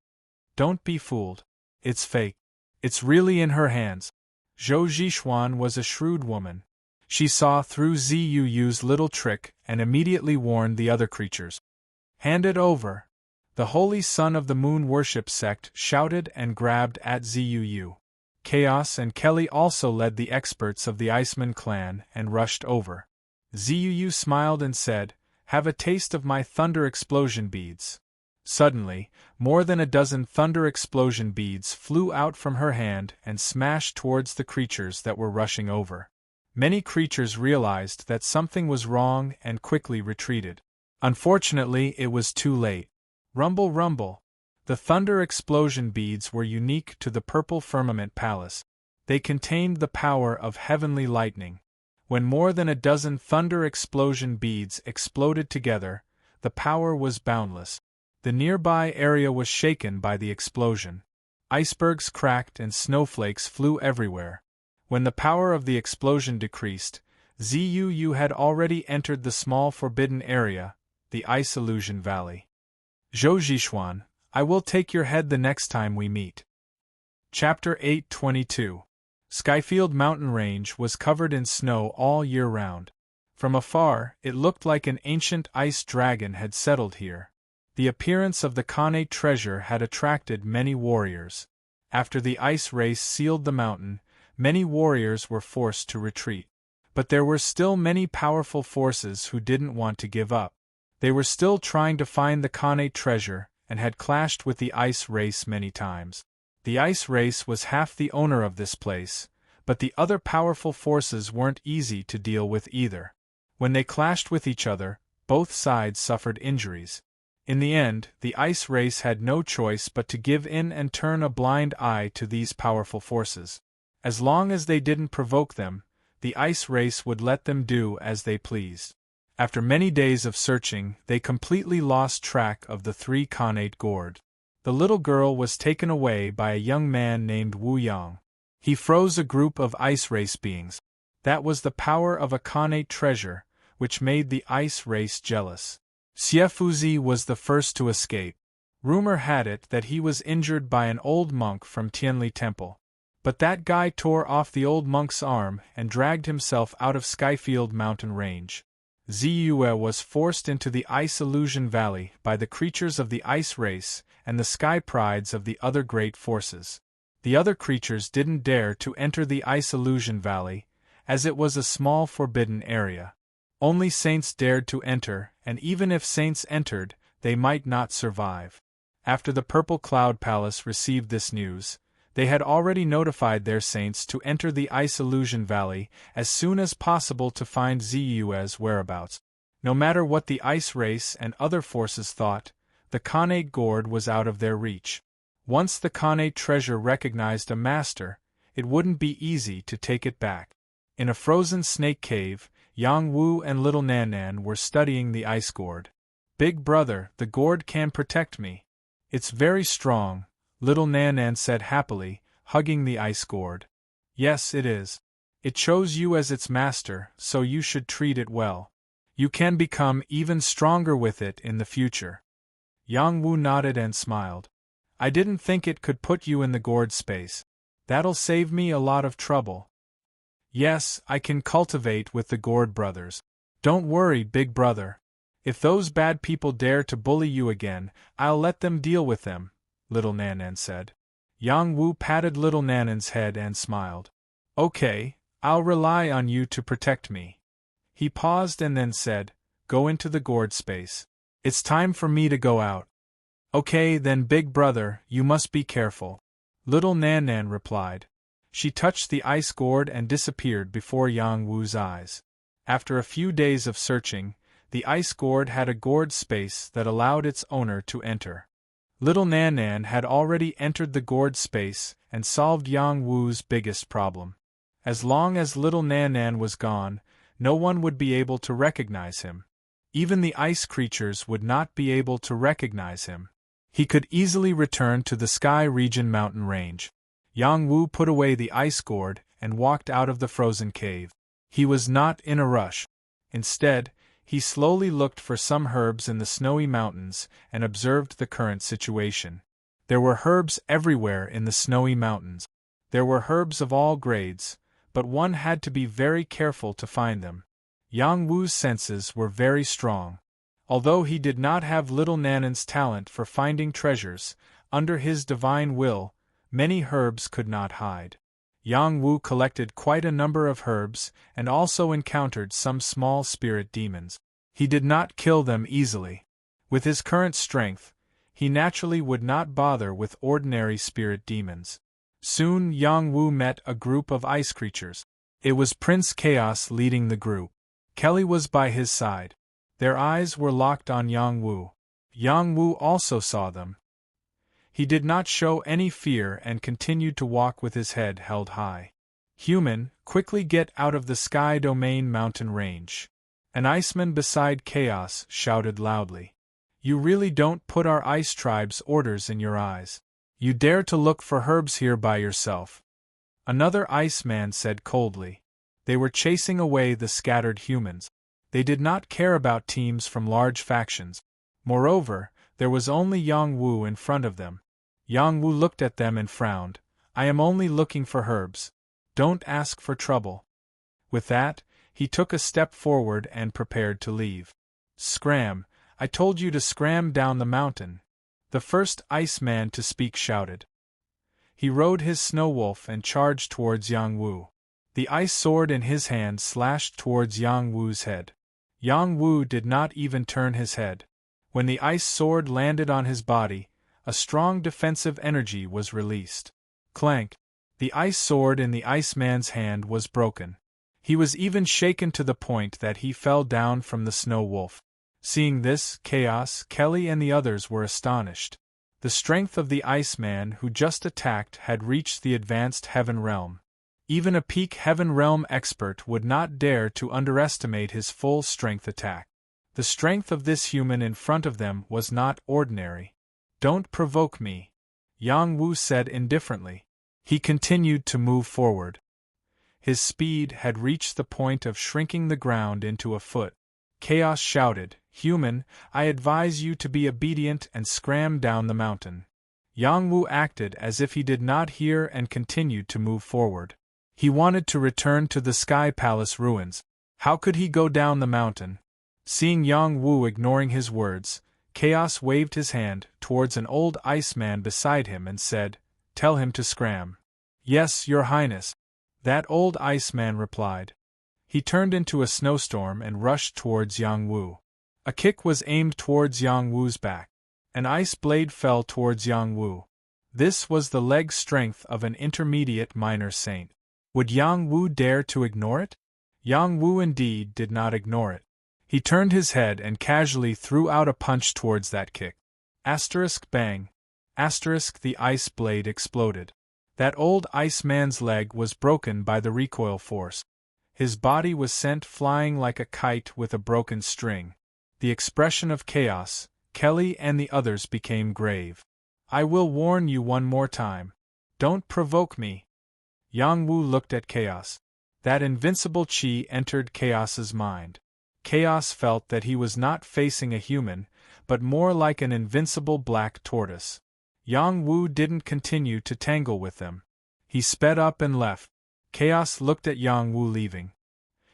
"Don't be fooled. It's fake. It's really in her hands." Zhou Zhishuan was a shrewd woman. She saw through Ziyu's little trick and immediately warned the other creatures. "Hand it over!" The Holy Son of the Moon Worship sect shouted and grabbed at Zuu. Chaos and Kelly also led the experts of the Iceman clan and rushed over. Zuu smiled and said, "Have a taste of my thunder explosion beads." Suddenly, more than a dozen thunder explosion beads flew out from her hand and smashed towards the creatures that were rushing over. Many creatures realized that something was wrong and quickly retreated. Unfortunately, it was too late. Rumble, rumble. The thunder explosion beads were unique to the Purple Firmament Palace. They contained the power of heavenly lightning. When more than a dozen thunder explosion beads exploded together, the power was boundless. The nearby area was shaken by the explosion. Icebergs cracked and snowflakes flew everywhere. When the power of the explosion decreased, Zuu had already entered the small forbidden area, the Ice Illusion Valley. Zhou Zhishuan, I will take your head the next time we meet. Chapter 822. Skyfield Mountain Range was covered in snow all year round. From afar, it looked like an ancient ice dragon had settled here. The appearance of the Khanate treasure had attracted many warriors. After the ice race sealed the mountain, many warriors were forced to retreat. But there were still many powerful forces who didn't want to give up. They were still trying to find the Khanate treasure, and had clashed with the ice race many times. The ice race was half the owner of this place, but the other powerful forces weren't easy to deal with either. When they clashed with each other, both sides suffered injuries. In the end, the ice race had no choice but to give in and turn a blind eye to these powerful forces. As long as they didn't provoke them, the ice race would let them do as they pleased. After many days of searching, they completely lost track of the 3 Khanate gourd. The little girl was taken away by a young man named Wu Yang. He froze a group of ice race beings. That was the power of a Khanate treasure, which made the ice race jealous. Xiefuzi was the first to escape. Rumor had it that he was injured by an old monk from Tianli Temple. But that guy tore off the old monk's arm and dragged himself out of Skyfield Mountain Range. Ziyue was forced into the Ice Illusion Valley by the creatures of the ice race and the sky prides of the other great forces. The other creatures didn't dare to enter the Ice Illusion Valley, as it was a small forbidden area. Only saints dared to enter, and even if saints entered, they might not survive. After the Purple Cloud Palace received this news, they had already notified their saints to enter the Ice Illusion Valley as soon as possible to find Ziyue's whereabouts. No matter what the ice race and other forces thought, the Khanate gourd was out of their reach. Once the Khanate treasure recognized a master, it wouldn't be easy to take it back. In a frozen snake cave, Yang Wu and little Nan were studying the ice gourd. Big brother, the gourd can protect me. It's very strong, little Nan said happily, hugging the ice gourd. Yes, it is. It chose you as its master, so you should treat it well. You can become even stronger with it in the future. Yang Wu nodded and smiled. I didn't think it could put you in the gourd space. That'll save me a lot of trouble. Yes, I can cultivate with the Gourd brothers. Don't worry, big brother. If those bad people dare to bully you again, I'll let them deal with them, little Nan said. Yang Wu patted little Nan's head and smiled. Okay, I'll rely on you to protect me. He paused and then said, Go into the gourd space. It's time for me to go out. Okay then, big brother, you must be careful. Little Nan replied. She touched the ice gourd and disappeared before Yang Wu's eyes. After a few days of searching, the ice gourd had a gourd space that allowed its owner to enter. Little Nan had already entered the gourd space and solved Yang Wu's biggest problem. As long as little Nan was gone, no one would be able to recognize him. Even the ice creatures would not be able to recognize him. He could easily return to the Sky Region mountain range. Yang Wu put away the ice gourd and walked out of the frozen cave. He was not in a rush. Instead, he slowly looked for some herbs in the snowy mountains and observed the current situation. There were herbs everywhere in the snowy mountains. There were herbs of all grades, but one had to be very careful to find them. Yang Wu's senses were very strong. Although he did not have little Nan's talent for finding treasures, under his divine will, many herbs could not hide. Yang Wu collected quite a number of herbs and also encountered some small spirit demons. He did not kill them easily. With his current strength, he naturally would not bother with ordinary spirit demons. Soon Yang Wu met a group of ice creatures. It was Prince Chaos leading the group. Kelly was by his side. Their eyes were locked on Yang Wu. Yang Wu also saw them. He did not show any fear and continued to walk with his head held high. Human, quickly get out of the Sky Domain mountain range. An iceman beside Chaos shouted loudly. You really don't put our ice tribe's orders in your eyes. You dare to look for herbs here by yourself. Another Iceman said coldly. They were chasing away the scattered humans. They did not care about teams from large factions. Moreover, there was only Yang Wu in front of them. Yang Wu looked at them and frowned. I am only looking for herbs. Don't ask for trouble. With that, he took a step forward and prepared to leave. Scram! I told you to scram down the mountain. The first Iceman to speak shouted. He rode his snow wolf and charged towards Yang Wu. The ice sword in his hand slashed towards Yang Wu's head. Yang Wu did not even turn his head. When the ice sword landed on his body, a strong defensive energy was released. Clank! The ice sword in the Iceman's hand was broken. He was even shaken to the point that he fell down from the snow wolf. Seeing this, Chaos, Kelly and the others were astonished. The strength of the Iceman who just attacked had reached the advanced Heaven Realm. Even a peak Heaven Realm expert would not dare to underestimate his full strength attack. The strength of this human in front of them was not ordinary. Don't provoke me, Yang Wu said indifferently. He continued to move forward. His speed had reached the point of shrinking the ground into a foot. Chaos shouted, Human, I advise you to be obedient and scram down the mountain. Yang Wu acted as if he did not hear and continued to move forward. He wanted to return to the Sky Palace ruins. How could he go down the mountain? Seeing Yang Wu ignoring his words, Chaos waved his hand towards an old Iceman beside him and said, Tell him to scram. Yes, Your Highness. That old Iceman replied. He turned into a snowstorm and rushed towards Yang Wu. A kick was aimed towards Yang Wu's back. An ice blade fell towards Yang Wu. This was the leg strength of an intermediate minor saint. Would Yang Wu dare to ignore it? Yang Wu indeed did not ignore it. He turned his head and casually threw out a punch towards that kick. Asterisk bang. Asterisk the ice blade exploded. That old Iceman's leg was broken by the recoil force. His body was sent flying like a kite with a broken string. The expression of Chaos, Kelly and the others became grave. I will warn you one more time. Don't provoke me. Yang Wu looked at Chaos. That invincible chi entered Chaos's mind. Chaos felt that he was not facing a human, but more like an invincible black tortoise. Yang Wu didn't continue to tangle with them. He sped up and left. Chaos looked at Yang Wu leaving.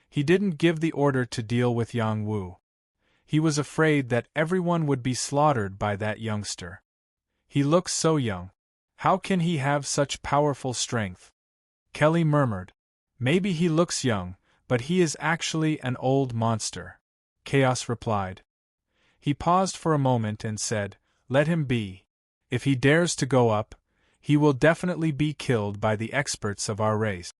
He didn't give the order to deal with Yang Wu. He was afraid that everyone would be slaughtered by that youngster. He looks so young. How can he have such powerful strength? Kelly murmured. Maybe he looks young, but he is actually an old monster. Chaos replied. He paused for a moment and said, Let him be. If he dares to go up, he will definitely be killed by the experts of our race.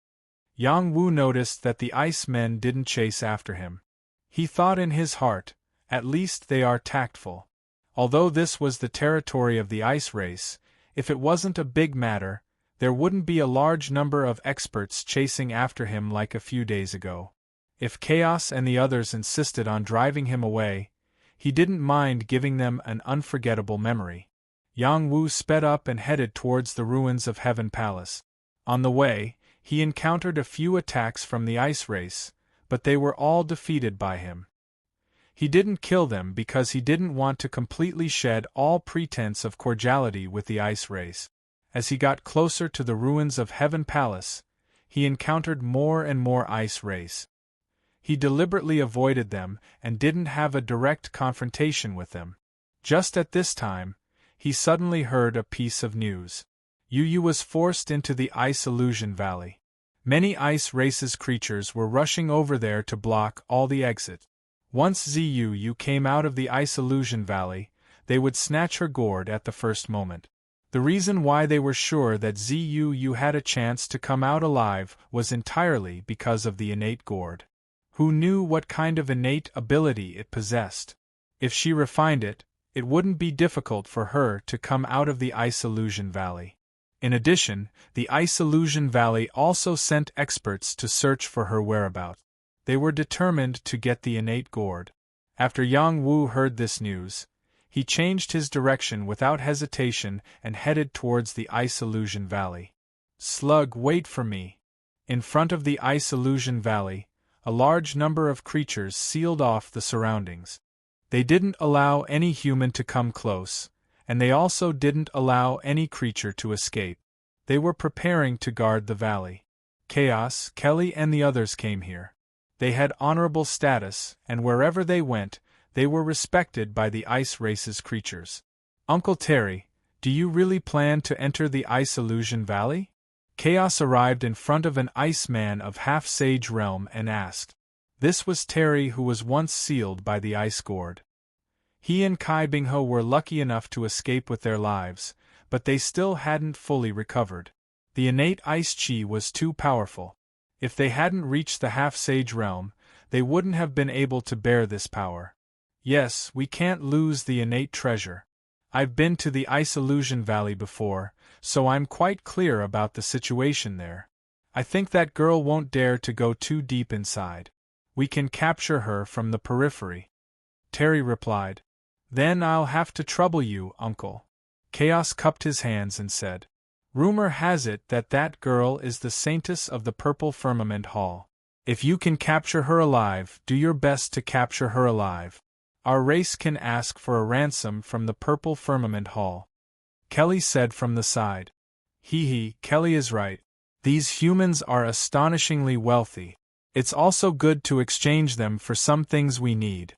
Yang Wu noticed that the ice men didn't chase after him. He thought in his heart, at least they are tactful. Although this was the territory of the ice race, if it wasn't a big matter, there wouldn't be a large number of experts chasing after him like a few days ago. If Chaos and the others insisted on driving him away, he didn't mind giving them an unforgettable memory. Yang Wu sped up and headed towards the ruins of Heaven Palace. On the way, he encountered a few attacks from the ice race, but they were all defeated by him. He didn't kill them because he didn't want to completely shed all pretense of cordiality with the ice race. As he got closer to the ruins of Heaven Palace, he encountered more and more ice race. He deliberately avoided them and didn't have a direct confrontation with them. Just at this time, he suddenly heard a piece of news. Yu was forced into the Ice Illusion Valley. Many ice races creatures were rushing over there to block all the exits. Once Yu came out of the Ice Illusion Valley, they would snatch her gourd at the first moment. The reason why they were sure that Yu had a chance to come out alive was entirely because of the innate gourd. Who knew what kind of innate ability it possessed? If she refined it, it wouldn't be difficult for her to come out of the Ice Illusion Valley. In addition, the Ice Illusion Valley also sent experts to search for her whereabouts. They were determined to get the innate gourd. After Yang Wu heard this news, He changed his direction without hesitation and headed towards the Ice Illusion Valley. Slug, wait for me. In front of the Ice Illusion Valley, a large number of creatures sealed off the surroundings. They didn't allow any human to come close, and they also didn't allow any creature to escape. They were preparing to guard the valley. Chaos, Kelly and the others came here. They had honorable status, and wherever they went, they were respected by the Ice Race's creatures. Uncle Terry, do you really plan to enter the Ice Illusion Valley? Chaos arrived in front of an Ice Man of half-sage realm and asked. This was Terry, who was once sealed by the Ice Gourd. He and Kai Bingho were lucky enough to escape with their lives, but they still hadn't fully recovered. The innate Ice Chi was too powerful. If they hadn't reached the half-sage realm, they wouldn't have been able to bear this power. Yes, we can't lose the innate treasure. I've been to the Ice Illusion Valley before, so I'm quite clear about the situation there. I think that girl won't dare to go too deep inside. We can capture her from the periphery. Terry replied. Then I'll have to trouble you, Uncle. Chaos cupped his hands and said. Rumor has it that that girl is the Saintess of the Purple Firmament Hall. If you can capture her alive, do your best to capture her alive. Our race can ask for a ransom from the Purple Firmament Hall. Kelly said from the side. Kelly is right. These humans are astonishingly wealthy. It's also good to exchange them for some things we need.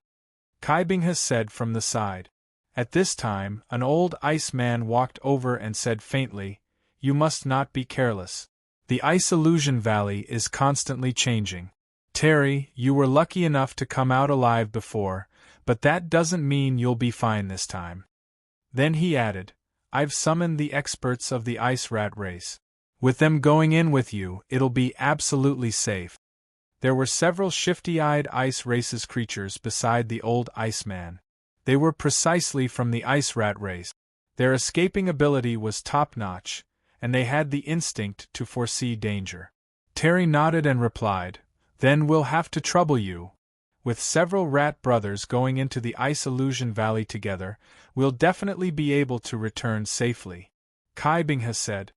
Kai Bingha said from the side. At this time, an old ice man walked over and said faintly, You must not be careless. The Ice Illusion Valley is constantly changing. Terry, you were lucky enough to come out alive before, but that doesn't mean you'll be fine this time. Then he added, I've summoned the experts of the Ice Rat race. With them going in with you, it'll be absolutely safe. There were several shifty-eyed Ice Race's creatures beside the old Iceman. They were precisely from the Ice Rat race. Their escaping ability was top-notch, and they had the instinct to foresee danger. Terry nodded and replied, Then we'll have to trouble you. With several rat brothers going into the Ice Illusion Valley together, we'll definitely be able to return safely. Kai Bingha said.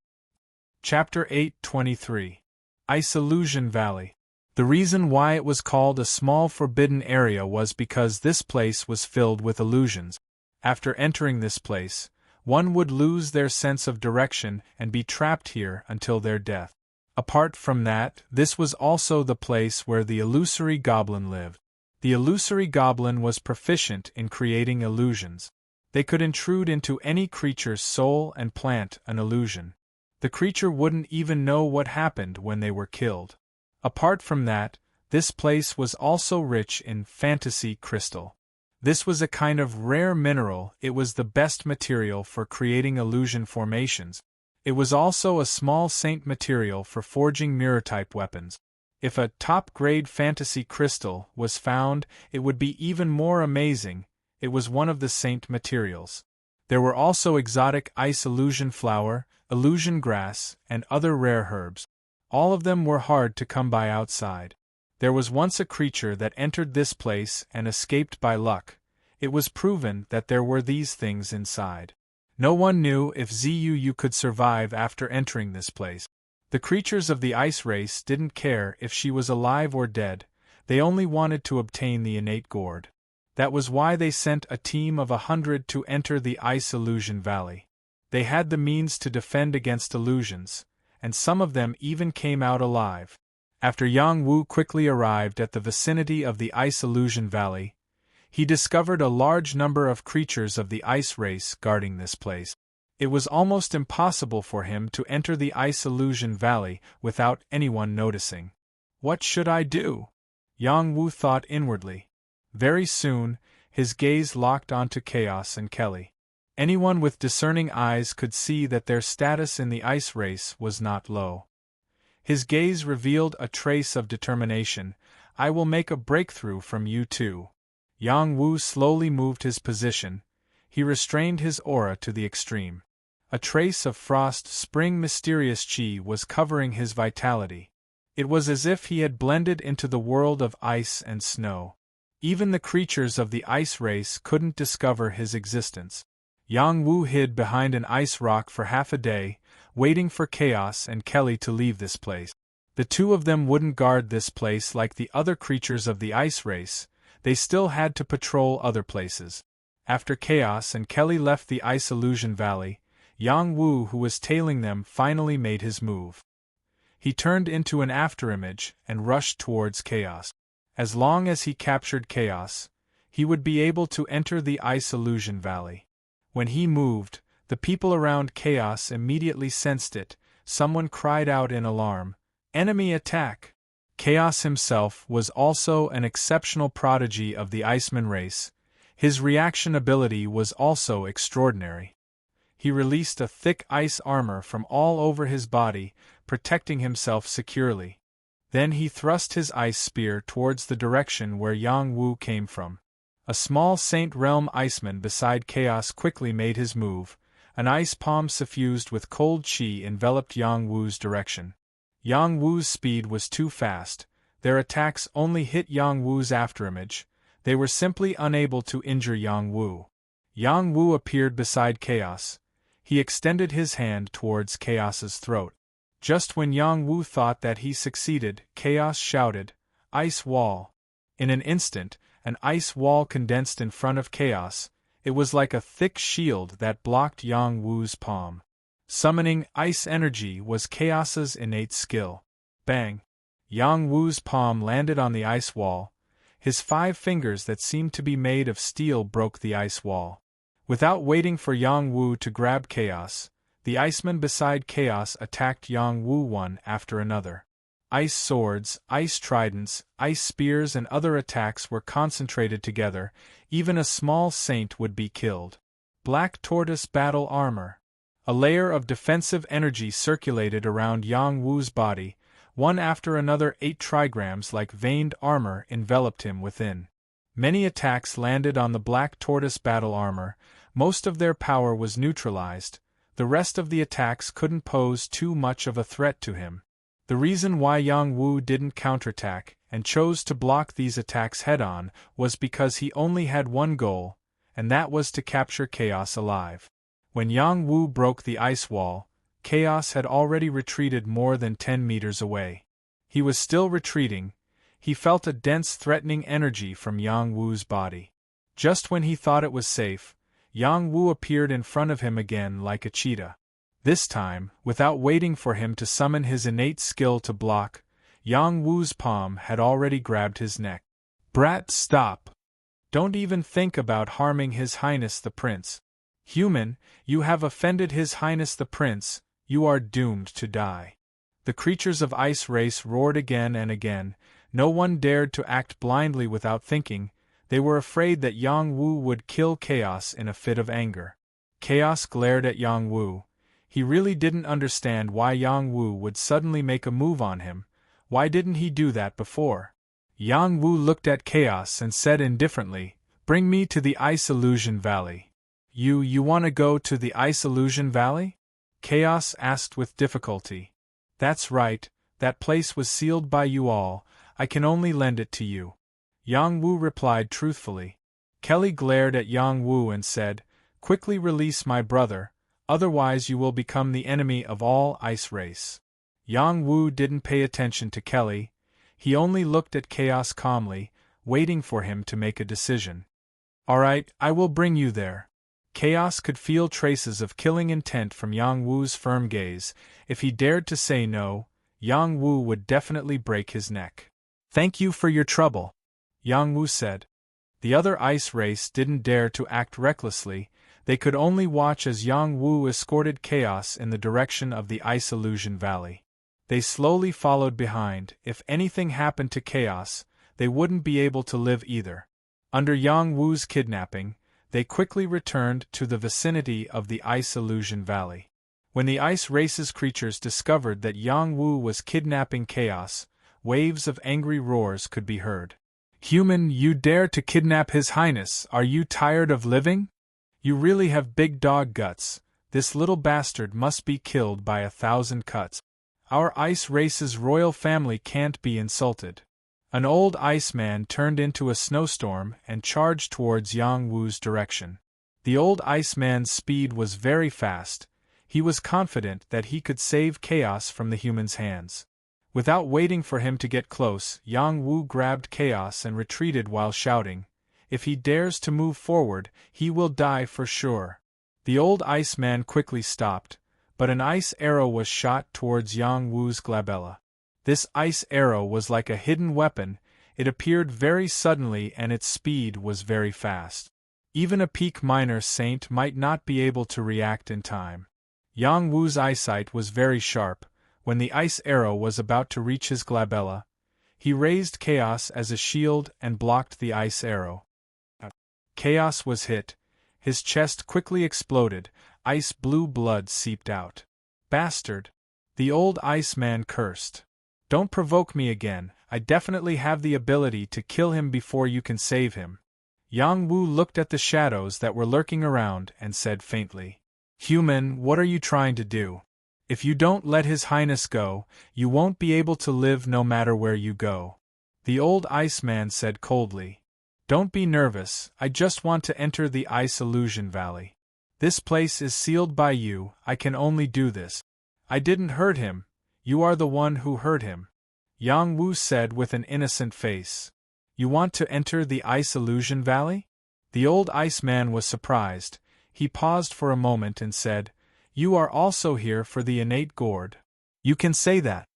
Chapter 823. Ice Illusion Valley. The reason why it was called a small forbidden area was because this place was filled with illusions. After entering this place, one would lose their sense of direction and be trapped here until their death. Apart from that, this was also the place where the illusory goblin lived. The illusory goblin was proficient in creating illusions. They could intrude into any creature's soul and plant an illusion. The creature wouldn't even know what happened when they were killed. Apart from that, this place was also rich in fantasy crystal. This was a kind of rare mineral. It was the best material for creating illusion formations. It was also a small saint material for forging mirror-type weapons. If a top-grade fantasy crystal was found, it would be even more amazing. It was one of the saint materials. There were also exotic ice illusion flower, illusion grass, and other rare herbs. All of them were hard to come by outside. There was once a creature that entered this place and escaped by luck. It was proven that there were these things inside. No one knew if Zuu could survive after entering this place. The creatures of the Ice Race didn't care if she was alive or dead, they only wanted to obtain the innate gourd. That was why they sent a team of 100 to enter the Ice Illusion Valley. They had the means to defend against illusions, and some of them even came out alive. After Yang Wu quickly arrived at the vicinity of the Ice Illusion Valley, he discovered a large number of creatures of the Ice Race guarding this place. It was almost impossible for him to enter the Ice Illusion Valley without anyone noticing. What should I do? Yang Wu thought inwardly. Very soon, his gaze locked onto Chaos and Kelly. Anyone with discerning eyes could see that their status in the Ice Race was not low. His gaze revealed a trace of determination. I will make a breakthrough from you two. Yang Wu slowly moved his position. He restrained his aura to the extreme. A trace of frost spring mysterious chi was covering his vitality. It was as if he had blended into the world of ice and snow. Even the creatures of the ice race couldn't discover his existence. Yang Wu hid behind an ice rock for half a day, waiting for Chaos and Kelly to leave this place. The two of them wouldn't guard this place like the other creatures of the ice race, they still had to patrol other places. After Chaos and Kelly left the Ice Illusion Valley, Yang Wu, who was tailing them, finally made his move. He turned into an afterimage and rushed towards Chaos. As long as he captured Chaos, he would be able to enter the Ice Illusion Valley. When he moved, the people around Chaos immediately sensed it. Someone cried out in alarm, "Enemy attack!" Chaos himself was also an exceptional prodigy of the Iceman race. His reaction ability was also extraordinary. He released a thick ice armor from all over his body, protecting himself securely. Then he thrust his ice spear towards the direction where Yang Wu came from. A small Saint Realm Iceman beside Chaos quickly made his move. An ice palm suffused with cold chi enveloped Yang Wu's direction. Yang Wu's speed was too fast. Their attacks only hit Yang Wu's afterimage. They were simply unable to injure Yang Wu. Yang Wu appeared beside Chaos. He extended his hand towards Chaos's throat. Just when Yang Wu thought that he succeeded, Chaos shouted, "Ice wall!" In an instant, an ice wall condensed in front of Chaos. It was like a thick shield that blocked Yang Wu's palm. Summoning ice energy was Chaos's innate skill. Bang! Yang Wu's palm landed on the ice wall. His 5 fingers that seemed to be made of steel broke the ice wall. Without waiting for Yang Wu to grab Chaos, the Iceman beside Chaos attacked Yang Wu one after another. Ice swords, ice tridents, ice spears and other attacks were concentrated together. Even a small saint would be killed. Black Tortoise Battle Armor. A layer of defensive energy circulated around Yang Wu's body. One after another 8 trigrams like veined armor enveloped him within. Many attacks landed on the Black Tortoise Battle Armor. Most of their power was neutralized. The rest of the attacks couldn't pose too much of a threat to him. The reason why Yang Wu didn't counterattack and chose to block these attacks head-on was because he only had one goal, and that was to capture Chaos alive. When Yang Wu broke the ice wall, Chaos had already retreated more than 10 meters away. He was still retreating. He felt a dense threatening energy from Yang Wu's body. Just when he thought it was safe, Yang Wu appeared in front of him again like a cheetah. This time, without waiting for him to summon his innate skill to block, Yang Wu's palm had already grabbed his neck. "Brat, stop! Don't even think about harming His Highness the Prince. Human, you have offended His Highness the Prince, you are doomed to die." The creatures of Ice Race roared again and again. No one dared to act blindly without thinking. They were afraid that Yang Wu would kill Chaos in a fit of anger. Chaos glared at Yang Wu. He really didn't understand why Yang Wu would suddenly make a move on him. Why didn't he do that before? Yang Wu looked at Chaos and said indifferently, "Bring me to the Ice Illusion Valley." You want to go to the Ice Illusion Valley?" Chaos asked with difficulty. "That's right, that place was sealed by you all, I can only lend it to you." Yang Wu replied truthfully. Kelly glared at Yang Wu and said, "Quickly release my brother, otherwise you will become the enemy of all Ice Race." Yang Wu didn't pay attention to Kelly. He only looked at Chaos calmly, waiting for him to make a decision. "All right, I will bring you there." Chaos could feel traces of killing intent from Yang Wu's firm gaze. If he dared to say no, Yang Wu would definitely break his neck. "Thank you for your trouble," Yang Wu said. The other Ice Race didn't dare to act recklessly. They could only watch as Yang Wu escorted Chaos in the direction of the Ice Illusion Valley. They slowly followed behind. If anything happened to Chaos, they wouldn't be able to live either. Under Yang Wu's kidnapping, they quickly returned to the vicinity of the Ice Illusion Valley. When the Ice Race's creatures discovered that Yang Wu was kidnapping Chaos, waves of angry roars could be heard. "Human, you dare to kidnap His Highness, are you tired of living? You really have big dog guts, this little bastard must be killed by 1,000 cuts. Our Ice Race's royal family can't be insulted." An old Iceman turned into a snowstorm and charged towards Yang Wu's direction. The old Iceman's speed was very fast. He was confident that he could save Chaos from the human's hands. Without waiting for him to get close, Yang Wu grabbed Chaos and retreated while shouting, "If he dares to move forward, he will die for sure." The old Iceman quickly stopped, but an ice arrow was shot towards Yang Wu's glabella. This ice arrow was like a hidden weapon. It appeared very suddenly and its speed was very fast. Even a peak minor saint might not be able to react in time. Yang Wu's eyesight was very sharp. When the ice arrow was about to reach his glabella, he raised Chaos as a shield and blocked the ice arrow. Chaos was hit. His chest quickly exploded. Ice blue blood seeped out. "Bastard!" The old Iceman cursed. "Don't provoke me again. I definitely have the ability to kill him before you can save him." Yang Wu looked at the shadows that were lurking around and said faintly, "Human, what are you trying to do? If you don't let His Highness go, you won't be able to live no matter where you go." The old Iceman said coldly, "Don't be nervous, I just want to enter the Ice Illusion Valley. This place is sealed by you, I can only do this." "I didn't hurt him. You are the one who hurt him," Yang Wu said with an innocent face. "You want to enter the Ice Illusion Valley?" The old Iceman was surprised. He paused for a moment and said, "You are also here for the innate gourd." "You can say that,"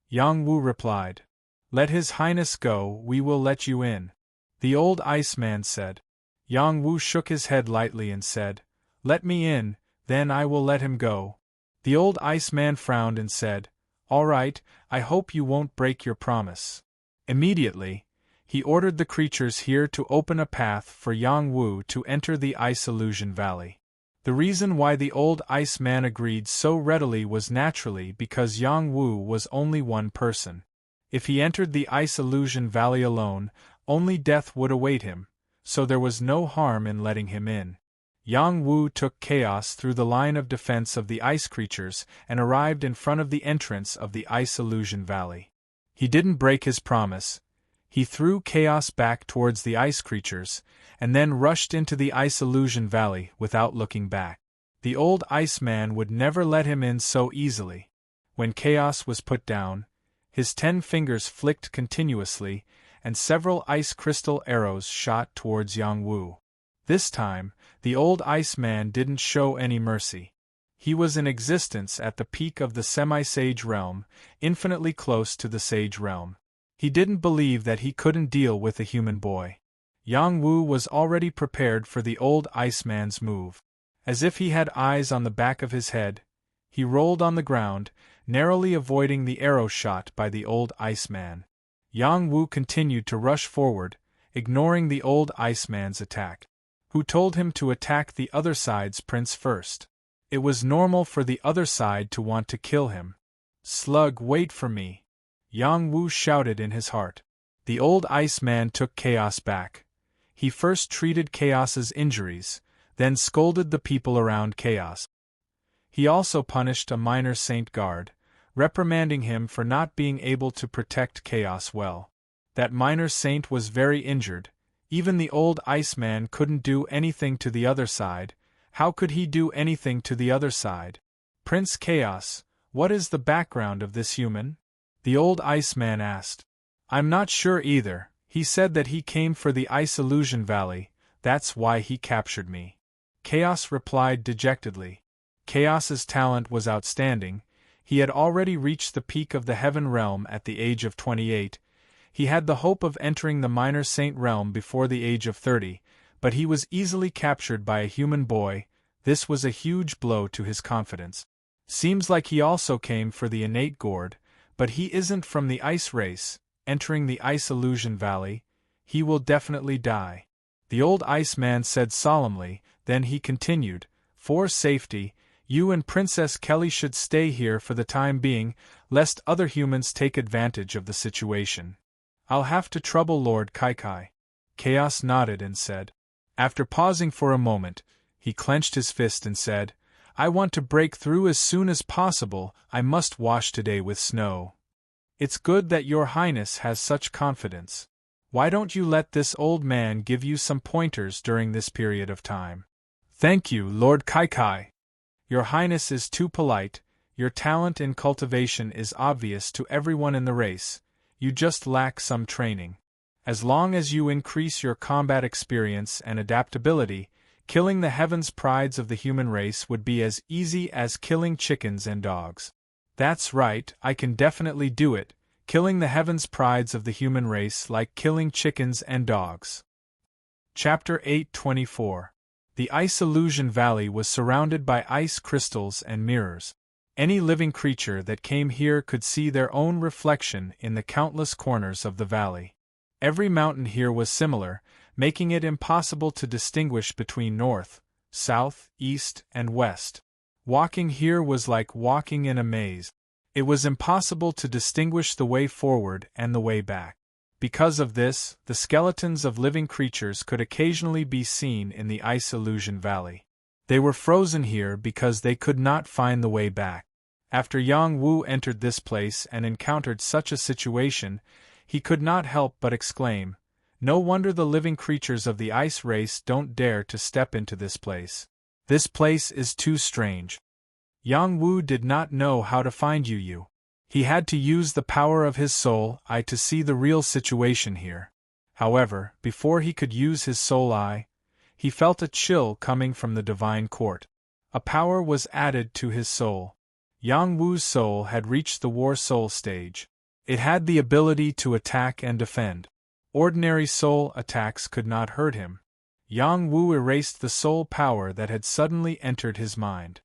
Yang Wu replied. "Let His Highness go, we will let you in," the old Iceman said. Yang Wu shook his head lightly and said, "Let me in, then I will let him go." The old Iceman frowned and said, "All right, I hope you won't break your promise." Immediately, he ordered the creatures here to open a path for Yang Wu to enter the Ice Illusion Valley. The reason why the old Iceman agreed so readily was naturally because Yang Wu was only one person. If he entered the Ice Illusion Valley alone, only death would await him, so there was no harm in letting him in. Yang Wu took Chaos through the line of defense of the ice creatures and arrived in front of the entrance of the Ice Illusion Valley. He didn't break his promise. He threw Chaos back towards the ice creatures, and then rushed into the Ice Illusion Valley without looking back. The old Iceman would never let him in so easily. When Chaos was put down, his 10 fingers flicked continuously, and several ice crystal arrows shot towards Yang Wu. This time, the old Iceman didn't show any mercy. He was in existence at the peak of the semi-sage realm, infinitely close to the sage realm. He didn't believe that he couldn't deal with a human boy. Yang Wu was already prepared for the old Iceman's move. As if he had eyes on the back of his head, he rolled on the ground, narrowly avoiding the arrow shot by the old Iceman. Yang Wu continued to rush forward, ignoring the old Iceman's attack. Who told him to attack the other side's prince first? It was normal for the other side to want to kill him. "Slug, wait for me!" Yang Wu shouted in his heart. The old Iceman took Chaos back. He first treated Chaos's injuries, then scolded the people around Chaos. He also punished a minor saint guard, reprimanding him for not being able to protect Chaos well. That minor saint was very injured. Even the old Iceman couldn't do anything to the other side. How could he do anything to the other side? "Prince Chaos, what is the background of this human?" the old Iceman asked. "I'm not sure either. He said that he came for the Ice Illusion Valley, that's why he captured me," Chaos replied dejectedly. Chaos's talent was outstanding. He had already reached the peak of the Heaven Realm at the age of 28. He had the hope of entering the Minor Saint Realm before the age of 30, but he was easily captured by a human boy. This was a huge blow to his confidence. Seems like he also came for the innate gourd, but he isn't from the ice race. Entering the Ice Illusion Valley, he will definitely die, the old Iceman said solemnly. Then he continued, "For safety, you and Princess Kelly should stay here for the time being, lest other humans take advantage of the situation." "I'll have to trouble Lord Kaikai." Chaos nodded and said. After pausing for a moment, he clenched his fist and said, "I want to break through as soon as possible. I must wash today with snow." It's good that your highness has such confidence. Why don't you let this old man give you some pointers during this period of time? Thank you, Lord Kaikai. Your highness is too polite, your talent in cultivation is obvious to everyone in the race, you just lack some training. As long as you increase your combat experience and adaptability, killing the heavens prides of the human race would be as easy as killing chickens and dogs. That's right, I can definitely do it, killing the heavens prides of the human race like killing chickens and dogs. Chapter 8:24. The Ice Illusion Valley was surrounded by ice crystals and mirrors. Any living creature that came here could see their own reflection in the countless corners of the valley. Every mountain here was similar, making it impossible to distinguish between north, south, east, and west. Walking here was like walking in a maze. It was impossible to distinguish the way forward and the way back. Because of this, the skeletons of living creatures could occasionally be seen in the Ice Illusion Valley. They were frozen here because they could not find the way back. After Yang Wu entered this place and encountered such a situation, he could not help but exclaim, "No wonder the living creatures of the ice race don't dare to step into this place. This place is too strange." Yang Wu did not know how to find Yu. He had to use the power of his soul eye to see the real situation here. However, before he could use his soul eye, he felt a chill coming from the divine court. A power was added to his soul. Yang Wu's soul had reached the war soul stage. It had the ability to attack and defend. Ordinary soul attacks could not hurt him. Yang Wu erased the soul power that had suddenly entered his mind.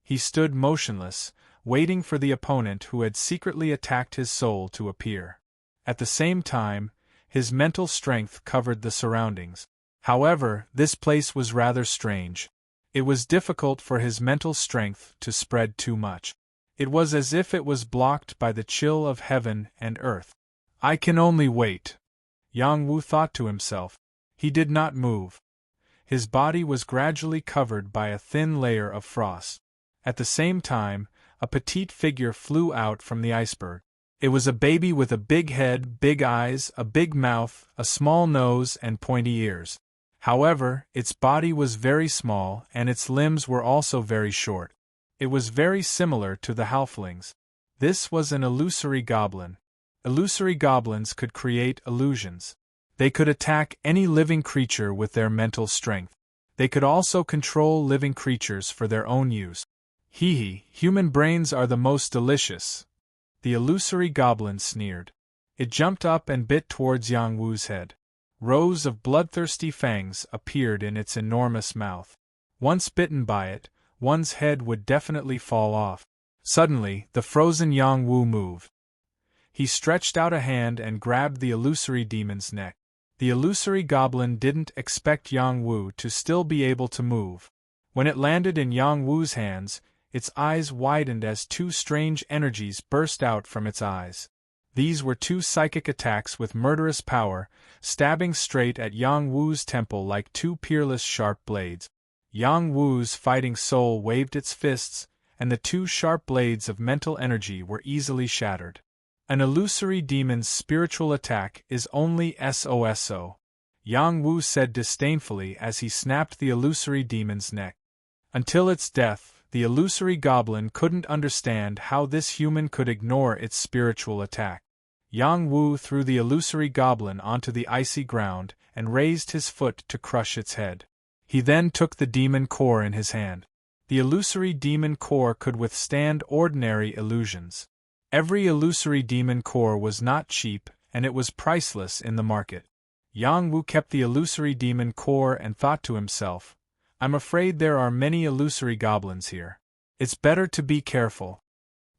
He stood motionless, waiting for the opponent who had secretly attacked his soul to appear. At the same time, his mental strength covered the surroundings. However, this place was rather strange. It was difficult for his mental strength to spread too much. It was as if it was blocked by the chill of heaven and earth. I can only wait, Yang Wu thought to himself. He did not move. His body was gradually covered by a thin layer of frost. At the same time, a petite figure flew out from the iceberg. It was a baby with a big head, big eyes, a big mouth, a small nose, and pointy ears. However, its body was very small and its limbs were also very short. It was very similar to the halflings. This was an illusory goblin. Illusory goblins could create illusions. They could attack any living creature with their mental strength. They could also control living creatures for their own use. Hee, human brains are the most delicious. The illusory goblin sneered. It jumped up and bit towards Yang Wu's head. Rows of bloodthirsty fangs appeared in its enormous mouth. Once bitten by it, one's head would definitely fall off. Suddenly, the frozen Yang Wu moved. He stretched out a hand and grabbed the illusory demon's neck. The illusory goblin didn't expect Yang Wu to still be able to move. When it landed in Yang Wu's hands, its eyes widened as two strange energies burst out from its eyes. These were two psychic attacks with murderous power, stabbing straight at Yang Wu's temple like two peerless sharp blades. Yang Wu's fighting soul waved its fists, and the two sharp blades of mental energy were easily shattered. An illusory demon's spiritual attack is only SOSO, Yang Wu said disdainfully as he snapped the illusory demon's neck. Until its death, the illusory goblin couldn't understand how this human could ignore its spiritual attack. Yang Wu threw the illusory goblin onto the icy ground and raised his foot to crush its head. He then took the demon core in his hand. The illusory demon core could withstand ordinary illusions. Every illusory demon core was not cheap, and it was priceless in the market. Yang Wu kept the illusory demon core and thought to himself, I'm afraid there are many illusory goblins here. It's better to be careful.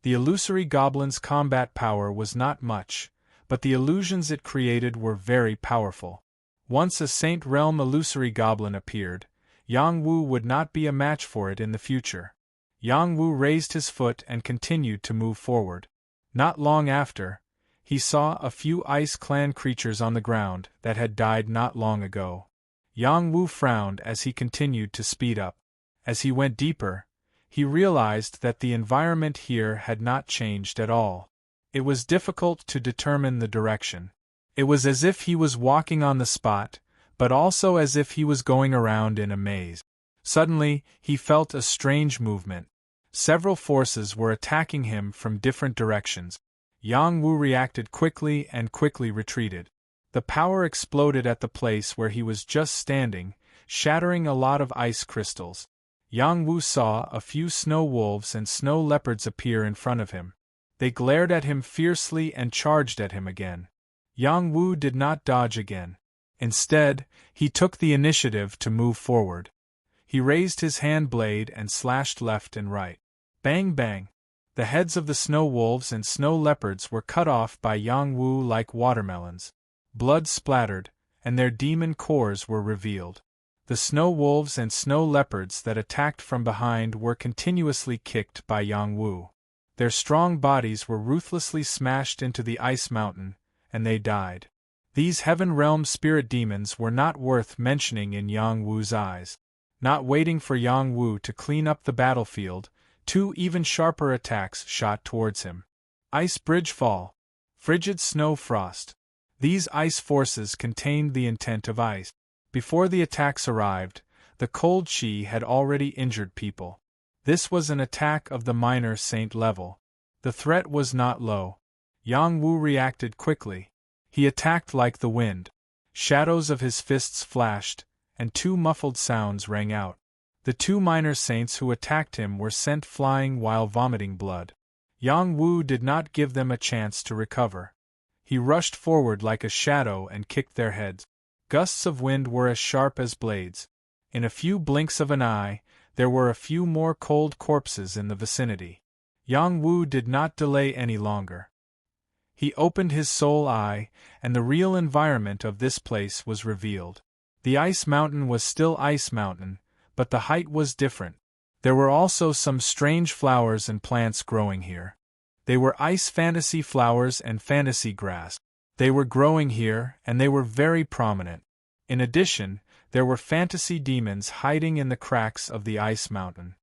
The illusory goblin's combat power was not much, but the illusions it created were very powerful. Once a Saint Realm illusory goblin appeared, Yang Wu would not be a match for it in the future. Yang Wu raised his foot and continued to move forward. Not long after, he saw a few Ice Clan creatures on the ground that had died not long ago. Yang Wu frowned as he continued to speed up. As he went deeper, he realized that the environment here had not changed at all. It was difficult to determine the direction. It was as if he was walking on the spot, but also as if he was going around in a maze. Suddenly, he felt a strange movement. Several forces were attacking him from different directions. Yang Wu reacted quickly and quickly retreated. The power exploded at the place where he was just standing, shattering a lot of ice crystals. Yang Wu saw a few snow wolves and snow leopards appear in front of him. They glared at him fiercely and charged at him again. Yang Wu did not dodge again. Instead, he took the initiative to move forward. He raised his hand blade and slashed left and right. Bang bang! The heads of the snow wolves and snow leopards were cut off by Yang Wu like watermelons. Blood splattered, and their demon cores were revealed. The snow wolves and snow leopards that attacked from behind were continuously kicked by Yang Wu. Their strong bodies were ruthlessly smashed into the ice mountain, and they died. These Heaven Realm spirit demons were not worth mentioning in Yang Wu's eyes. Not waiting for Yang Wu to clean up the battlefield, two even sharper attacks shot towards him. Ice Bridge Fall. Frigid Snow Frost. These ice forces contained the intent of ice. Before the attacks arrived, the cold chi had already injured people. This was an attack of the minor saint level. The threat was not low. Yang Wu reacted quickly. He attacked like the wind. Shadows of his fists flashed, and two muffled sounds rang out. The two minor saints who attacked him were sent flying while vomiting blood. Yang Wu did not give them a chance to recover. He rushed forward like a shadow and kicked their heads. Gusts of wind were as sharp as blades. In a few blinks of an eye, there were a few more cold corpses in the vicinity. Yang Wu did not delay any longer. He opened his soul eye, and the real environment of this place was revealed. The ice mountain was still Ice Mountain, but the height was different. There were also some strange flowers and plants growing here. They were ice fantasy flowers and fantasy grass. They were growing here, and they were very prominent. In addition, there were fantasy demons hiding in the cracks of the ice mountain.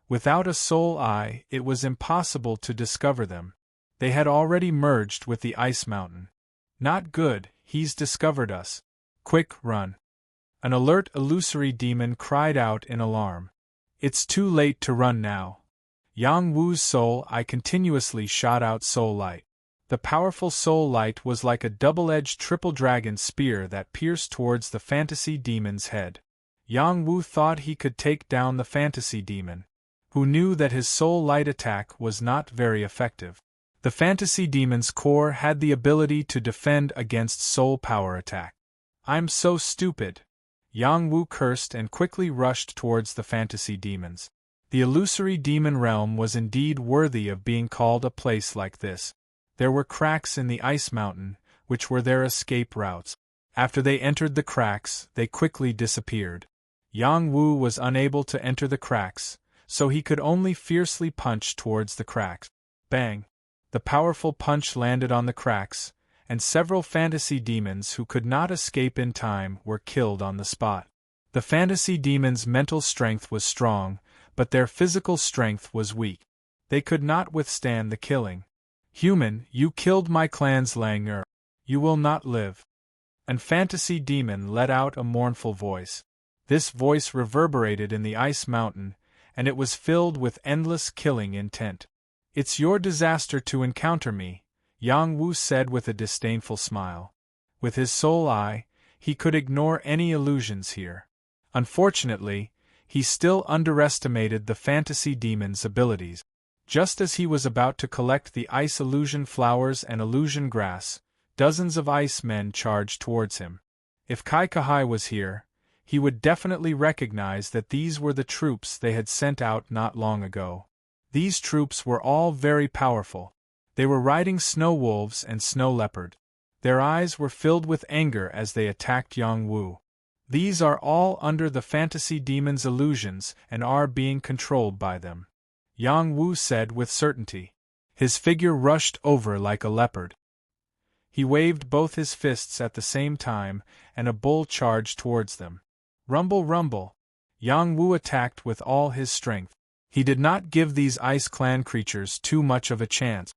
Without a soul eye, it was impossible to discover them. They had already merged with the ice mountain. Not good, he's discovered us. Quick, run. An alert illusory demon cried out in alarm. It's too late to run now. Yang Wu's soul eye continuously shot out soul light. The powerful soul light was like a double-edged triple dragon spear that pierced towards the fantasy demon's head. Yang Wu thought he could take down the fantasy demon, who knew that his soul light attack was not very effective. The fantasy demon's core had the ability to defend against soul power attack. I'm so stupid. Yang Wu cursed and quickly rushed towards the fantasy demons. The illusory demon realm was indeed worthy of being called a place like this. There were cracks in the ice mountain, which were their escape routes. After they entered the cracks, they quickly disappeared. Yang Wu was unable to enter the cracks, so he could only fiercely punch towards the cracks. Bang! The powerful punch landed on the cracks, and several fantasy demons who could not escape in time were killed on the spot. The fantasy demons' mental strength was strong, but their physical strength was weak. They could not withstand the killing. Human, you killed my clan's Langer. You will not live. An fantasy demon let out a mournful voice. This voice reverberated in the ice mountain, and it was filled with endless killing intent. It's your disaster to encounter me, Yang Wu said with a disdainful smile. With his soul eye, he could ignore any illusions here. Unfortunately, he still underestimated the fantasy demon's abilities. Just as he was about to collect the ice illusion flowers and illusion grass, dozens of ice men charged towards him. If Kai Kahai was here, he would definitely recognize that these were the troops they had sent out not long ago. These troops were all very powerful. They were riding snow wolves and snow leopard. Their eyes were filled with anger as they attacked Yang Wu. These are all under the fantasy demon's illusions and are being controlled by them, Yang Wu said with certainty. His figure rushed over like a leopard. He waved both his fists at the same time, and a bull charged towards them. Rumble, rumble! Yang Wu attacked with all his strength. He did not give these ice clan creatures too much of a chance.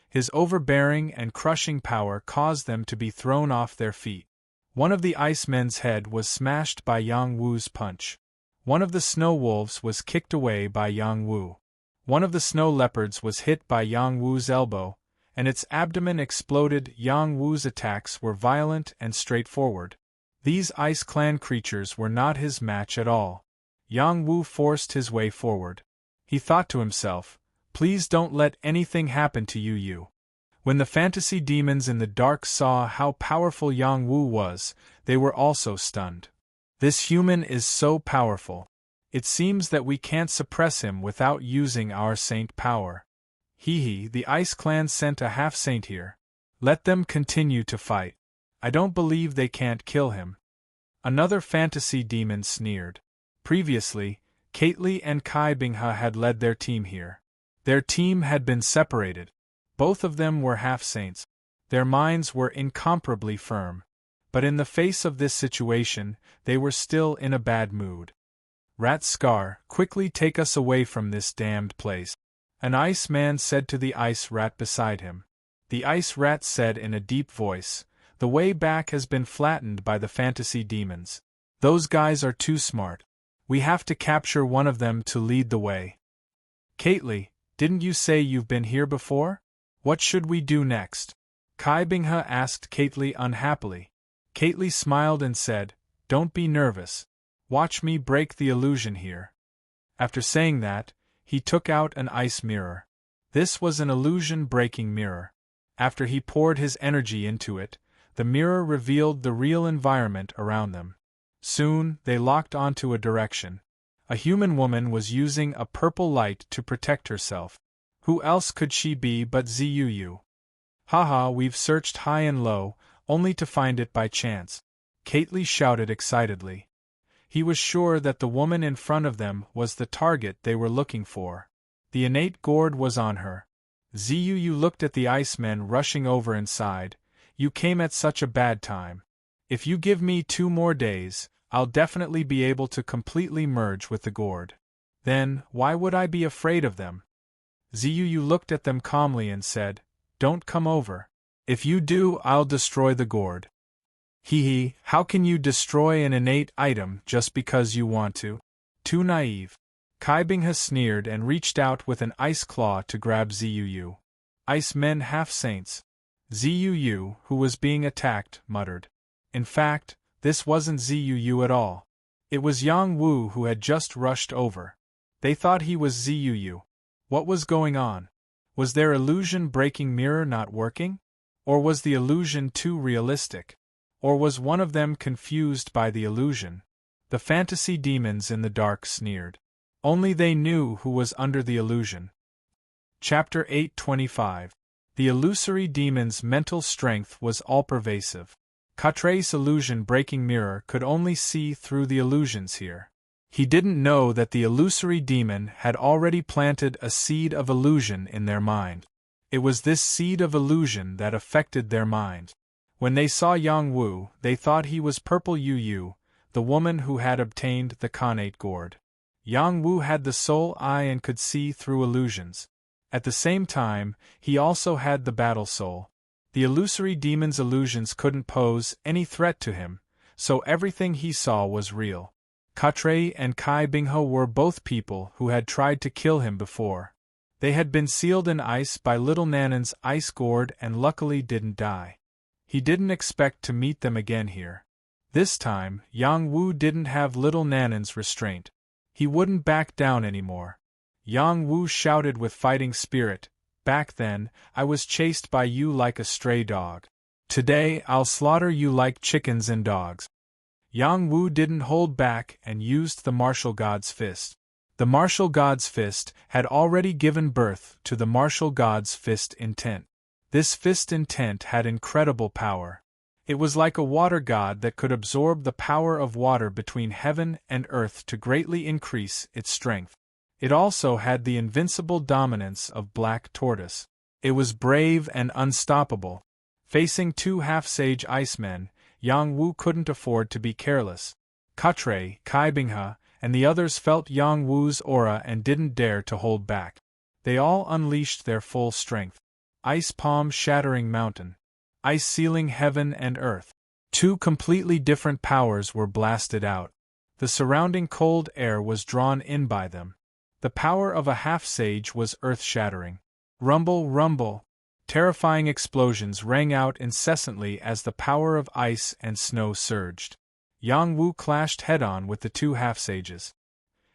His overbearing and crushing power caused them to be thrown off their feet. One of the ice men's head was smashed by Yang Wu's punch. One of the snow wolves was kicked away by Yang Wu. One of the snow leopards was hit by Yang Wu's elbow, and its abdomen exploded. Yang Wu's attacks were violent and straightforward. These Ice Clan creatures were not his match at all. Yang Wu forced his way forward. He thought to himself, "Please don't let anything happen to you." When the fantasy demons in the dark saw how powerful Yang Wu was, they were also stunned. "This human is so powerful. It seems that we can't suppress him without using our saint power. The Ice Clan sent a half-saint here. Let them continue to fight. I don't believe they can't kill him." Another fantasy demon sneered. Previously, Kately and Kai Binghe had led their team here. Their team had been separated. Both of them were half-saints. Their minds were incomparably firm. But in the face of this situation, they were still in a bad mood. "Rat Scar, quickly take us away from this damned place," an ice man said to the ice rat beside him. The ice rat said in a deep voice, "The way back has been flattened by the fantasy demons. Those guys are too smart. We have to capture one of them to lead the way." "Kately, didn't you say you've been here before? What should we do next?" Kai Binghe asked Kately unhappily. Kately smiled and said, "Don't be nervous. Watch me break the illusion here." After saying that, he took out an ice mirror. This was an illusion-breaking mirror. After he poured his energy into it, the mirror revealed the real environment around them. Soon, they locked onto a direction. A human woman was using a purple light to protect herself. Who else could she be but Zuu? "Haha, we've searched high and low, only to find it by chance," Kately shouted excitedly. He was sure that the woman in front of them was the target they were looking for. The innate gourd was on her. Zuu looked at the icemen rushing over and sighed, "You came at such a bad time. If you give me 2 more days, I'll definitely be able to completely merge with the gourd. Then, why would I be afraid of them?" Zuu looked at them calmly and said, "Don't come over. If you do, I'll destroy the gourd." How can you destroy an innate item just because you want to? Too naive." Kai Binghe sneered and reached out with an ice claw to grab Zuu. "Ice men half-saints." Zuu, who was being attacked, muttered. In fact, this wasn't Zuu at all. It was Yang Wu who had just rushed over. They thought he was Zuu. What was going on? Was their illusion-breaking mirror not working? Or was the illusion too realistic? Or was one of them confused by the illusion? The fantasy demons in the dark sneered. Only they knew who was under the illusion. Chapter 825. The illusory demon's mental strength was all-pervasive. Katre's illusion-breaking mirror could only see through the illusions here. He didn't know that the illusory demon had already planted a seed of illusion in their mind. It was this seed of illusion that affected their mind. When they saw Yang Wu, they thought he was Purple Yu, the woman who had obtained the Khanate gourd. Yang Wu had the soul eye and could see through illusions. At the same time, he also had the battle soul. The illusory demon's illusions couldn't pose any threat to him, so everything he saw was real. Katre and Kai Binghe were both people who had tried to kill him before. They had been sealed in ice by Little Nanan's ice gourd and luckily didn't die. He didn't expect to meet them again here. This time, Yang Wu didn't have Little Nanan's restraint. He wouldn't back down anymore. Yang Wu shouted with fighting spirit, "Back then, I was chased by you like a stray dog. Today, I'll slaughter you like chickens and dogs." Yang Wu didn't hold back and used the martial god's fist. The martial god's fist had already given birth to the martial god's fist intent. This fist intent had incredible power. It was like a water god that could absorb the power of water between heaven and earth to greatly increase its strength. It also had the invincible dominance of Black Tortoise. It was brave and unstoppable. Facing 2 half-sage icemen, Yang Wu couldn't afford to be careless. Katre, Kai Binghe, and the others felt Yang Wu's aura and didn't dare to hold back. They all unleashed their full strength. ice palm shattering mountain, ice sealing heaven and earth. Two completely different powers were blasted out. The surrounding cold air was drawn in by them. The power of a half-sage was earth-shattering. Rumble, rumble. Terrifying explosions rang out incessantly as the power of ice and snow surged. Yang Wu clashed head-on with the two half-sages.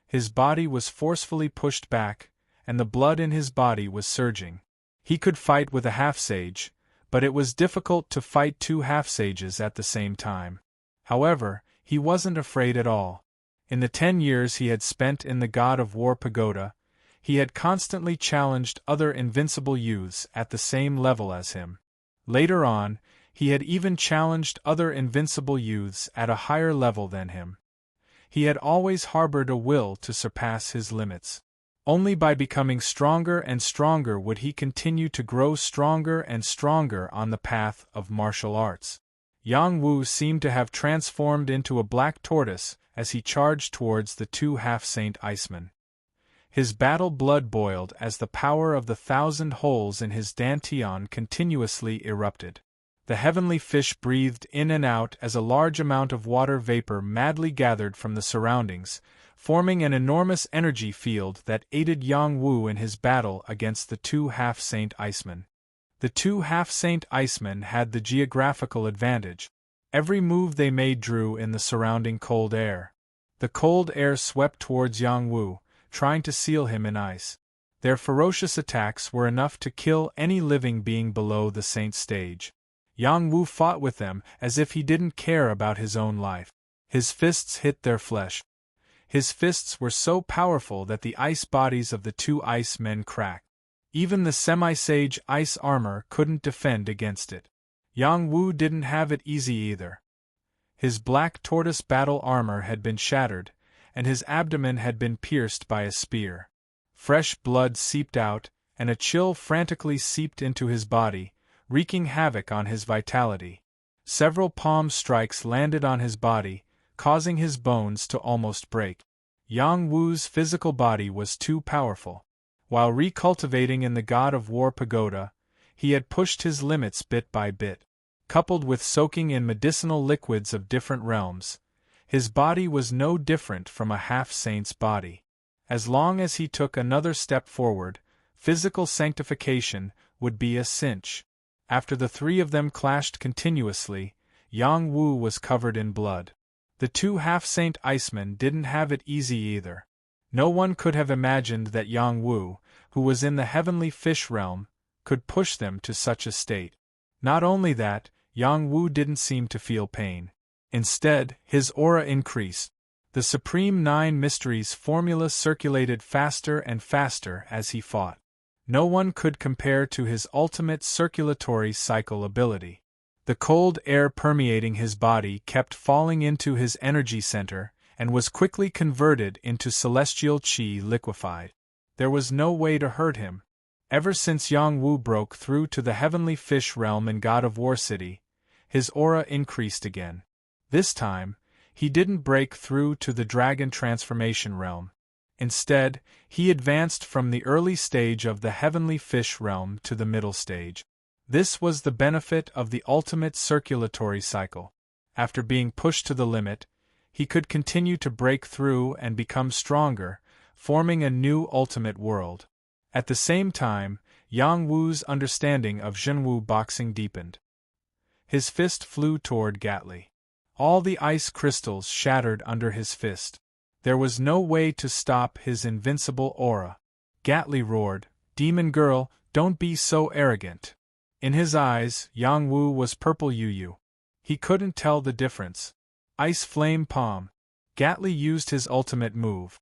His body was forcefully pushed back, and the blood in his body was surging. He could fight with a half-sage, but it was difficult to fight two half-sages at the same time. However, he wasn't afraid at all. In the 10 years he had spent in the God of War pagoda, he had constantly challenged other invincible youths at the same level as him. Later on, he had even challenged other invincible youths at a higher level than him. He had always harbored a will to surpass his limits. Only by becoming stronger and stronger would he continue to grow stronger and stronger on the path of martial arts. Yang Wu seemed to have transformed into a black tortoise as he charged towards the two half-saint icemen. His battle blood boiled as the power of the 1,000 holes in his dantian continuously erupted. The heavenly fish breathed in and out as a large amount of water vapor madly gathered from the surroundings, forming an enormous energy field that aided Yang Wu in his battle against the two half-saint icemen. The two half-saint icemen had the geographical advantage. Every move they made drew in the surrounding cold air. The cold air swept towards Yang Wu, trying to seal him in ice. Their ferocious attacks were enough to kill any living being below the saint stage. Yang Wu fought with them as if he didn't care about his own life. His fists hit their flesh. His fists were so powerful that the ice bodies of the two ice men cracked. Even the semi-sage ice armor couldn't defend against it. Yang Wu didn't have it easy either. His black tortoise battle armor had been shattered, and his abdomen had been pierced by a spear. Fresh blood seeped out, and a chill frantically seeped into his body, wreaking havoc on his vitality. Several palm strikes landed on his body, causing his bones to almost break. Yang Wu's physical body was too powerful. While recultivating in the God of War pagoda, he had pushed his limits bit by bit. Coupled with soaking in medicinal liquids of different realms, his body was no different from a half-saint's body. As long as he took another step forward, physical sanctification would be a cinch. After the three of them clashed continuously, Yang Wu was covered in blood. The two half-saint icemen didn't have it easy either. No one could have imagined that Yang Wu, who was in the heavenly fish realm, could push them to such a state. Not only that, Yang Wu didn't seem to feel pain. Instead, his aura increased. The Supreme Nine Mysteries formula circulated faster and faster as he fought. No one could compare to his ultimate circulatory cycle ability. The cold air permeating his body kept falling into his energy center, and was quickly converted into celestial qi liquefied. There was no way to hurt him. Ever since Yang Wu broke through to the heavenly fish realm in God of War City, his aura increased again. This time, he didn't break through to the dragon transformation realm. Instead, he advanced from the early stage of the heavenly fish realm to the middle stage. This was the benefit of the ultimate circulatory cycle. After being pushed to the limit, he could continue to break through and become stronger, forming a new ultimate world. At the same time, Yang Wu's understanding of Zhenwu boxing deepened. His fist flew toward Gatli. All the ice crystals shattered under his fist. There was no way to stop his invincible aura. Gatli roared, "Demon girl, don't be so arrogant." In his eyes, Yang Wu was purple Yu. He couldn't tell the difference. Ice Flame Palm. Gatli used his ultimate move.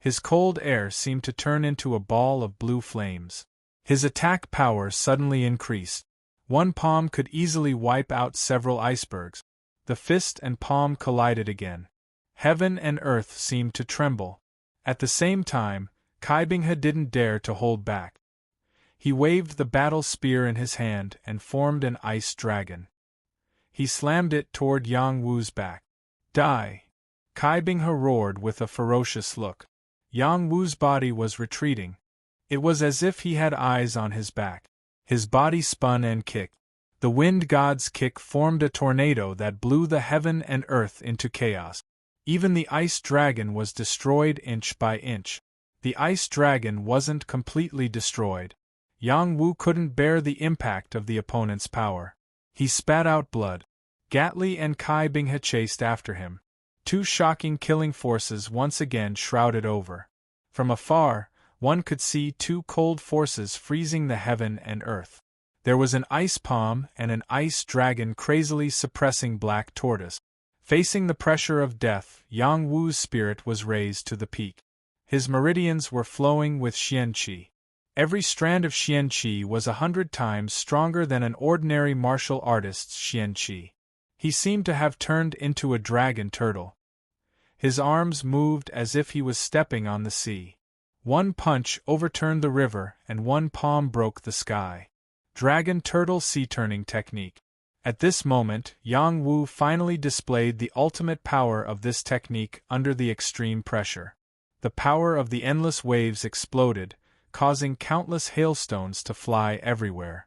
His cold air seemed to turn into a ball of blue flames. His attack power suddenly increased. One palm could easily wipe out several icebergs. The fist and palm collided again. Heaven and earth seemed to tremble. At the same time, Kaibinghe didn't dare to hold back. He waved the battle spear in his hand and formed an ice dragon. He slammed it toward Yang Wu's back. "Die!" Kaibinghe roared with a ferocious look. Yang Wu's body was retreating. It was as if he had eyes on his back. His body spun and kicked. The wind god's kick formed a tornado that blew the heaven and earth into chaos. Even the ice dragon was destroyed inch by inch. The ice dragon wasn't completely destroyed. Yang Wu couldn't bear the impact of the opponent's power. He spat out blood. Gatli and Kai Binghe chased after him. Two shocking killing forces once again shrouded over. From afar, one could see two cold forces freezing the heaven and earth. There was an ice palm and an ice dragon crazily suppressing Black Tortoise. Facing the pressure of death, Yang Wu's spirit was raised to the peak. His meridians were flowing with Xian Qi. Every strand of Xian Qi was 100 times stronger than an ordinary martial artist's Xian Qi. He seemed to have turned into a dragon turtle. His arms moved as if he was stepping on the sea. One punch overturned the river and one palm broke the sky. Dragon turtle sea turning technique. At this moment, Yang Wu finally displayed the ultimate power of this technique under the extreme pressure. The power of the endless waves exploded, causing countless hailstones to fly everywhere.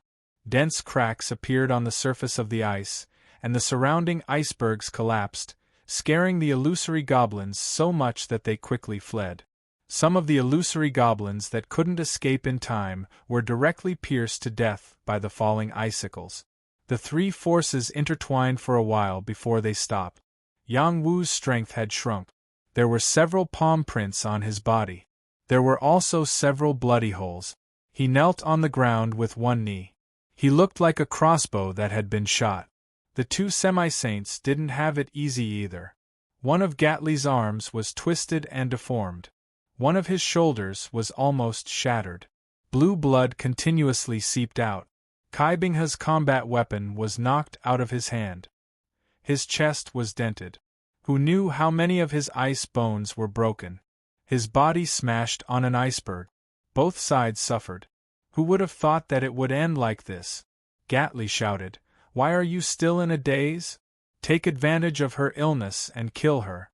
Dense cracks appeared on the surface of the ice, and the surrounding icebergs collapsed, scaring the illusory goblins so much that they quickly fled. Some of the illusory goblins that couldn't escape in time were directly pierced to death by the falling icicles. The three forces intertwined for a while before they stopped. Yang Wu's strength had shrunk. There were several palm prints on his body. There were also several bloody holes. He knelt on the ground with one knee. He looked like a crossbow that had been shot. The two semi-saints didn't have it easy either. One of Gatli's arms was twisted and deformed. One of his shoulders was almost shattered. Blue blood continuously seeped out. Kai Binghe's combat weapon was knocked out of his hand. His chest was dented. Who knew how many of his ice bones were broken? His body smashed on an iceberg. Both sides suffered. Who would have thought that it would end like this? Gatli shouted, "Why are you still in a daze? Take advantage of her illness and kill her."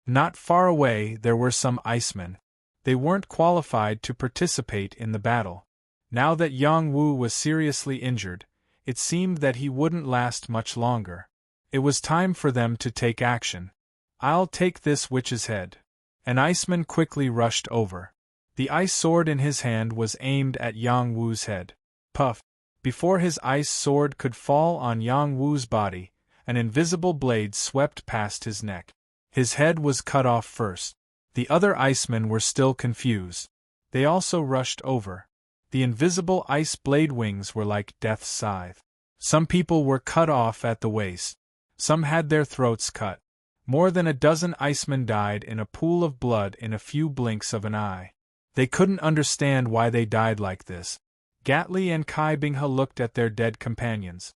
Not far away there were some icemen. They weren't qualified to participate in the battle. Now that Yang Wu was seriously injured, it seemed that he wouldn't last much longer. It was time for them to take action. "I'll take this witch's head." An iceman quickly rushed over. The ice sword in his hand was aimed at Yang Wu's head. Puff! Before his ice sword could fall on Yang Wu's body, an invisible blade swept past his neck. His head was cut off first. The other icemen were still confused. They also rushed over. The invisible ice blade wings were like death's scythe. Some people were cut off at the waist. Some had their throats cut. More than a dozen icemen died in a pool of blood in a few blinks of an eye. They couldn't understand why they died like this. Gatli and Kai Binghe looked at their dead companions.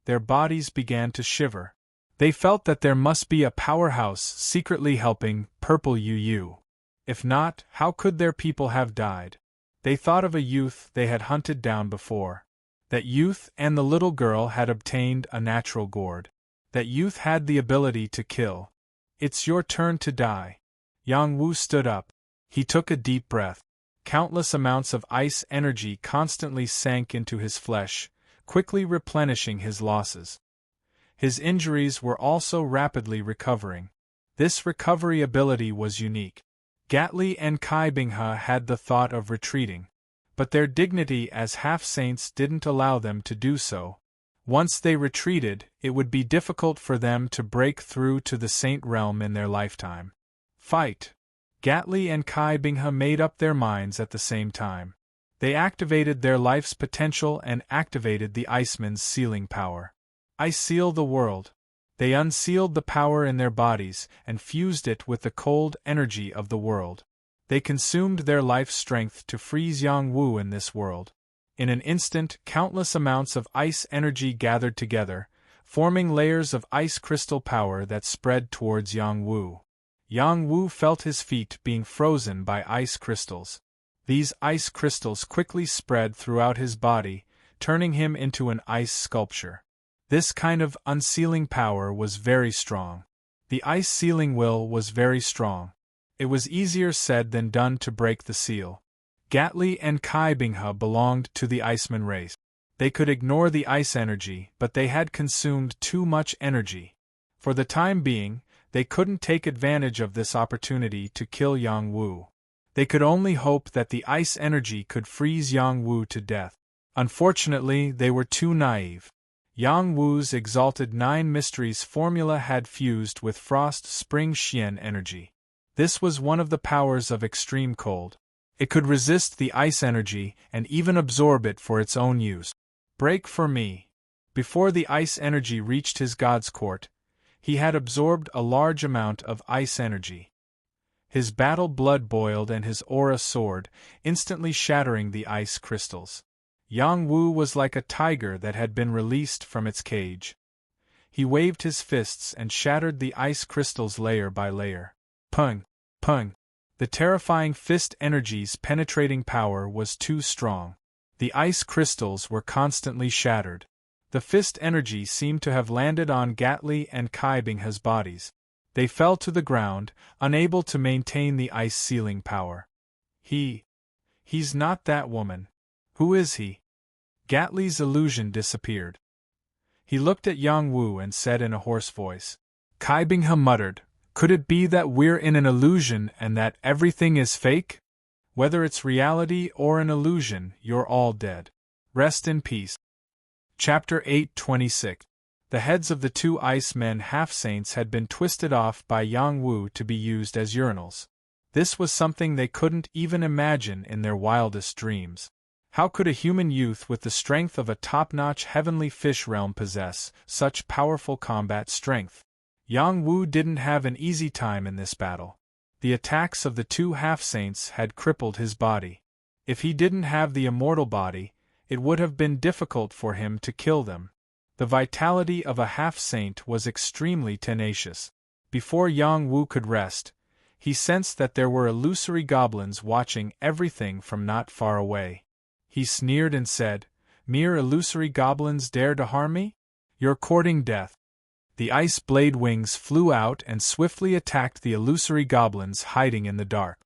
Their bodies began to shiver. They felt that there must be a powerhouse secretly helping Purple UU. If not, how could their people have died? They thought of a youth they had hunted down before. That youth and the little girl had obtained a natural gourd. That youth had the ability to kill. "It's your turn to die." Yang Wu stood up. He took a deep breath. Countless amounts of ice energy constantly sank into his flesh, quickly replenishing his losses. His injuries were also rapidly recovering. This recovery ability was unique. Gatli and Kai Binghe had the thought of retreating, but their dignity as half-saints didn't allow them to do so. Once they retreated, it would be difficult for them to break through to the saint realm in their lifetime. Fight! Gatli and Kai Binghe made up their minds at the same time. They activated their life's potential and activated the Iceman's sealing power. I seal the world. They unsealed the power in their bodies and fused it with the cold energy of the world. They consumed their life strength to freeze Yang Wu in this world. In an instant, countless amounts of ice energy gathered together, forming layers of ice crystal power that spread towards Yang Wu. Yang Wu felt his feet being frozen by ice crystals. These ice crystals quickly spread throughout his body, turning him into an ice sculpture. This kind of unsealing power was very strong. The ice sealing will was very strong. It was easier said than done to break the seal. Gatli and Kai Binghe belonged to the Iceman race. They could ignore the ice energy, but they had consumed too much energy. For the time being, they couldn't take advantage of this opportunity to kill Yang Wu. They could only hope that the ice energy could freeze Yang Wu to death. Unfortunately, they were too naive. Yang Wu's exalted 9 mysteries formula had fused with Frost Spring Xian energy. This was one of the powers of extreme cold. It could resist the ice energy and even absorb it for its own use. Break for me. Before the ice energy reached his god's court, he had absorbed a large amount of ice energy. His battle blood boiled and his aura soared, instantly shattering the ice crystals. Yang Wu was like a tiger that had been released from its cage. He waved his fists and shattered the ice crystals layer by layer. Pung! Pung! The terrifying fist energy's penetrating power was too strong. The ice crystals were constantly shattered. The fist energy seemed to have landed on Gatli and Kai Binghe's bodies. They fell to the ground, unable to maintain the ice sealing power. He's not that woman. Who is he? Gatli's illusion disappeared. He looked at Yang Wu and said in a hoarse voice. Kai Binghe muttered, "Could it be that we're in an illusion and that everything is fake? Whether it's reality or an illusion, you're all dead. Rest in peace." Chapter 8:26. The heads of the 2 ice men half-saints had been twisted off by Yang Wu to be used as urinals. This was something they couldn't even imagine in their wildest dreams. How could a human youth with the strength of a top-notch heavenly fish realm possess such powerful combat strength? Yang Wu didn't have an easy time in this battle. The attacks of the 2 half-saints had crippled his body. If he didn't have the immortal body, it would have been difficult for him to kill them. The vitality of a half-saint was extremely tenacious. Before Yang Wu could rest, he sensed that there were illusory goblins watching everything from not far away. He sneered and said, "Mere illusory goblins dare to harm me? You're courting death." The ice blade wings flew out and swiftly attacked the illusory goblins hiding in the dark.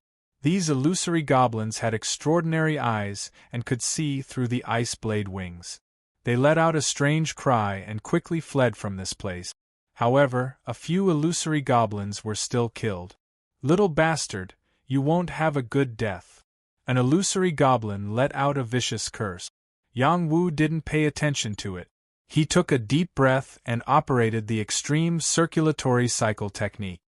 These illusory goblins had extraordinary eyes and could see through the ice blade wings. They let out a strange cry and quickly fled from this place. However, a few illusory goblins were still killed. "Little bastard, you won't have a good death." An illusory goblin let out a vicious curse. Yang Wu didn't pay attention to it. He took a deep breath and operated the extreme circulatory cycle technique.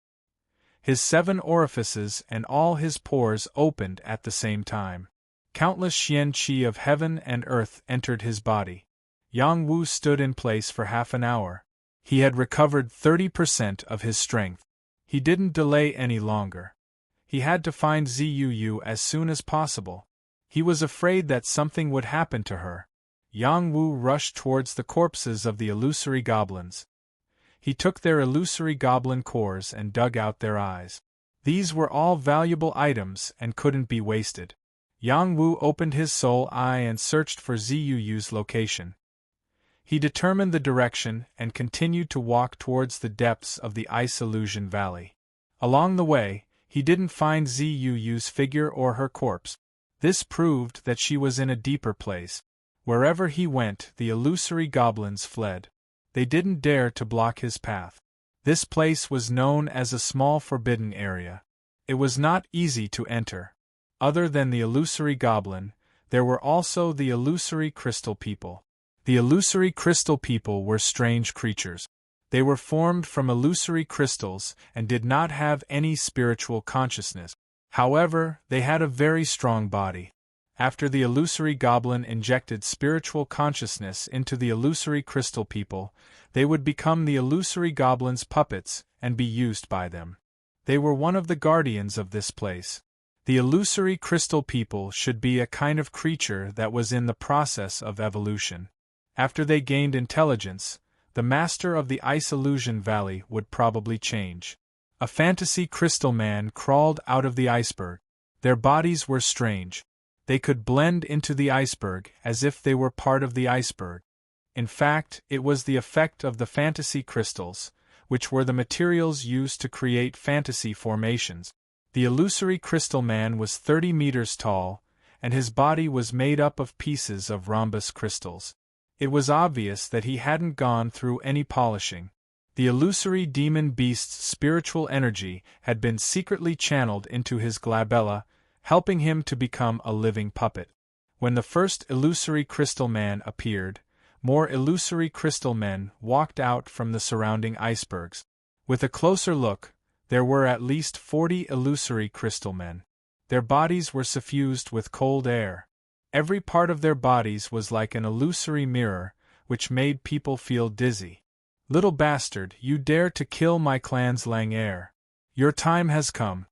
His 7 orifices and all his pores opened at the same time. Countless xian qi of heaven and earth entered his body. Yang Wu stood in place for half an hour. He had recovered 30% of his strength. He didn't delay any longer. He had to find Zuu as soon as possible. He was afraid that something would happen to her. Yang Wu rushed towards the corpses of the illusory goblins. He took their illusory goblin cores and dug out their eyes. These were all valuable items and couldn't be wasted. Yang Wu opened his soul eye and searched for Zuu's location. He determined the direction and continued to walk towards the depths of the Ice Illusion Valley. Along the way, he didn't find Zuu's figure or her corpse. This proved that she was in a deeper place. Wherever he went, the illusory goblins fled. They didn't dare to block his path. This place was known as a small forbidden area. It was not easy to enter. Other than the illusory goblin, there were also the illusory crystal people. The illusory crystal people were strange creatures. They were formed from illusory crystals and did not have any spiritual consciousness. However, they had a very strong body. After the illusory goblin injected spiritual consciousness into the illusory crystal people, they would become the illusory goblin's puppets and be used by them. They were one of the guardians of this place. The illusory crystal people should be a kind of creature that was in the process of evolution. After they gained intelligence, the master of the Ice Illusion Valley would probably change. A fantasy crystal man crawled out of the iceberg. Their bodies were strange. They could blend into the iceberg as if they were part of the iceberg. In fact, it was the effect of the fantasy crystals, which were the materials used to create fantasy formations. The illusory crystal man was 30 meters tall, and his body was made up of pieces of rhombus crystals. It was obvious that he hadn't gone through any polishing. The illusory demon beast's spiritual energy had been secretly channeled into his glabella, helping him to become a living puppet. When the first illusory crystal man appeared, more illusory crystal men walked out from the surrounding icebergs. With a closer look, there were at least 40 illusory crystal men. Their bodies were suffused with cold air. Every part of their bodies was like an illusory mirror, which made people feel dizzy. "Little bastard, you dare to kill my clan's lang heir. Your time has come,"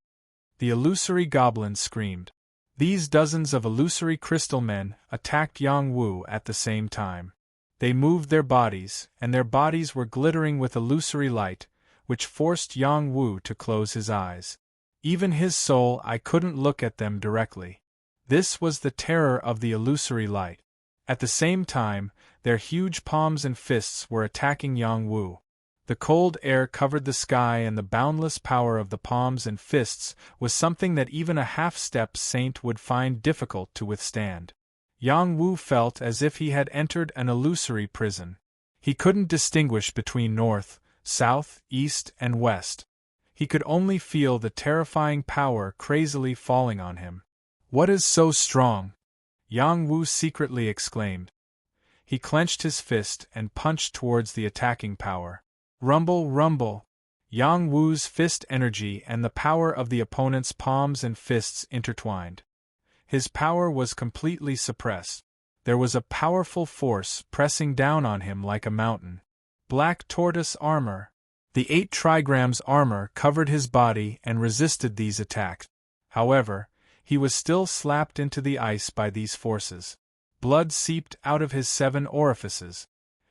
the illusory goblin screamed. These dozens of illusory crystal men attacked Yang Wu at the same time. They moved their bodies, and their bodies were glittering with illusory light, which forced Yang Wu to close his eyes. Even his soul, I couldn't look at them directly. This was the terror of the illusory light. At the same time, their huge palms and fists were attacking Yang Wu. The cold air covered the sky, and the boundless power of the palms and fists was something that even a half-step saint would find difficult to withstand. Yang Wu felt as if he had entered an illusory prison. He couldn't distinguish between north, south, east, and west. He could only feel the terrifying power crazily falling on him. "What is so strong?" Yang Wu secretly exclaimed. He clenched his fist and punched towards the attacking power. Rumble, rumble! Yang Wu's fist energy and the power of the opponent's palms and fists intertwined. His power was completely suppressed. There was a powerful force pressing down on him like a mountain. Black tortoise armor. The 8 trigrams armor covered his body and resisted these attacks. However, he was still slapped into the ice by these forces. Blood seeped out of his 7 orifices.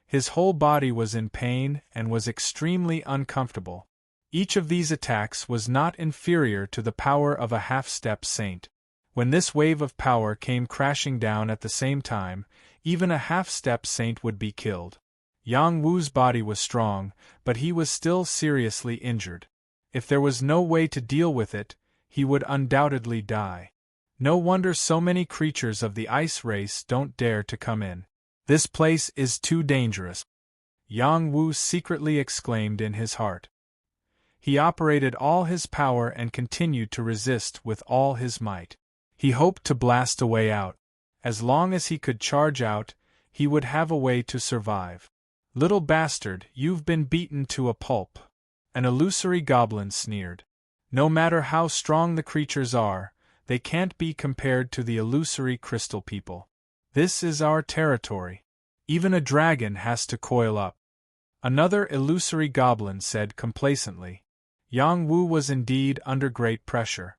His whole body was in pain and was extremely uncomfortable. Each of these attacks was not inferior to the power of a half-step saint. When this wave of power came crashing down at the same time, even a half-step saint would be killed. Yang Wu's body was strong, but he was still seriously injured. If there was no way to deal with it, he would undoubtedly die. No wonder so many creatures of the ice race don't dare to come in. This place is too dangerous, Yang Wu secretly exclaimed in his heart. He operated all his power and continued to resist with all his might. He hoped to blast a way out. As long as he could charge out, he would have a way to survive. "Little bastard, you've been beaten to a pulp," an illusory goblin sneered. "No matter how strong the creatures are, they can't be compared to the illusory crystal people. This is our territory. Even a dragon has to coil up." Another illusory goblin said complacently. Yang Wu was indeed under great pressure.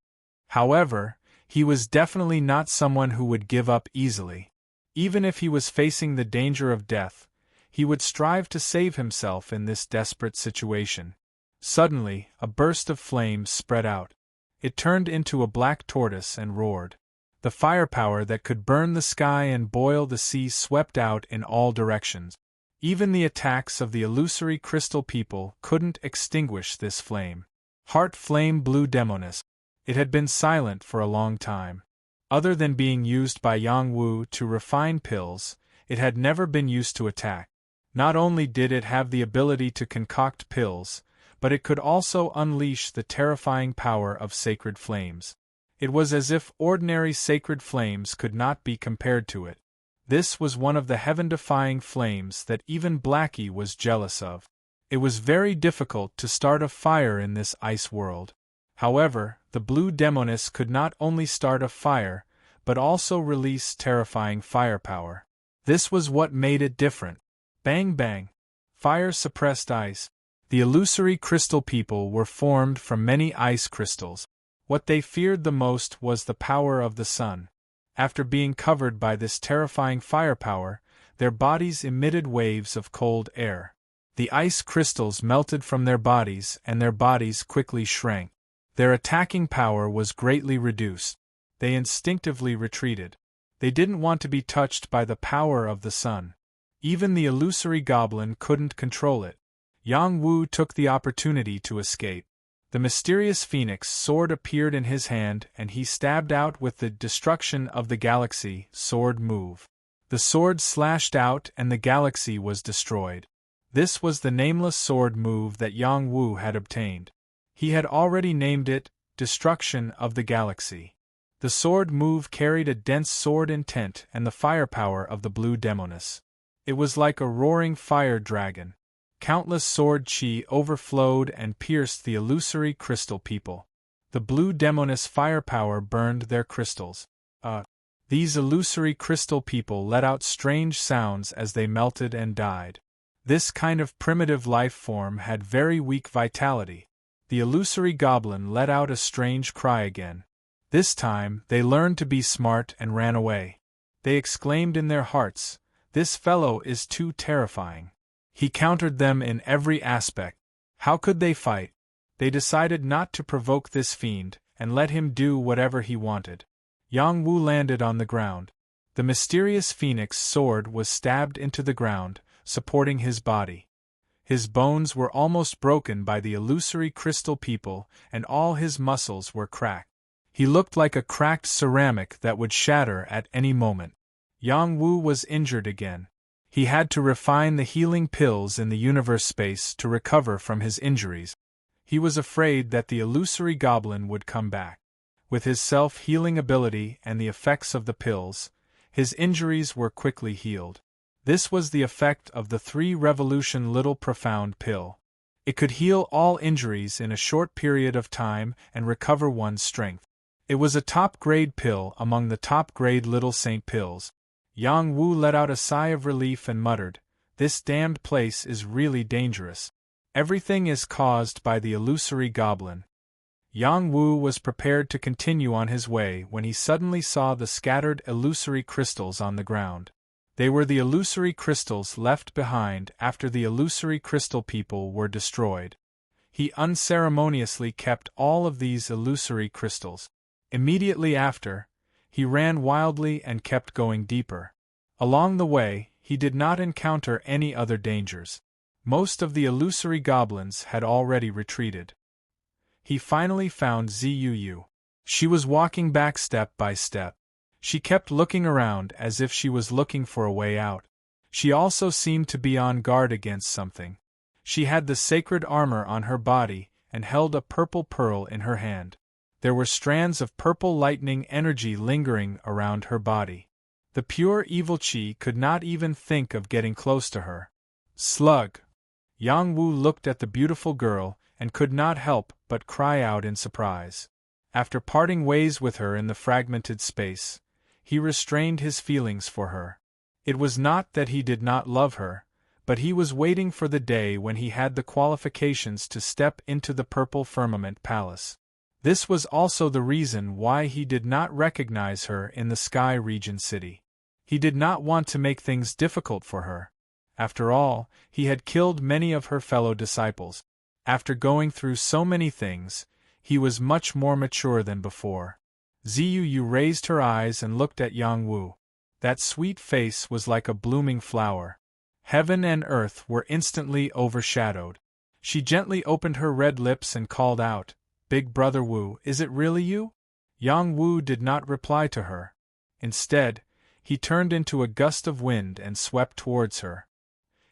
However, he was definitely not someone who would give up easily. Even if he was facing the danger of death, he would strive to save himself in this desperate situation. Suddenly, a burst of flames spread out. It turned into a black tortoise and roared. The firepower that could burn the sky and boil the sea swept out in all directions. Even the attacks of the illusory crystal people couldn't extinguish this flame. Heart Flame Blue Demoness. It had been silent for a long time. Other than being used by Yang Wu to refine pills, it had never been used to attack. Not only did it have the ability to concoct pills, but it could also unleash the terrifying power of sacred flames. It was as if ordinary sacred flames could not be compared to it. This was one of the heaven-defying flames that even Blackie was jealous of. It was very difficult to start a fire in this ice world. However, the Blue Demoness could not only start a fire, but also release terrifying firepower. This was what made it different. Bang bang! Fire suppressed ice. The illusory crystal people were formed from many ice crystals. What they feared the most was the power of the sun. After being covered by this terrifying firepower, their bodies emitted waves of cold air. The ice crystals melted from their bodies and their bodies quickly shrank. Their attacking power was greatly reduced. They instinctively retreated. They didn't want to be touched by the power of the sun. Even the illusory goblin couldn't control it. Yang Wu took the opportunity to escape. The mysterious phoenix sword appeared in his hand and he stabbed out with the destruction of the galaxy sword move. The sword slashed out and the galaxy was destroyed. This was the nameless sword move that Yang Wu had obtained. He had already named it, Destruction of the Galaxy. The sword move carried a dense sword intent and the firepower of the blue demoness. It was like a roaring fire dragon. Countless sword chi overflowed and pierced the illusory crystal people. The blue demoness firepower burned their crystals. These illusory crystal people let out strange sounds as they melted and died. This kind of primitive life form had very weak vitality. The illusory goblin let out a strange cry again. This time, they learned to be smart and ran away. They exclaimed in their hearts, "This fellow is too terrifying. He countered them in every aspect. How could they fight?" They decided not to provoke this fiend, and let him do whatever he wanted. Yang Wu landed on the ground. The mysterious phoenix sword was stabbed into the ground, supporting his body. His bones were almost broken by the illusory crystal people, and all his muscles were cracked. He looked like a cracked ceramic that would shatter at any moment. Yang Wu was injured again. He had to refine the healing pills in the universe space to recover from his injuries. He was afraid that the illusory goblin would come back. With his self-healing ability and the effects of the pills, his injuries were quickly healed. This was the effect of the 3-revolution little profound pill. It could heal all injuries in a short period of time and recover one's strength. It was a top-grade pill among the top-grade little saint pills. Yang Wu let out a sigh of relief and muttered, "This damned place is really dangerous. Everything is caused by the illusory goblin." Yang Wu was prepared to continue on his way when he suddenly saw the scattered illusory crystals on the ground. They were the illusory crystals left behind after the illusory crystal people were destroyed. He unceremoniously kept all of these illusory crystals. Immediately after, he ran wildly and kept going deeper. Along the way, he did not encounter any other dangers. Most of the illusory goblins had already retreated. He finally found Zuu. She was walking back step by step. She kept looking around as if she was looking for a way out. She also seemed to be on guard against something. She had the sacred armor on her body and held a purple pearl in her hand. There were strands of purple lightning energy lingering around her body. The pure evil chi could not even think of getting close to her. Slug! Yang Wu looked at the beautiful girl and could not help but cry out in surprise. After parting ways with her in the fragmented space, he restrained his feelings for her. It was not that he did not love her, but he was waiting for the day when he had the qualifications to step into the purple firmament palace. This was also the reason why he did not recognize her in the Sky Region city. He did not want to make things difficult for her. After all, he had killed many of her fellow disciples. After going through so many things, he was much more mature than before. Zuu raised her eyes and looked at Yang Wu. That sweet face was like a blooming flower. Heaven and earth were instantly overshadowed. She gently opened her red lips and called out, "Big Brother Wu, is it really you?" Yang Wu did not reply to her. Instead, he turned into a gust of wind and swept towards her.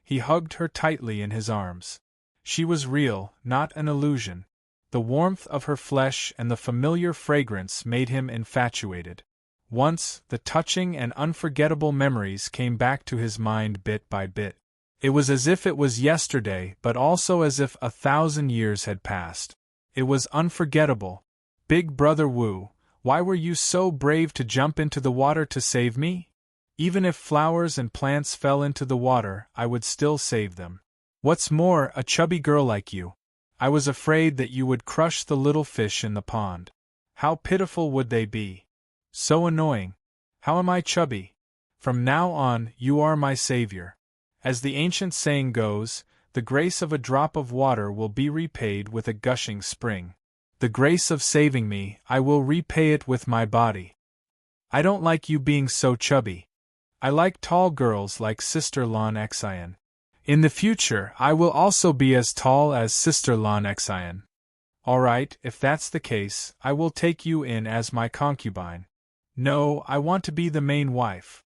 He hugged her tightly in his arms. She was real, not an illusion. The warmth of her flesh and the familiar fragrance made him infatuated. Once, the touching and unforgettable memories came back to his mind bit by bit. It was as if it was yesterday, but also as if 1,000 years had passed. It was unforgettable. "Big Brother Wu, why were you so brave to jump into the water to save me? Even if flowers and plants fell into the water, I would still save them. What's more, a chubby girl like you. I was afraid that you would crush the little fish in the pond. How pitiful would they be? So annoying. How am I chubby? From now on, you are my savior. As the ancient saying goes, the grace of a drop of water will be repaid with a gushing spring. The grace of saving me, I will repay it with my body. I don't like you being so chubby. I like tall girls like Sister Lan Xian. In the future, I will also be as tall as Sister Lan Xian. Alright, if that's the case, I will take you in as my concubine. No, I want to be the main wife.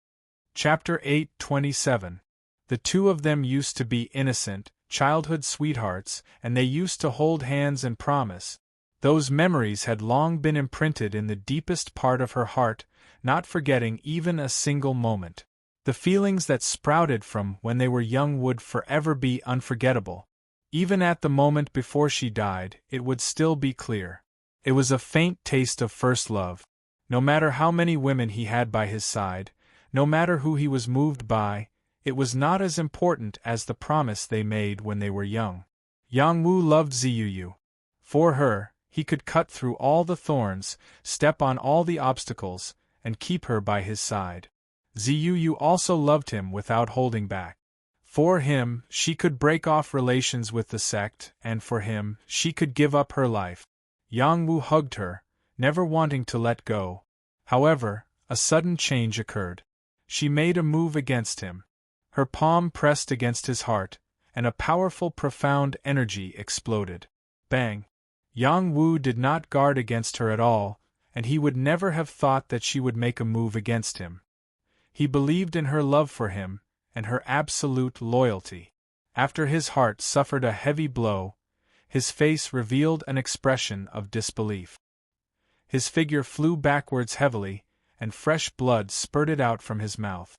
Chapter 8:27. The two of them used to be innocent, childhood sweethearts, and they used to hold hands and promise. Those memories had long been imprinted in the deepest part of her heart, not forgetting even a single moment. The feelings that sprouted from when they were young would forever be unforgettable. Even at the moment before she died, it would still be clear. It was a faint taste of first love. No matter how many women he had by his side, no matter who he was moved by, it was not as important as the promise they made when they were young. Yang Wu loved Ziyuyu. For her, he could cut through all the thorns, step on all the obstacles, and keep her by his side. Ziyuyu also loved him without holding back. For him, she could break off relations with the sect, and for him, she could give up her life. Yang Wu hugged her, never wanting to let go. However, a sudden change occurred. She made a move against him. Her palm pressed against his heart, and a powerful, profound energy exploded. Bang! Yang Wu did not guard against her at all, and he would never have thought that she would make a move against him. He believed in her love for him, and her absolute loyalty. After his heart suffered a heavy blow, his face revealed an expression of disbelief. His figure flew backwards heavily, and fresh blood spurted out from his mouth.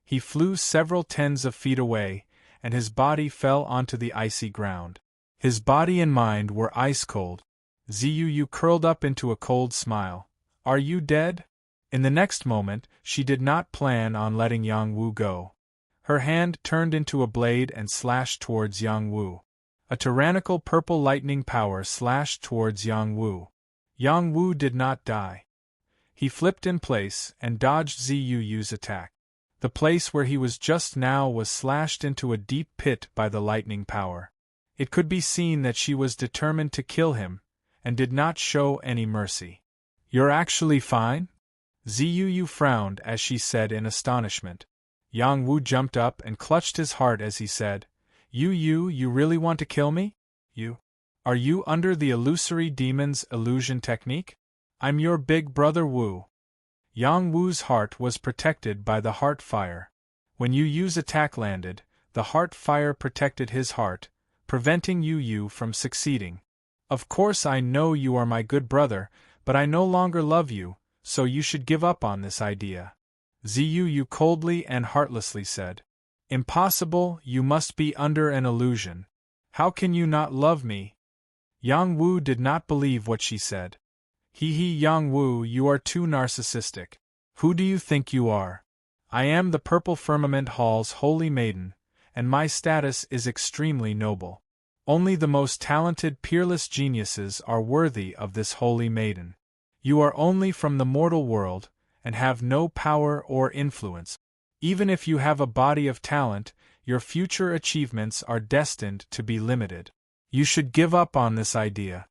He flew several tens of feet away, and his body fell onto the icy ground. His body and mind were ice-cold. Ziyuyu curled up into a cold smile. "Are you dead?" In the next moment, she did not plan on letting Yang Wu go. Her hand turned into a blade and slashed towards Yang Wu. A tyrannical purple lightning power slashed towards Yang Wu. Yang Wu did not die. He flipped in place and dodged Ziyuyu's attack. The place where he was just now was slashed into a deep pit by the lightning power. It could be seen that she was determined to kill him, and did not show any mercy. "You're actually fine?" Ziyuyu frowned as she said in astonishment. Yang Wu jumped up and clutched his heart as he said, You really want to kill me? Are you under the illusory demon's illusion technique? I'm your big brother Wu." Yang Wu's heart was protected by the heart fire. When Yu's attack landed, the heart fire protected his heart, preventing Yu from succeeding. "Of course I know you are my good brother, but I no longer love you, so you should give up on this idea," Ziyuyu coldly and heartlessly said. "Impossible, you must be under an illusion. How can you not love me?" Yang Wu did not believe what she said. Yang Wu, you are too narcissistic. Who do you think you are? I am the Purple Firmament Hall's holy maiden, and my status is extremely noble. Only the most talented peerless geniuses are worthy of this holy maiden. You are only from the mortal world, and have no power or influence. Even if you have a body of talent, your future achievements are destined to be limited. You should give up on this idea,"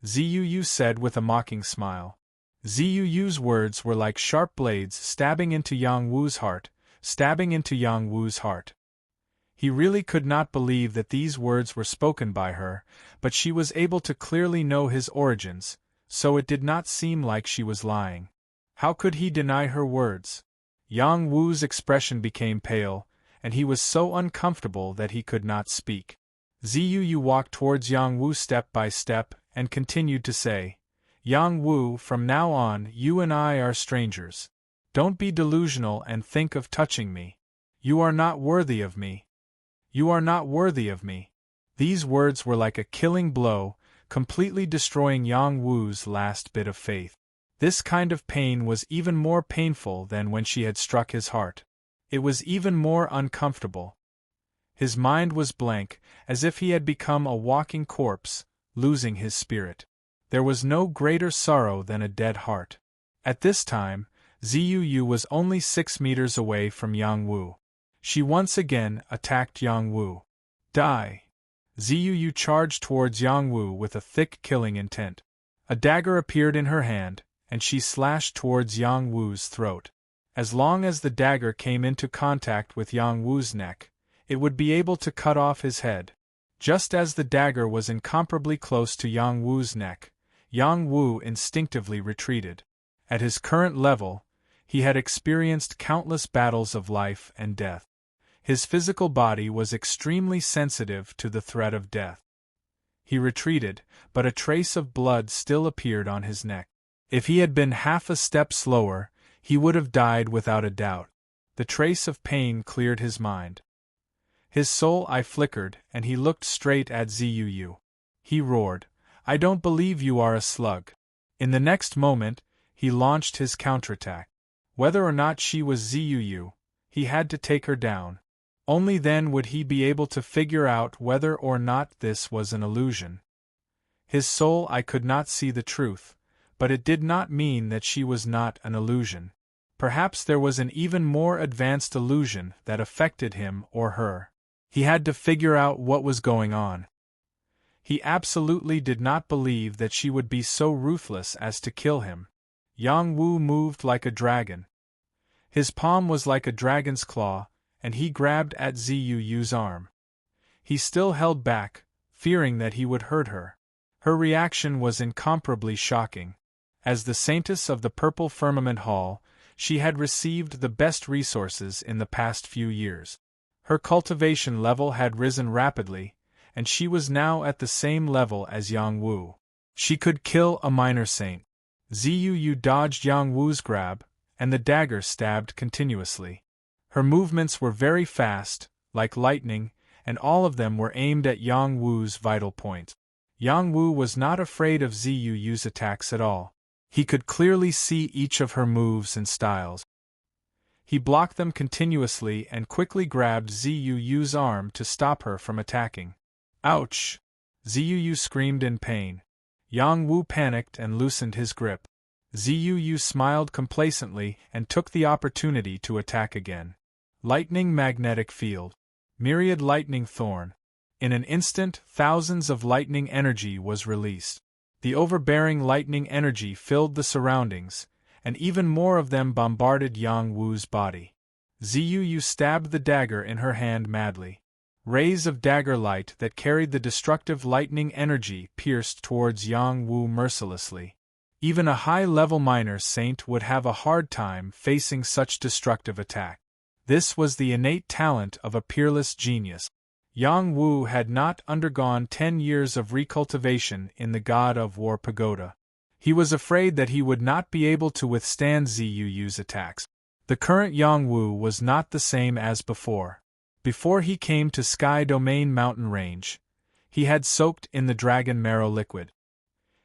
Ziyuyu said with a mocking smile. Ziyuyu's words were like sharp blades stabbing into Yang Wu's heart, He really could not believe that these words were spoken by her, but she was able to clearly know his origins, so it did not seem like she was lying. How could he deny her words? Yang Wu's expression became pale, and he was so uncomfortable that he could not speak. Ziyuyu walked towards Yang Wu step by step, and continued to say, "Yang Wu, from now on you and I are strangers. Don't be delusional and think of touching me. You are not worthy of me. You are not worthy of me." These words were like a killing blow, completely destroying Yang Wu's last bit of faith. This kind of pain was even more painful than when she had struck his heart. It was even more uncomfortable. His mind was blank, as if he had become a walking corpse, losing his spirit. There was no greater sorrow than a dead heart. At this time, Ziyuyu was only 6 meters away from Yang Wu. She once again attacked Yang Wu. "Die!" Ziyuyu charged towards Yang Wu with a thick killing intent. A dagger appeared in her hand, and she slashed towards Yang Wu's throat. As long as the dagger came into contact with Yang Wu's neck, it would be able to cut off his head. Just as the dagger was incomparably close to Yang Wu's neck, Yang Wu instinctively retreated. At his current level, He had experienced countless battles of life and death. His physical body was extremely sensitive to the threat of death. He retreated, but a trace of blood still appeared on his neck. If he had been half a step slower, he would have died without a doubt. The trace of pain cleared his mind. His soul eye flickered, and he looked straight at Zuu. He roared, "I don't believe you are a slug." In the next moment, he launched his counterattack. Whether or not she was Zuu, he had to take her down. Only then would he be able to figure out whether or not this was an illusion. His soul eye could not see the truth, but it did not mean that she was not an illusion. Perhaps there was an even more advanced illusion that affected him or her. He had to figure out what was going on. He absolutely did not believe that she would be so ruthless as to kill him. Yang Wu moved like a dragon. His palm was like a dragon's claw, and he grabbed at Ziyu's arm. He still held back, fearing that he would hurt her. Her reaction was incomparably shocking. As the Saintess of the Purple Firmament Hall, she had received the best resources in the past few years. Her cultivation level had risen rapidly, and she was now at the same level as Yang Wu. She could kill a minor saint. Ziyu dodged Yang Wu's grab, and the dagger stabbed continuously. Her movements were very fast, like lightning, and all of them were aimed at Yang Wu's vital point. Yang Wu was not afraid of Ziyu's attacks at all. He could clearly see each of her moves and styles. He blocked them continuously and quickly grabbed Ziyu's arm to stop her from attacking. Ouch! Ziyu screamed in pain. Yang Wu panicked and loosened his grip. Ziyu smiled complacently and took the opportunity to attack again. Lightning magnetic field. Myriad lightning thorn. In an instant, thousands of lightning energy was released. The overbearing lightning energy filled the surroundings, and even more of them bombarded Yang Wu's body. Ziyu stabbed the dagger in her hand madly. Rays of dagger light that carried the destructive lightning energy pierced towards Yang Wu mercilessly. Even a high-level minor saint would have a hard time facing such destructive attack. This was the innate talent of a peerless genius. Yang Wu had not undergone 10 years of recultivation in the God of War pagoda. He was afraid that he would not be able to withstand Ziyu's attacks. The current Yang Wu was not the same as before. Before he came to Sky Domain mountain range, he had soaked in the dragon marrow liquid.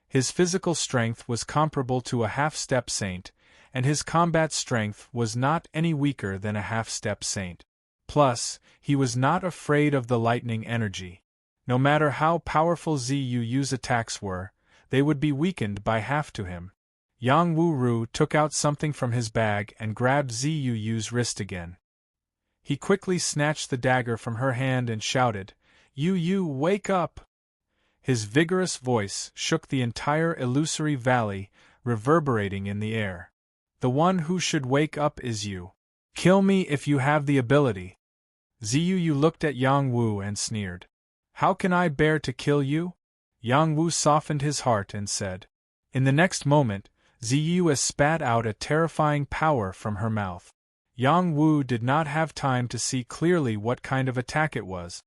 His physical strength was comparable to a half-step saint, and his combat strength was not any weaker than a half-step saint. Plus, he was not afraid of the lightning energy. No matter how powerful Ziyu's attacks were, they would be weakened by half to him. Yang Wu took out something from his bag and grabbed Ziyu's wrist again. He quickly snatched the dagger from her hand and shouted, "Yu, wake up!" His vigorous voice shook the entire illusory valley, reverberating in the air. "The one who should wake up is you. Kill me if you have the ability." Ziyu looked at Yang Wu and sneered. "How can I bear to kill you?" Yang Wu softened his heart and said. In the next moment, Ziyu spat out a terrifying power from her mouth. Yang Wu did not have time to see clearly what kind of attack it was.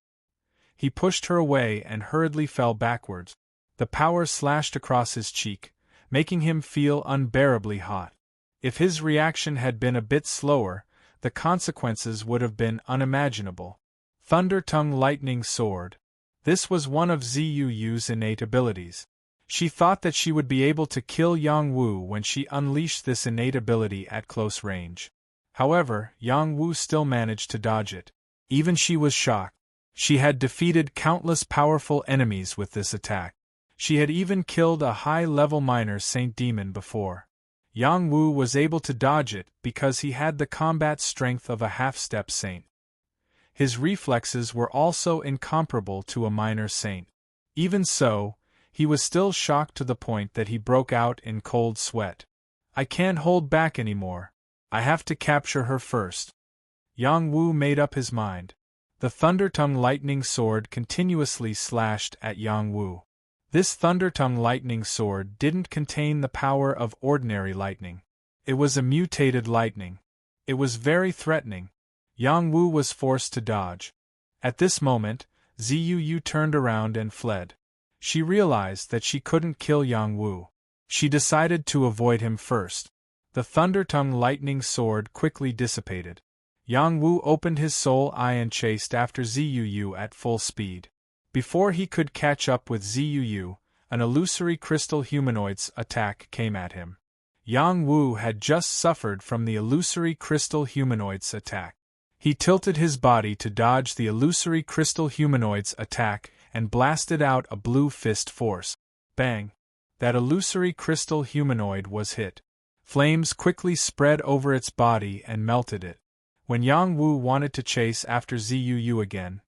He pushed her away and hurriedly fell backwards. The power slashed across his cheek, making him feel unbearably hot. If his reaction had been a bit slower, the consequences would have been unimaginable. Thunder Tongue Lightning Sword. This was one of Ziyu's innate abilities. She thought that she would be able to kill Yang Wu when she unleashed this innate ability at close range. However, Yang Wu still managed to dodge it. Even she was shocked. She had defeated countless powerful enemies with this attack. She had even killed a high-level minor saint demon before. Yang Wu was able to dodge it because he had the combat strength of a half-step saint. His reflexes were also incomparable to a minor saint. Even so, he was still shocked to the point that he broke out in cold sweat. "I can't hold back anymore. I have to capture her first." Yang Wu made up his mind. The Thunder Tongue Lightning Sword continuously slashed at Yang Wu. This Thunder Tongue Lightning Sword didn't contain the power of ordinary lightning. It was a mutated lightning. It was very threatening. Yang Wu was forced to dodge. At this moment, Ziyu turned around and fled. She realized that she couldn't kill Yang Wu. She decided to avoid him first. The thunder-tongue lightning sword quickly dissipated. Yang Wu opened his soul eye and chased after Ziyu at full speed. Before he could catch up with Ziyu, an illusory crystal humanoid's attack came at him. Yang Wu had just suffered from the illusory crystal humanoid's attack. He tilted his body to dodge the illusory crystal humanoid's attack and blasted out a blue fist force. Bang! That illusory crystal humanoid was hit. Flames quickly spread over its body and melted it. When Yang Wu wanted to chase after Ziyu again,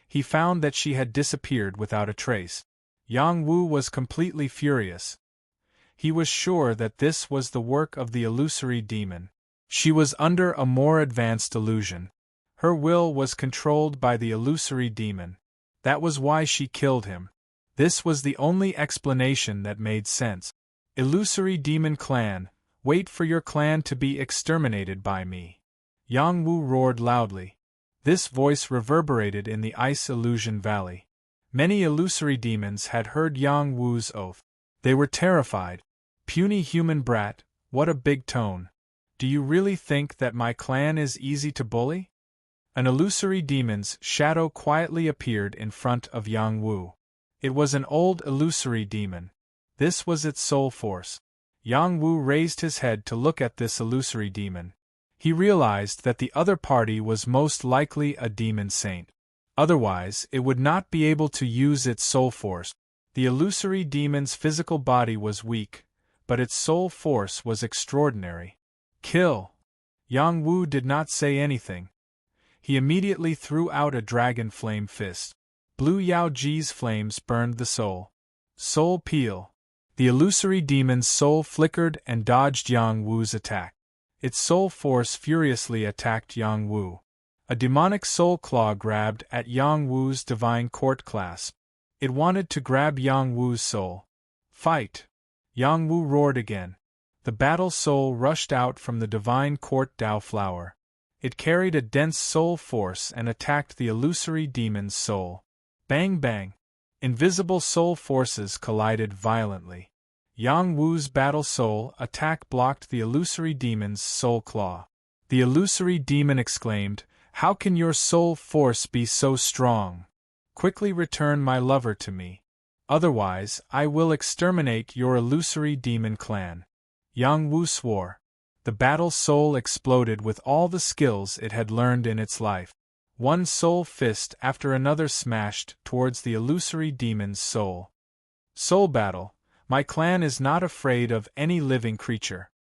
he found that she had disappeared without a trace. Yang Wu was completely furious. He was sure that this was the work of the illusory demon. She was under a more advanced illusion. Her will was controlled by the illusory demon. That was why she killed him. This was the only explanation that made sense. Illusory demon clan, wait for your clan to be exterminated by me. Yang Wu roared loudly. This voice reverberated in the ice illusion valley. Many illusory demons had heard Yang Wu's oath. They were terrified. Puny human brat, what a big tone. Do you really think that my clan is easy to bully? An illusory demon's shadow quietly appeared in front of Yang Wu. It was an old illusory demon. This was its soul force. Yang Wu raised his head to look at this illusory demon. He realized that the other party was most likely a demon saint. Otherwise, it would not be able to use its soul force. The illusory demon's physical body was weak, but its soul force was extraordinary. Kill! Yang Wu did not say anything. He immediately threw out a dragon flame fist. Blue Yao Ji's flames burned the soul. Soul peel. The illusory demon's soul flickered and dodged Yang Wu's attack. Its soul force furiously attacked Yang Wu. A demonic soul claw grabbed at Yang Wu's divine court clasp. It wanted to grab Yang Wu's soul. Fight! Yang Wu roared again. The battle soul rushed out from the divine court Dao flower. It carried a dense soul force and attacked the illusory demon's soul. Bang bang! Invisible soul forces collided violently. Yang Wu's battle soul attack blocked the illusory demon's soul claw. The illusory demon exclaimed, "How can your soul force be so strong? Quickly return my lover to me. Otherwise, I will exterminate your illusory demon clan." Yang Wu swore. The battle soul exploded with all the skills it had learned in its life. One soul fist after another smashed towards the illusory demon's soul. Soul battle. My clan is not afraid of any living creature.